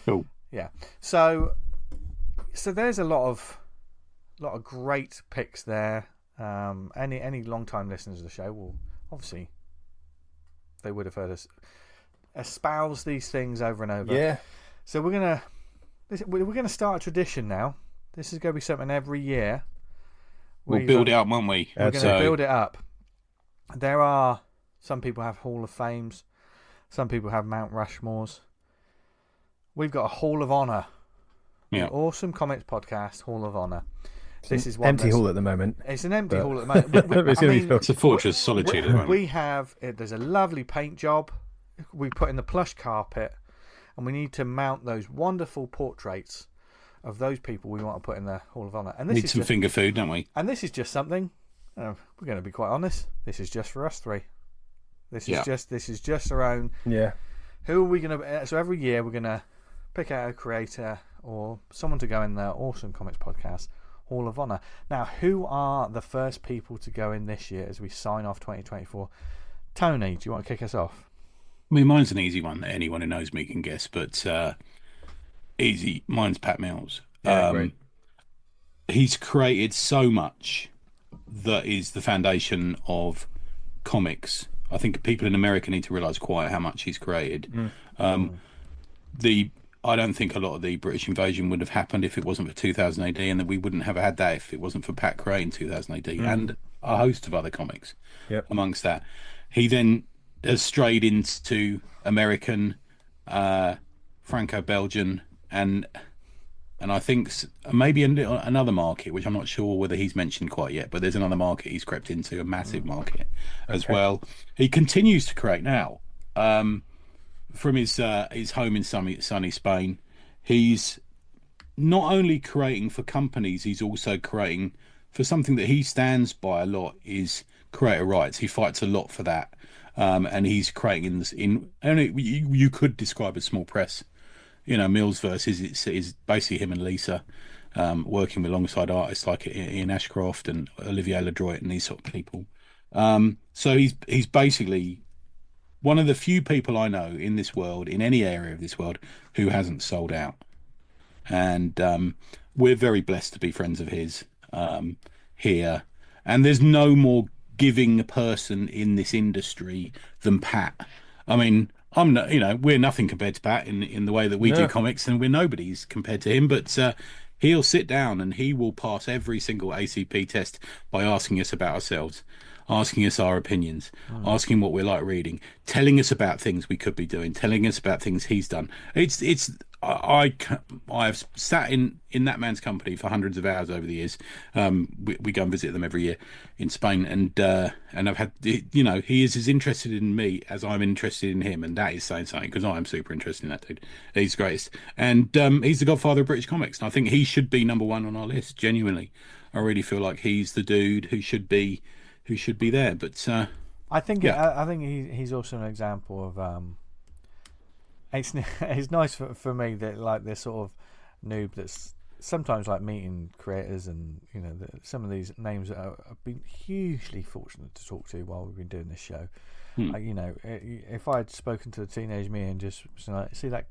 Cool. Yeah. So there's a lot of great picks there. Any long-time listeners of the show will obviously, they would have heard us espouse these things over and over. Yeah. So we're gonna start a tradition now. This is going to be something every year. We'll build it up, won't we? We're going to build it up. There are some people have Hall of Fames, some people have Mount Rushmores. We've got a Hall of Honor. Yeah. The Awesome Comics Podcast Hall of Honor. This is one empty hall at the moment. It's an empty hall at the moment. It's a fortress of solitude at the moment. We have. There's a lovely paint job. We put in the plush carpet, and we need to mount those wonderful portraits of those people we want to put in the Hall of Honor. And this Need is some finger food, don't we? And this is just something. We're going to be quite honest. This is just for us three. This is just our own. Yeah. Who are we going to? So every year we're going to pick out a creator or someone to go in the Awesome Comics Podcast Hall of Honor. Now, who are the first people to go in this year as we sign off 2024? Tony, do you want to kick us off? I mean, mine's an easy one that anyone who knows me can guess, but easy. Mine's Pat Mills. Great. He's created so much that is the foundation of comics. I think people in America need to realise quite how much he's created. I don't think a lot of the British invasion would have happened if it wasn't for 2000 AD, and that we wouldn't have had that if it wasn't for Pat creating 2000 AD and a host of other comics. Amongst that, he then has strayed into American, Franco-Belgian, and I think maybe another market, which I'm not sure whether he's mentioned quite yet, but there's another market he's crept into, a massive market as well. He continues to create now. From his home in sunny Spain, he's not only creating for companies, he's also creating for something that he stands by a lot, is creator rights. He fights a lot for that, and he's creating you could describe as small press. Mills versus is basically him and Lisa working alongside artists like Ian Ashcroft and Olivier Ledroit and these sort of people. So he's basically one of the few people I know in this world, in any area of this world, who hasn't sold out. And we're very blessed to be friends of his here. And there's no more giving person in this industry than Pat. I mean, we're nothing compared to Pat in the way that we do comics, and we're nobodies compared to him. But he'll sit down and he will pass every single ACP test by asking us about ourselves, asking us our opinions, asking what we like reading, telling us about things we could be doing, telling us about things he's done. I've sat in that man's company for hundreds of hours over the years. We go and visit them every year in Spain, and I've had, he is as interested in me as I'm interested in him, and that is saying something, because I'm super interested in that dude. He's the greatest, and he's the godfather of British comics, and I think he should be number one on our list. Genuinely, I really feel like he's the dude who should be there. But I think he's also an example of it's nice for me that, like, this sort of noob that's sometimes like meeting creators, and some of these names that I've been hugely fortunate to talk to while we've been doing this show. If I had spoken to the teenage me and just like, see that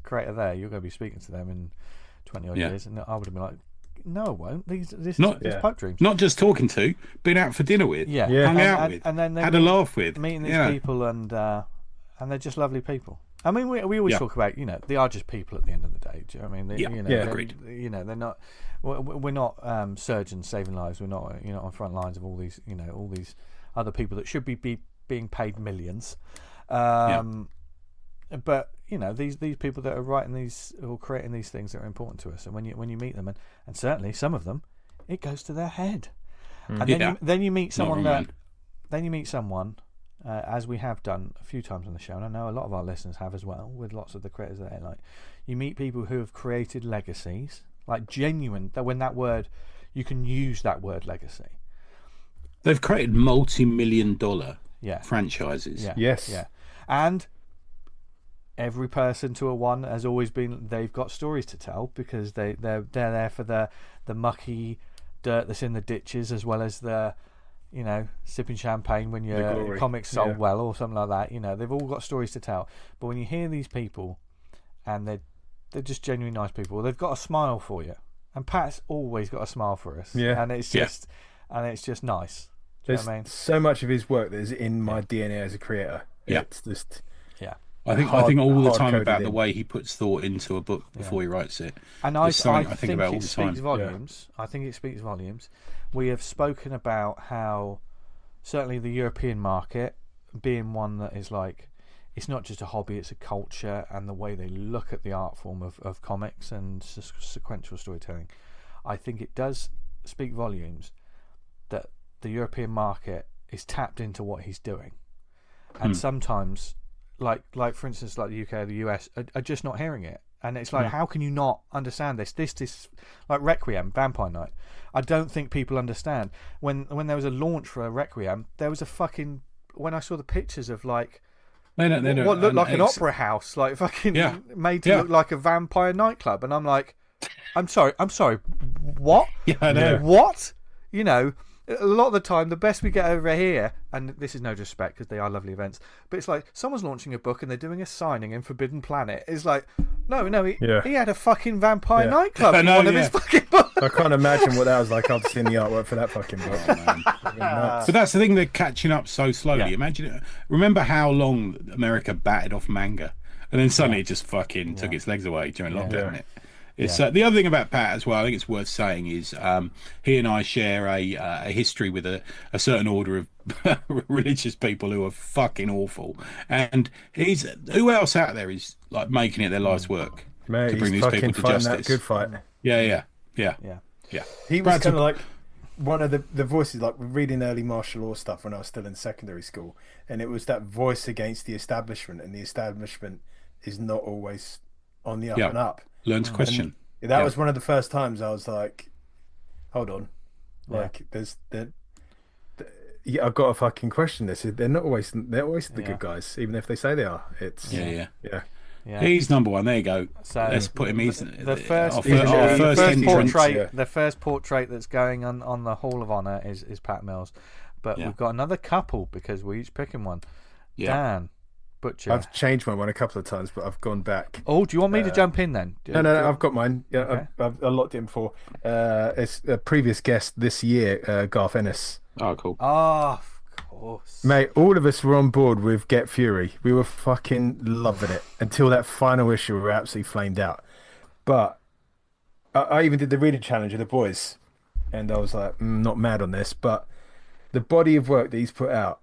creator there, you're going to be speaking to them in 20 odd years, and I would have been like, no, I won't. This is pipe dreams. Not just talking to, been out for dinner with, hung out with, and then had a laugh with, meeting these people, and they're just lovely people. I mean, we always talk about, they are just people at the end of the day. Do you know what I mean? Agreed. They're not. We're not surgeons saving lives. We're not on front lines of all these all these other people that should be being paid millions. But these people that are writing these or creating these things that are important to us, and when you meet them, and certainly some of them, it goes to their head. And then you meet someone as we have done a few times on the show, and I know a lot of our listeners have as well, with lots of the creators that they like. You meet people who have created legacies, like genuine. That when that word, you can use that word legacy. They've created multi-million-dollar franchises. Yeah. Yes. Yeah. And every person to a one has always been, they've got stories to tell, because they're there for the mucky dirt that's in the ditches, as well as the sipping champagne when your comics sold well or something like that. They've all got stories to tell. But when you hear these people, and they're just genuinely nice people, they've got a smile for you. And Pat's always got a smile for us. Yeah. And it's just nice. Do you know what I mean? So much of his work that is in my DNA as a creator. Yeah. It's just I think all the time hard-coded about the in. way he puts thought into a book before he writes it. And It's something I think about all it the time. speaks volumes. I think it speaks volumes. We have spoken about how certainly the European market being one that is like, it's not just a hobby, it's a culture, and the way they look at the art form of comics and sequential storytelling. I think it does speak volumes that the European market is tapped into what he's doing. And sometimes, like for instance, like the UK or the US are just not hearing it. And it's like, how can you not understand this? This like Requiem, Vampire Night. I don't think people understand. When there was a launch for a Requiem, there was a fucking, when I saw the pictures of like They don't, what looked like an opera house, like fucking made to look like a vampire nightclub, and I'm like, I'm sorry, what? Yeah, I know. What? You know, a lot of the time, the best we get over here, and this is no disrespect because they are lovely events, but it's like someone's launching a book and they're doing a signing in Forbidden Planet. It's like, no, he had a fucking vampire nightclub in one of his fucking books. I can't imagine what that was like after seeing the artwork for that fucking book. But that's the thing, they're catching up so slowly. Imagine it. Remember how long America batted off manga, and then suddenly it just fucking took its legs away during lockdown. It's the other thing about Pat as well, I think it's worth saying, is he and I share a history with a certain order of religious people who are fucking awful, and who else out there is like making it their life's work Mate, to bring he's these people to fighting justice. that good fight. Yeah. He was kind of like one of the voices, like reading early martial law stuff when I was still in secondary school, and it was that voice against the establishment, and the establishment is not always on the up and up. Learn to question. And that was one of the first times I was like, hold on, like I've got to fucking question this. They're always the good guys, even if they say they are. It's yeah. He's number one. There you go. So let's put him. He's the first portrait that's going on the Hall of Honor is Pat Mills, but we've got another couple because we're each picking one. Dan Butcher. I've changed my one a couple of times, but I've gone back. Oh, do you want me to jump in then? No, I've got mine. Yeah, okay. I've locked it in before. It's a previous guest this year, Garth Ennis. Oh, cool. Oh, of course. Mate, all of us were on board with Get Fury. We were fucking loving it until that final issue. We were absolutely flamed out. But I even did the reading challenge of the boys, and I was like, not mad on this, but the body of work that he's put out,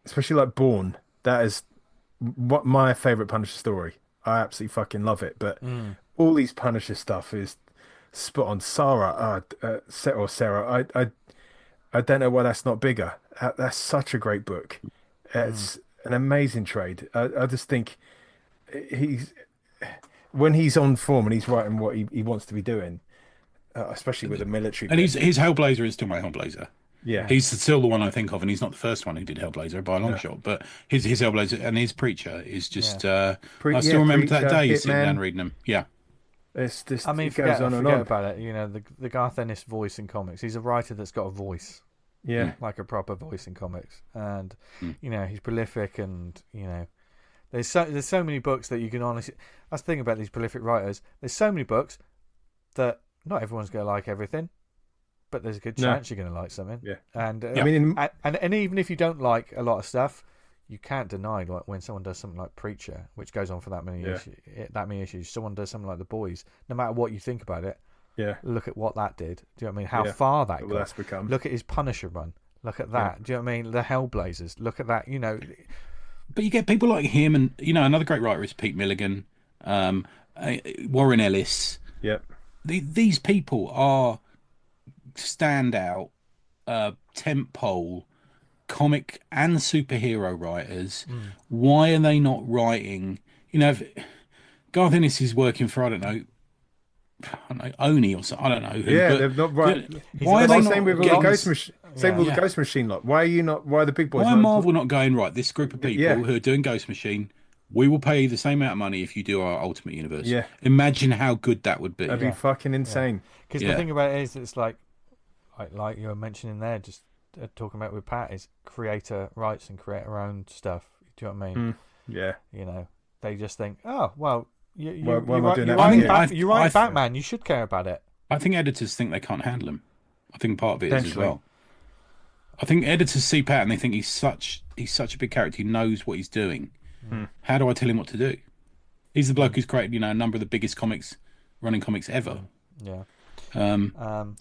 especially like Born, that is what my favourite Punisher story. I absolutely fucking love it. But all these Punisher stuff is spot on. Sarah, I don't know why that's not bigger. That's such a great book. It's an amazing trade. I just think when he's on form and he's writing what he wants to be doing, especially with the military. And his Hellblazer is still my Hellblazer. Yeah, he's still the one I think of, and he's not the first one who did Hellblazer by a long shot. But his Hellblazer and his Preacher is just. I still remember Preacher, that day Hitman. sitting down reading them. Yeah. It's just. I mean, it goes on and forget on. about it. You know, the Garth Ennis voice in comics. He's a writer that's got a voice. Yeah, like a proper voice in comics, and you know he's prolific, and you know there's so many books that you can honestly. That's the thing about these prolific writers. There's so many books that not everyone's going to like everything, but there's a good chance you're going to like something. Yeah, and I mean, and even if you don't like a lot of stuff, you can't deny like when someone does something like Preacher, which goes on for that many issues. Someone does something like The Boys. No matter what you think about it. Yeah. Look at what that did. Do you know what I mean? How far that got. That's become. Look at his Punisher run. Look at that. Yeah. Do you know what I mean? The Hellblazers. Look at that. You know. But you get people like him, and you know another great writer is Pete Milligan, Warren Ellis. Yep. These people are standout, tentpole comic and superhero writers. Why are they not writing? You know, Garth Ennis is working for I don't know, Oni or something. I don't know who. Yeah, they're not right. Why are they not? Same with the Ghost Machine. Same with the Ghost Machine lot. Why are you not? Why are the big boys? Why are Marvel not going right? This group of people who are doing Ghost Machine, we will pay you the same amount of money if you do our Ultimate Universe. Yeah. Imagine how good that would be. That'd be fucking insane. Because the thing about it is, it's like you were mentioning there, just talking about with Pat, is creator rights and creator owned stuff. Do you know what I mean? Yeah. You know, they just think, oh well. You write Batman. You should care about it. I think editors think they can't handle him. I think part of it is as well. I think editors see Pat and they think he's such a big character. He knows what he's doing, How do I tell him what to do? He's the bloke who's created, a number of the biggest running comics ever. Yeah. And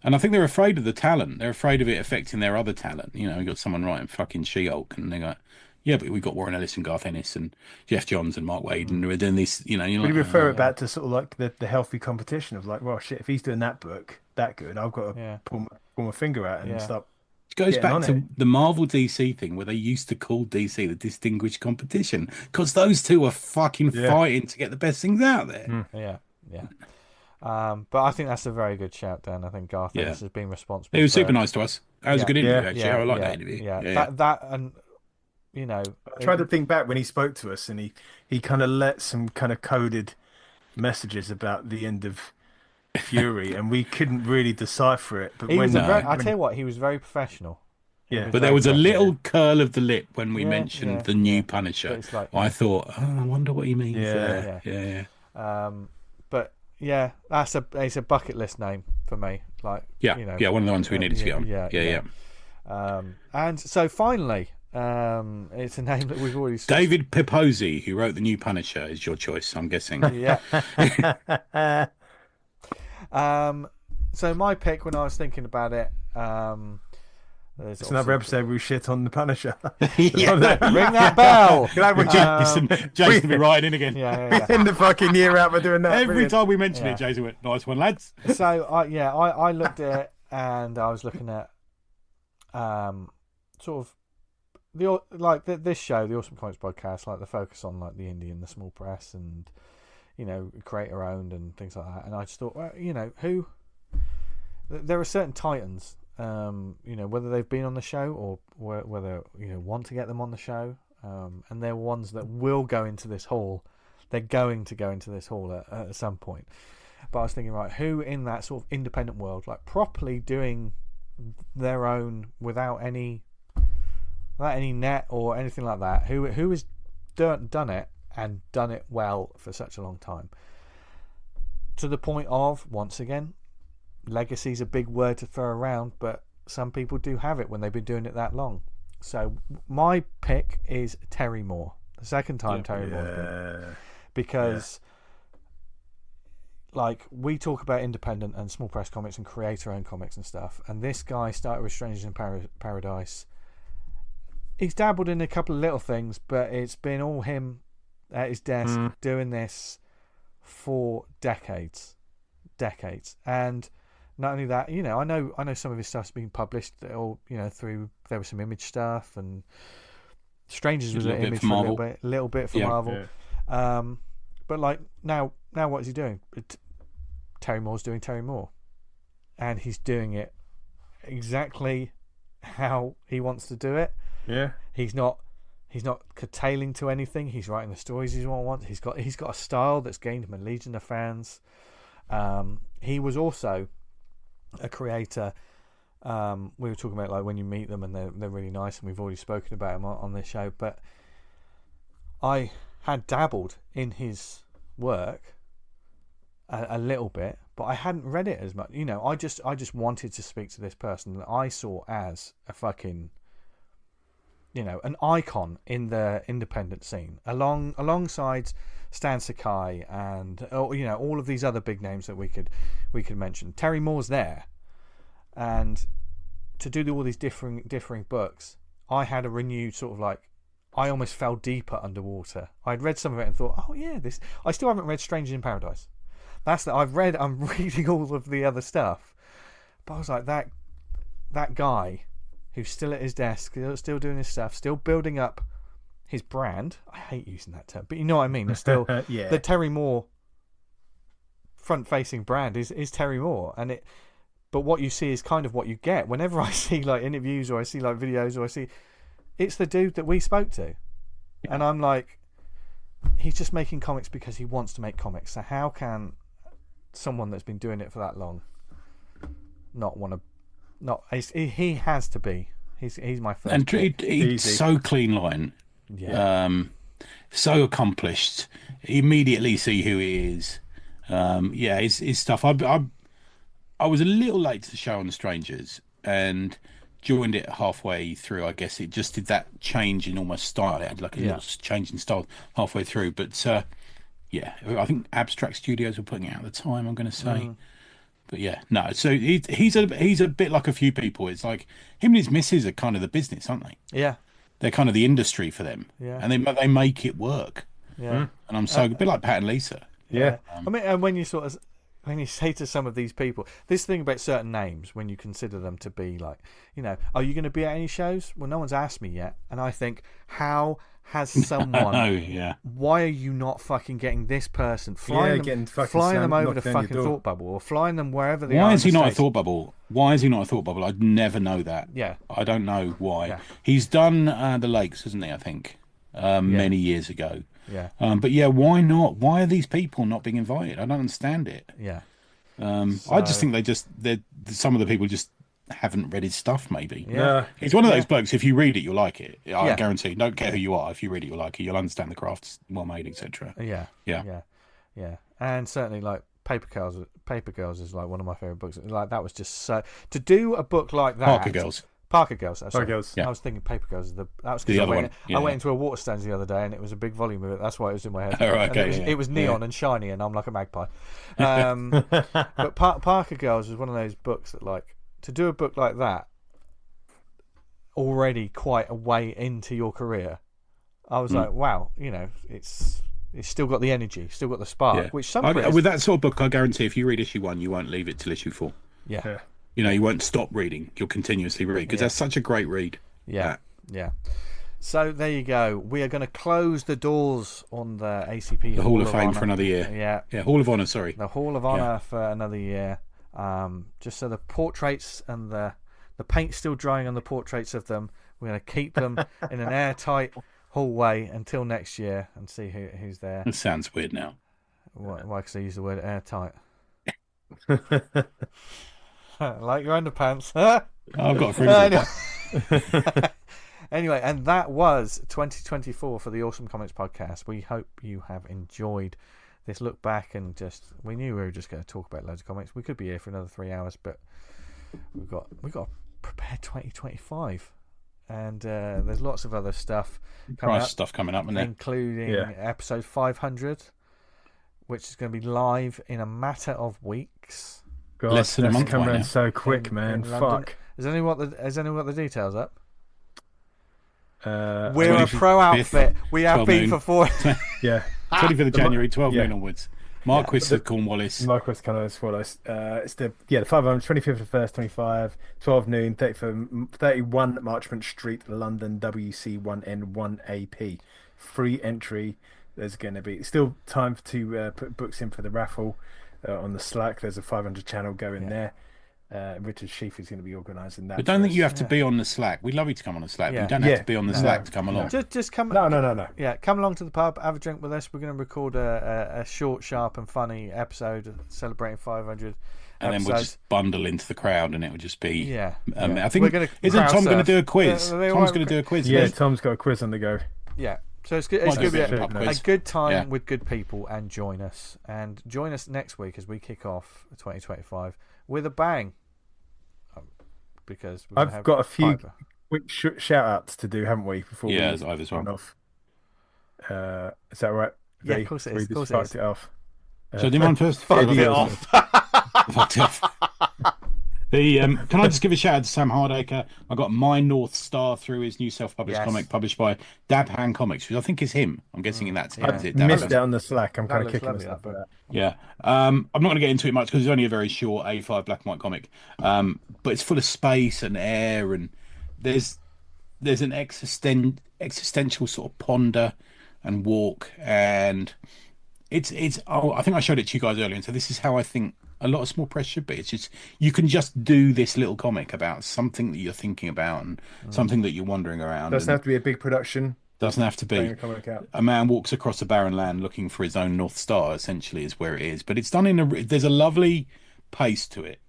I think they're afraid of the talent. They're afraid of it affecting their other talent. You got someone writing fucking She-Hulk, and they go, yeah, but we've got Warren Ellis and Garth Ennis and Jeff Johns and Mark Waid, and we're doing this. You're Would like, you refer it back to sort of like the healthy competition of like, well, shit, if he's doing that book that good, I've got to pull my finger out and start. It goes back to it. the Marvel DC thing where they used to call DC the distinguished competition because those two are fucking fighting to get the best things out there. Yeah. But I think that's a very good shout, Dan. I think Garth Ennis has been responsible. He was super nice to us. That was a good interview, actually. I like that interview. Yeah. That and I tried to think back when he spoke to us, and he kind of let some kind of coded messages about the end of Fury, and we couldn't really decipher it. But I tell you what, he was very professional. Yeah, but there was a little curl of the lip when we mentioned the new Punisher. Like, I thought, I wonder what he means. Yeah. But yeah, it's a bucket list name for me. Like, one of the ones we needed to get on. Yeah. And so finally, it's a name that we've already. David Pepose, who wrote the new Punisher, is your choice, I'm guessing. Yeah. So my pick when I was thinking about it, it's another episode where we shit on the Punisher. Ring that bell. Jason will be writing in again. Yeah. In the fucking year out, we're doing that. Every time we mention it, Jason went, "Nice one, lads." So I looked at it and I was looking at sort of this show, the Awesome Comics Podcast, like the focus on like the indie and the small press and creator owned and things like that. And I just thought, well, who there are certain titans. Whether they've been on the show or whether want to get them on the show, and they're ones that will go into this hall. They're going to go into this hall at some point. But I was thinking, right, who in that sort of independent world, like properly doing their own without any net or anything like that, who has done it and done it well for such a long time, to the point of, once again, legacy's a big word to throw around, but some people do have it when they've been doing it that long. So my pick is Terry Moore. The second time Terry Moore's been. Because like we talk about independent and small press comics and creator owned comics and stuff, and this guy started with Strangers in Paradise. He's dabbled in a couple of little things, but it's been all him at his desk doing this for decades. And not only that, I know some of his stuff's been published, or through, there was some Image stuff, and Strangers was an Image for a little bit for Marvel. Yeah. But like now what is he doing? Terry Moore's doing Terry Moore, and he's doing it exactly how he wants to do it. Yeah, he's not curtailing to anything. He's writing the stories he wants. He's got a style that's gained him a legion of fans. He was also a creator. We were talking about like when you meet them and they're really nice, and we've already spoken about him on this show. But I had dabbled in his work a little bit, but I hadn't read it as much. I just wanted to speak to this person that I saw as a fucking an icon in the independent scene, alongside Stan Sakai and all of these other big names that we could mention. Terry Moore's there, and to do all these differing books, I had a renewed sort of like, I almost fell deeper underwater. I'd read some of it and thought, oh yeah, this. I still haven't read Strangers in Paradise. I'm reading all of the other stuff, but I was like, that guy who's still at his desk, still doing his stuff, still building up his brand. I hate using that term, but you know what I mean. It's still the Terry Moore front-facing brand is Terry Moore, but what you see is kind of what you get. Whenever I see like interviews or I see like videos or I see, it's the dude that we spoke to, and I'm like, he's just making comics because he wants to make comics. So how can someone that's been doing it for that long not want to? He has to be. He's my first. And he's so clean line, so accomplished. Immediately see who he is. His stuff. I was a little late to the show on the Strangers, and joined it halfway through. I guess it just did that change in almost style. It had like a little change in style halfway through. But yeah, I think Abstract Studios were putting it out at the time, I'm going to say. But yeah, no. So he's a bit like a few people. It's like him and his missus are kind of the business, aren't they? Yeah. They're kind of the industry for them. Yeah. And they make it work. Yeah. And I'm so a bit like Pat and Lisa. Yeah. I mean, and when you say to some of these people, this thing about certain names, when you consider them to be like, are you going to be at any shows? Well, no one's asked me yet. And I think, how has someone... Oh, yeah. Why are you not fucking getting this person? Flying them over to fucking Thought Bubble, or flying them wherever they are. Why is he not a Thought Bubble? Why is he not a Thought Bubble? I'd never know that. Yeah. I don't know why. Yeah. He's done the Lakes, hasn't he, I think, many years ago. Yeah. But yeah, why not? Why are these people not being invited? I don't understand it. Yeah. I just think some of the people just haven't read his stuff, maybe. Yeah. He's one of those blokes, if you read it, you'll like it. I guarantee. Don't care who you are. If you read it, you'll like it. You'll understand the craft's well made, etc. Yeah. And certainly, like, Paper Girls is like one of my favorite books. Like, that was just so... To do a book like that... Parker Girls. Parker Girls. Parker Girls. I was thinking Paper Girls. That was The because other one. I went into a Waterstones the other day, and it was a big volume of it. That's why it was in my head. Oh, right, And okay, it was neon and shiny, and I'm like a magpie. But Parker Girls was one of those books that, like, to do a book like that, already quite a way into your career, I was like, wow, it's still got the energy, still got the spark. Which with that sort of book, I guarantee if you read issue 1, you won't leave it till issue 4. Yeah. You won't stop reading. You'll continuously read because that's such a great read. Yeah. So there you go. We are going to close the doors on the ACP The Hall of Fame Honor for another year. Yeah, Hall of Honor. Sorry, the Hall of Honor for another year. Just so the portraits and the paint's still drying on the portraits of them. We're going to keep them in an airtight hallway until next year and see who's there. That sounds weird now. Why? Because I use the word airtight. Like your underpants. I've got a friend. Anyway, and that was 2024 for the Awesome Comics Podcast. We hope you have enjoyed this look back, and we knew we were just going to talk about loads of comics. We could be here for another 3 hours, but we've got to prepare 2025, and there's lots of other stuff coming up, including episode 500, which is going to be live in a matter of weeks. God, less than a month coming right around now. so quick, man. Fuck. Has anyone got the details up? We're We're a pro outfit. We have been for 4. Yeah. 25th of January, 12 noon onwards. Marquis of Cornwallis. Marquis Cornwallis. It's the 500, 25th of 1st, 25, 12 noon, 31 Marchmont Street, London, WC1N1AP. Free entry. There's going to be still time to put books in for the raffle on the Slack. There's a 500 channel going there. Richard Sheaf is going to be organising that. But don't think you have to be on the Slack. We'd love you to come on the Slack. Yeah. You don't have to be on the Slack to come along. Just come. No. Yeah, come along to the pub, have a drink with us. We're going to record a short, sharp, and funny episode celebrating 500. And then we'll just bundle into the crowd, and it would just be. I think. Isn't Tom going to do a quiz? Tom's going to do a quiz. Yeah, Tom's got a quiz on the go. Yeah. So it's going to be a good time with good people, and join us next week as we kick off 2025 with a bang. Because I've got a few quick shout outs to do, haven't we? Before I've as well. Off. Is that right? Yeah, of course it is. Fucked it off. So do you mind first? Fucked it off. Fucked it off. Can I just give a shout out to Sam Hardacre? I got My North Star through his new self-published comic published by Dab Hand Comics, which I think is him. I'm guessing that's him. Is it? Missed it on the Slack. I'm kind of kicking myself for that. Yeah. I'm not going to get into it much because it's only a very short A5 black and white comic. But it's full of space and air, and there's an existential sort of ponder and walk, and it's. I think I showed it to you guys earlier, and so this is how I think a lot of small press should be. It's just you can just do this little comic about something that you're thinking about and something that you're wondering around. Doesn't have to be a big production. Doesn't have to be. A man walks across a barren land looking for his own North Star, essentially, is where it is. But it's done there's a lovely pace to it.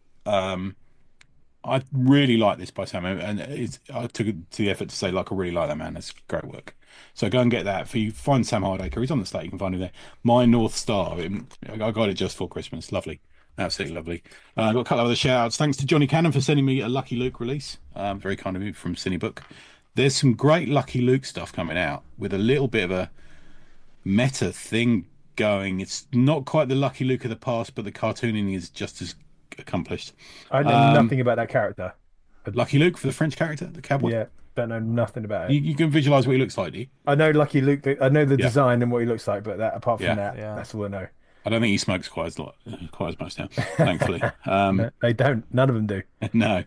I really like this by Sam, and I took the effort to say, like, I really like that man. That's great work. So go and get that. Find Sam Hardacre. He's on the slate. You can find him there. My North Star. I got it just for Christmas. Lovely. Absolutely lovely. I've got a couple of other shout outs. Thanks to Johnny Cannon for sending me a Lucky Luke release. Very kind of you from Cinebook. There's some great Lucky Luke stuff coming out with a little bit of a meta thing going. It's not quite the Lucky Luke of the past, but the cartooning is just as accomplished. I know nothing about that character. Lucky Luke for the French character, the cowboy. Yeah, don't know nothing about it. You can visualize what he looks like, do you? I know Lucky Luke. I know the design and what he looks like, but apart from that, Yeah. that's all I know. I don't think he smokes quite as much now, thankfully. No, they don't. None of them do. No.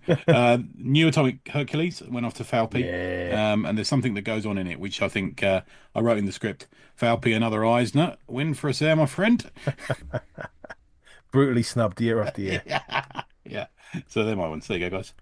New Atomic Hercules went off to Falpy. Yeah. And there's something that goes on in it, which I think I wrote in the script. Falpy, another Eisner win for us there, my friend. Brutally snubbed year after year. Yeah. So they're my ones. There you go, guys.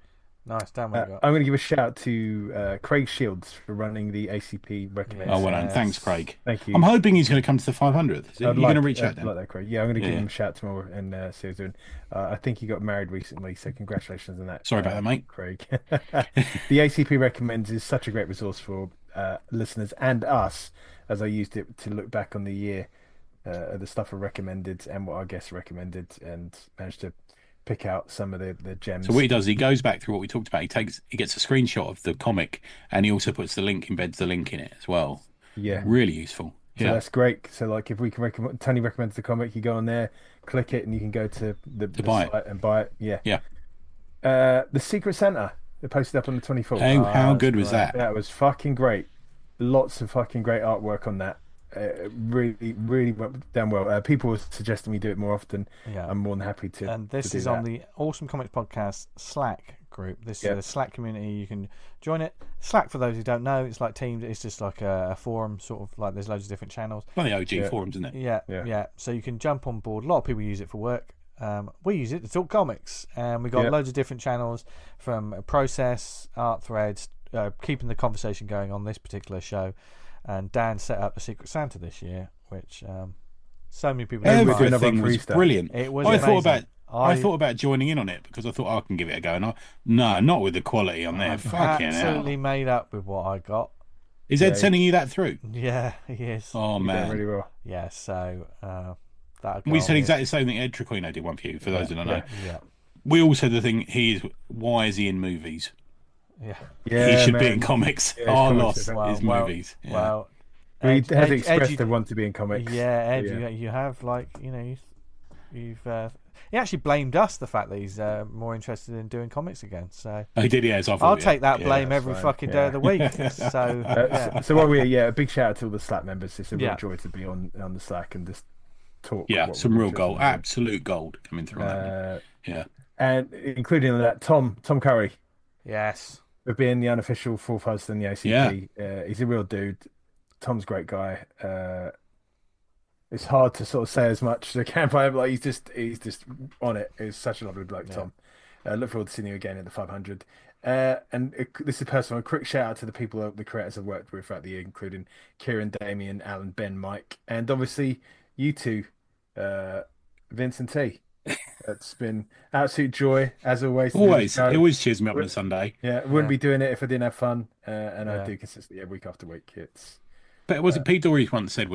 Nice, Dan. What you got? I'm going to give a shout out to Craig Shields for running the ACP recommend. Oh, well done. Thanks, Craig. Thank you. I'm hoping he's going to come to the 500th. You're going to reach out to him? Like that, Craig. Yeah, I'm going to give Yeah. him a shout tomorrow and see what he's doing. I think he got married recently, so congratulations on that. Sorry about that, mate. Craig. The ACP recommends is such a great resource for listeners and us, as I used it to look back on the year, the stuff I recommended and what our guests recommended, and managed to pick out some of the gems. So what he does, he goes back through what we talked about. He gets a screenshot of the comic, and he also puts embeds the link in it as well. Yeah, really useful. So that's great. So like, if we can recommend, Tony recommends the comic, you go on there, click it, and you can go to the buy site and buy it. Yeah. The Secret Santa, they posted up on the 24th. Oh, how good was that? That was fucking great. Lots of fucking great artwork on that. Really, really went down well. People were suggesting we do it more often. Yeah. I'm more than happy to. And this is on the Awesome Comics Podcast Slack group. This is a Slack community. You can join it. Slack, for those who don't know, it's like Teams. It's just like a forum, sort of like there's loads of different channels. Well, the OG forums, isn't it? Yeah. So you can jump on board. A lot of people use it for work. We use it to talk comics, and we've got loads of different channels, from process, art threads, keeping the conversation going on this particular show. And Dan set up the Secret Santa this year, which so many people. Everything was brilliant. It was. I thought about joining in on it because I thought I can give it a go. And not with the quality on there. Fucking absolutely hell. Made up with what I got. Is Ed sending you that through? Yeah, he is. Oh man, really well. Yeah, so that we said exactly the same thing. Ed Triquino did one for you. For those who don't know, yeah. We all said the thing. Why is he in movies? Yeah, he should be in comimes. Our loss is movies. Yeah. Well, he has expressed they want to be in comics. Yeah, Ed, you have, like, you've he actually blamed us, the fact that he's more interested in doing comics again. So he did, yes. I'll take that blame every fucking day of the week. So while a big shout out to all the Slack members. It's a real joy to be on the Slack and just talk. Yeah, some real gold, absolute gold coming through. Yeah, and including that Tom Curry. Yes. For being the unofficial fourth host in the ACP. He's a real dude. Tom's a great guy. It's hard to sort of say as much as I can by him. Like, he's just on it. He's such a lovely bloke, Tom. Look forward to seeing you again in the 500. This is personal. A quick shout out to the people, the creators I've worked with throughout the year, including Kieran, Damien, Alan, Ben, Mike, and obviously you two, Vince and T. It's been absolute joy as always. It always cheers me up on a Sunday. Yeah, wouldn't be doing it if I didn't have fun, and I do consistently week after week. But was it Pete Dory once said,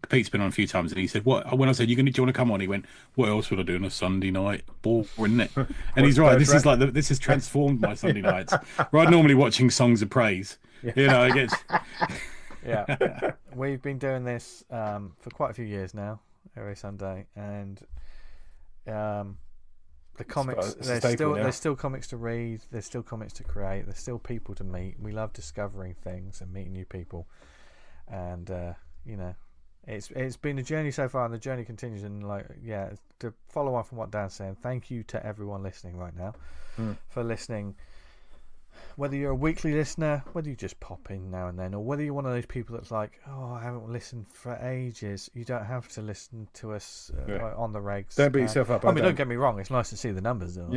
Pete's been on a few times, and he said, "What?" When I said, do you want to come on?" He went, "What else would I do on a Sunday night? Boring, isn't it?" And he's right. This has transformed my Sunday nights. Right, normally watching Songs of Praise. It gets. Yeah, we've been doing this for quite a few years now, every Sunday, and the comics. There's still comics to read. There's still comics to create. There's still people to meet. We love discovering things and meeting new people. And it's been a journey so far, and the journey continues. And to follow on from what Dan's saying, thank you to everyone listening right now for listening. Whether you're a weekly listener, whether you just pop in now and then, or whether you're one of those people that's like, I haven't listened for ages. You don't have to listen to us on the regs. Don't beat yourself up. Don't get me wrong. It's nice to see the numbers. But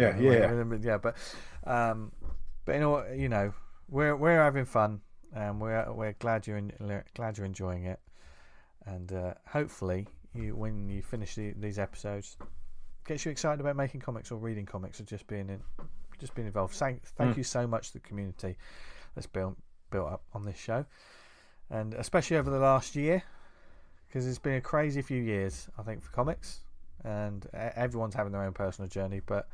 we're having fun. And we're glad you're enjoying it, and hopefully when you finish these episodes, gets you excited about making comics or reading comics or just being involved. Thank you so much to the community that's built up on this show, and especially over the last year, because it's been a crazy few years, I think, for comics. and everyone's having their own personal journey. But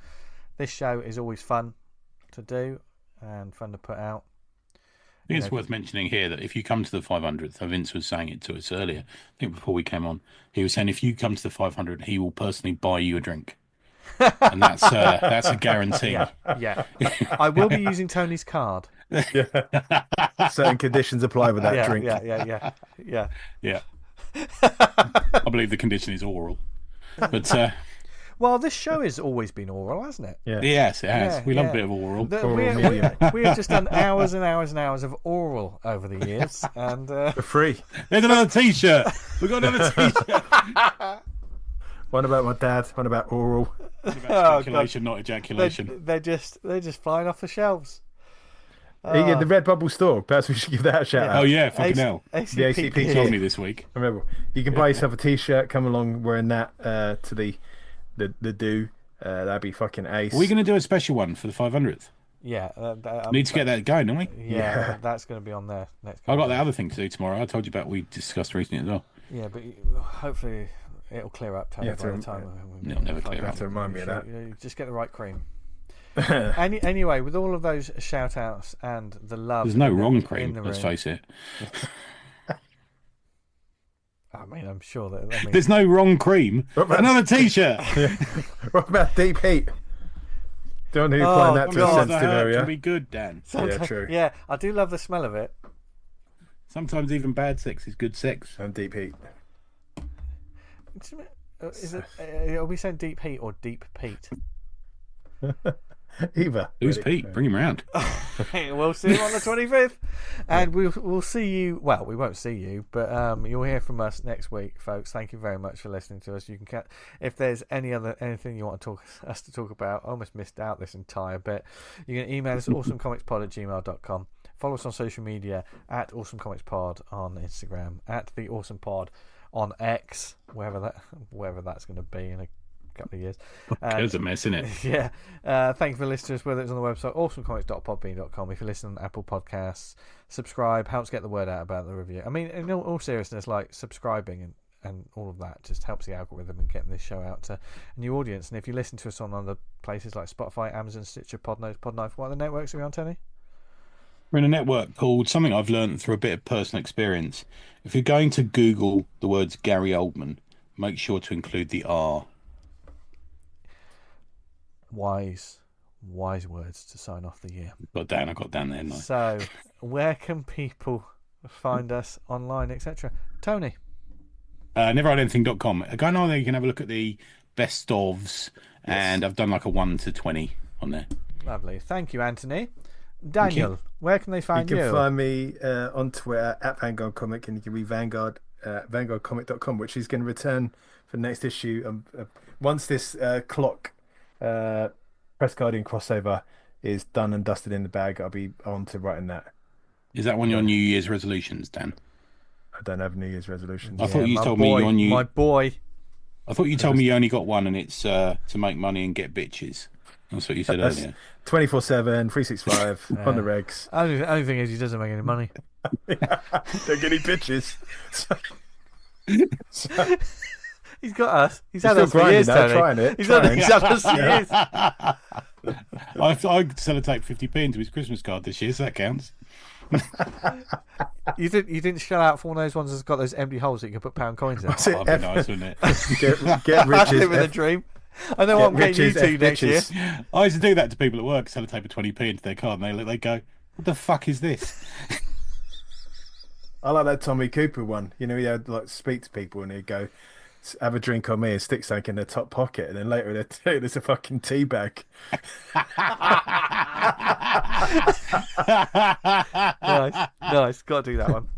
this show is always fun to do and fun to put out. I think it's worth mentioning here that if you come to the 500th, Vince was saying it to us earlier, I think before we came on, he was saying if you come to the 500, he will personally buy you a drink. And that's a guarantee. Yeah. I will be using Tony's card. Certain conditions apply with that drink. Yeah. I believe the condition is oral. But well, this show has always been oral, hasn't it? Yeah. yes, it has. We love a bit of oral. We have just done hours and hours and hours of oral over the years, and For free. There's another T-shirt. We've got another T-shirt. One about my dad, one about oral. Speculation, not ejaculation. they're just flying off the shelves. Yeah, the Redbubble store. Perhaps we should give that a shout out. Oh yeah, fucking hell. The ACP Told me this week. Remember, you can buy yourself a T-shirt. Come along wearing that to the do. That'd be fucking ace. Are we going to do a special one for the 500th? Yeah, Need to get that going, don't we? Yeah, that's going to be on there next. I've got that other thing to do tomorrow. I told you about. We discussed recently as well. Yeah, but hopefully it'll clear up. Tony, by the time it'll never clear up. have to remind me of that. You just get the right cream. Anyway, with all of those shout outs and the love, There's no wrong cream. Let's face it. I mean, I'm sure that. There's no wrong cream. Another T-shirt. What about deep heat? Don't need to apply that to a sensitive area. Can be good, Dan. Yeah, true. Yeah, I do love the smell of it. Sometimes even bad sex is good sex. And deep heat. Is it? Are we saying deep heat or deep Pete? Either. Who's Pete? Bring him round. We'll see him on the 25th, and we'll see you. Well, we won't see you, but you'll hear from us next week, folks. Thank you very much for listening to us. You can, if there's anything you want to talk about, I almost missed out this entire bit. You can email us at awesomecomicspod@gmail.com. Follow us on social media at awesomecomicspod on Instagram, at the awesomepod on X, wherever that's going to be in a couple of years. It's a mess, isn't it? Yeah. Thank you for listening to us, whether it's on the website awesomecomics.podbean.com. If you listen on Apple Podcasts, subscribe, helps get the word out about the review. I mean, in all seriousness, like subscribing and all of that just helps the algorithm and getting this show out to a new audience. And if you listen to us on other places like Spotify, Amazon, Stitcher, Podnose, Podknife, what other networks are we on, Tony? We're in a network called something I've learned through a bit of personal experience. If you're going to Google the words Gary Oldman, make sure to include the R. Wise words to sign off the year. I got down there. Nice. So, where can people find us online, etc.? Tony? Neverhidanything.com. Go on there, you can have a look at the best ofs, and I've done like a 1 to 20 on there. Lovely. Thank you, Anthony. Daniel, where can they find you? You can find me on Twitter at Vanguard Comic, and you can read Vanguard vanguardcomic.com, which is going to return for the next issue. Once this clock Press Guardian crossover is done and dusted in the bag, I'll be on to writing that. Is that one of your New Year's resolutions, Dan? I don't have New Year's resolutions. I thought you told me your new... My boy. I thought you told me you only got one, and it's to make money and get bitches. That's what you said earlier. 24/7, 365 on the regs. Only thing is, he doesn't make any money. Don't get any bitches. He's got us. He's had us for years, now, Tony. trying it. He's had us for years. I sellotape 50p into his Christmas card this year, so that counts. You didn't shell out for one of those ones that's got those empty holes that you can put pound coins in. That'd be nice, wouldn't it? Get riches. Living a dream. I know what I'm getting you to next year. I used to do that to people at work, sellotape a 20p into their card, and they go, "What the fuck is this?" I like that Tommy Cooper one. You know, he had like speak to people and he'd go, "Have a drink on me," and stick something in their top pocket, and then later they'd tell you there's a fucking tea bag. Nice. Got to do that one.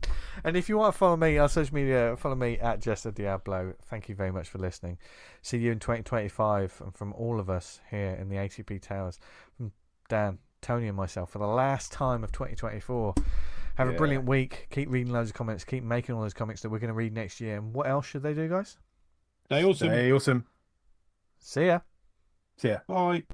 And if you want to follow me on social media, follow me at Jester Diablo. Thank you very much for listening. See you in 2025, and from all of us here in the ATP Towers, from Dan, Tony, and myself, for the last time of 2024. Have a brilliant week. Keep reading loads of comments. Keep making all those comics that we're going to read next year. And what else should they do, guys? Stay awesome. Stay awesome. See ya. See ya. Bye.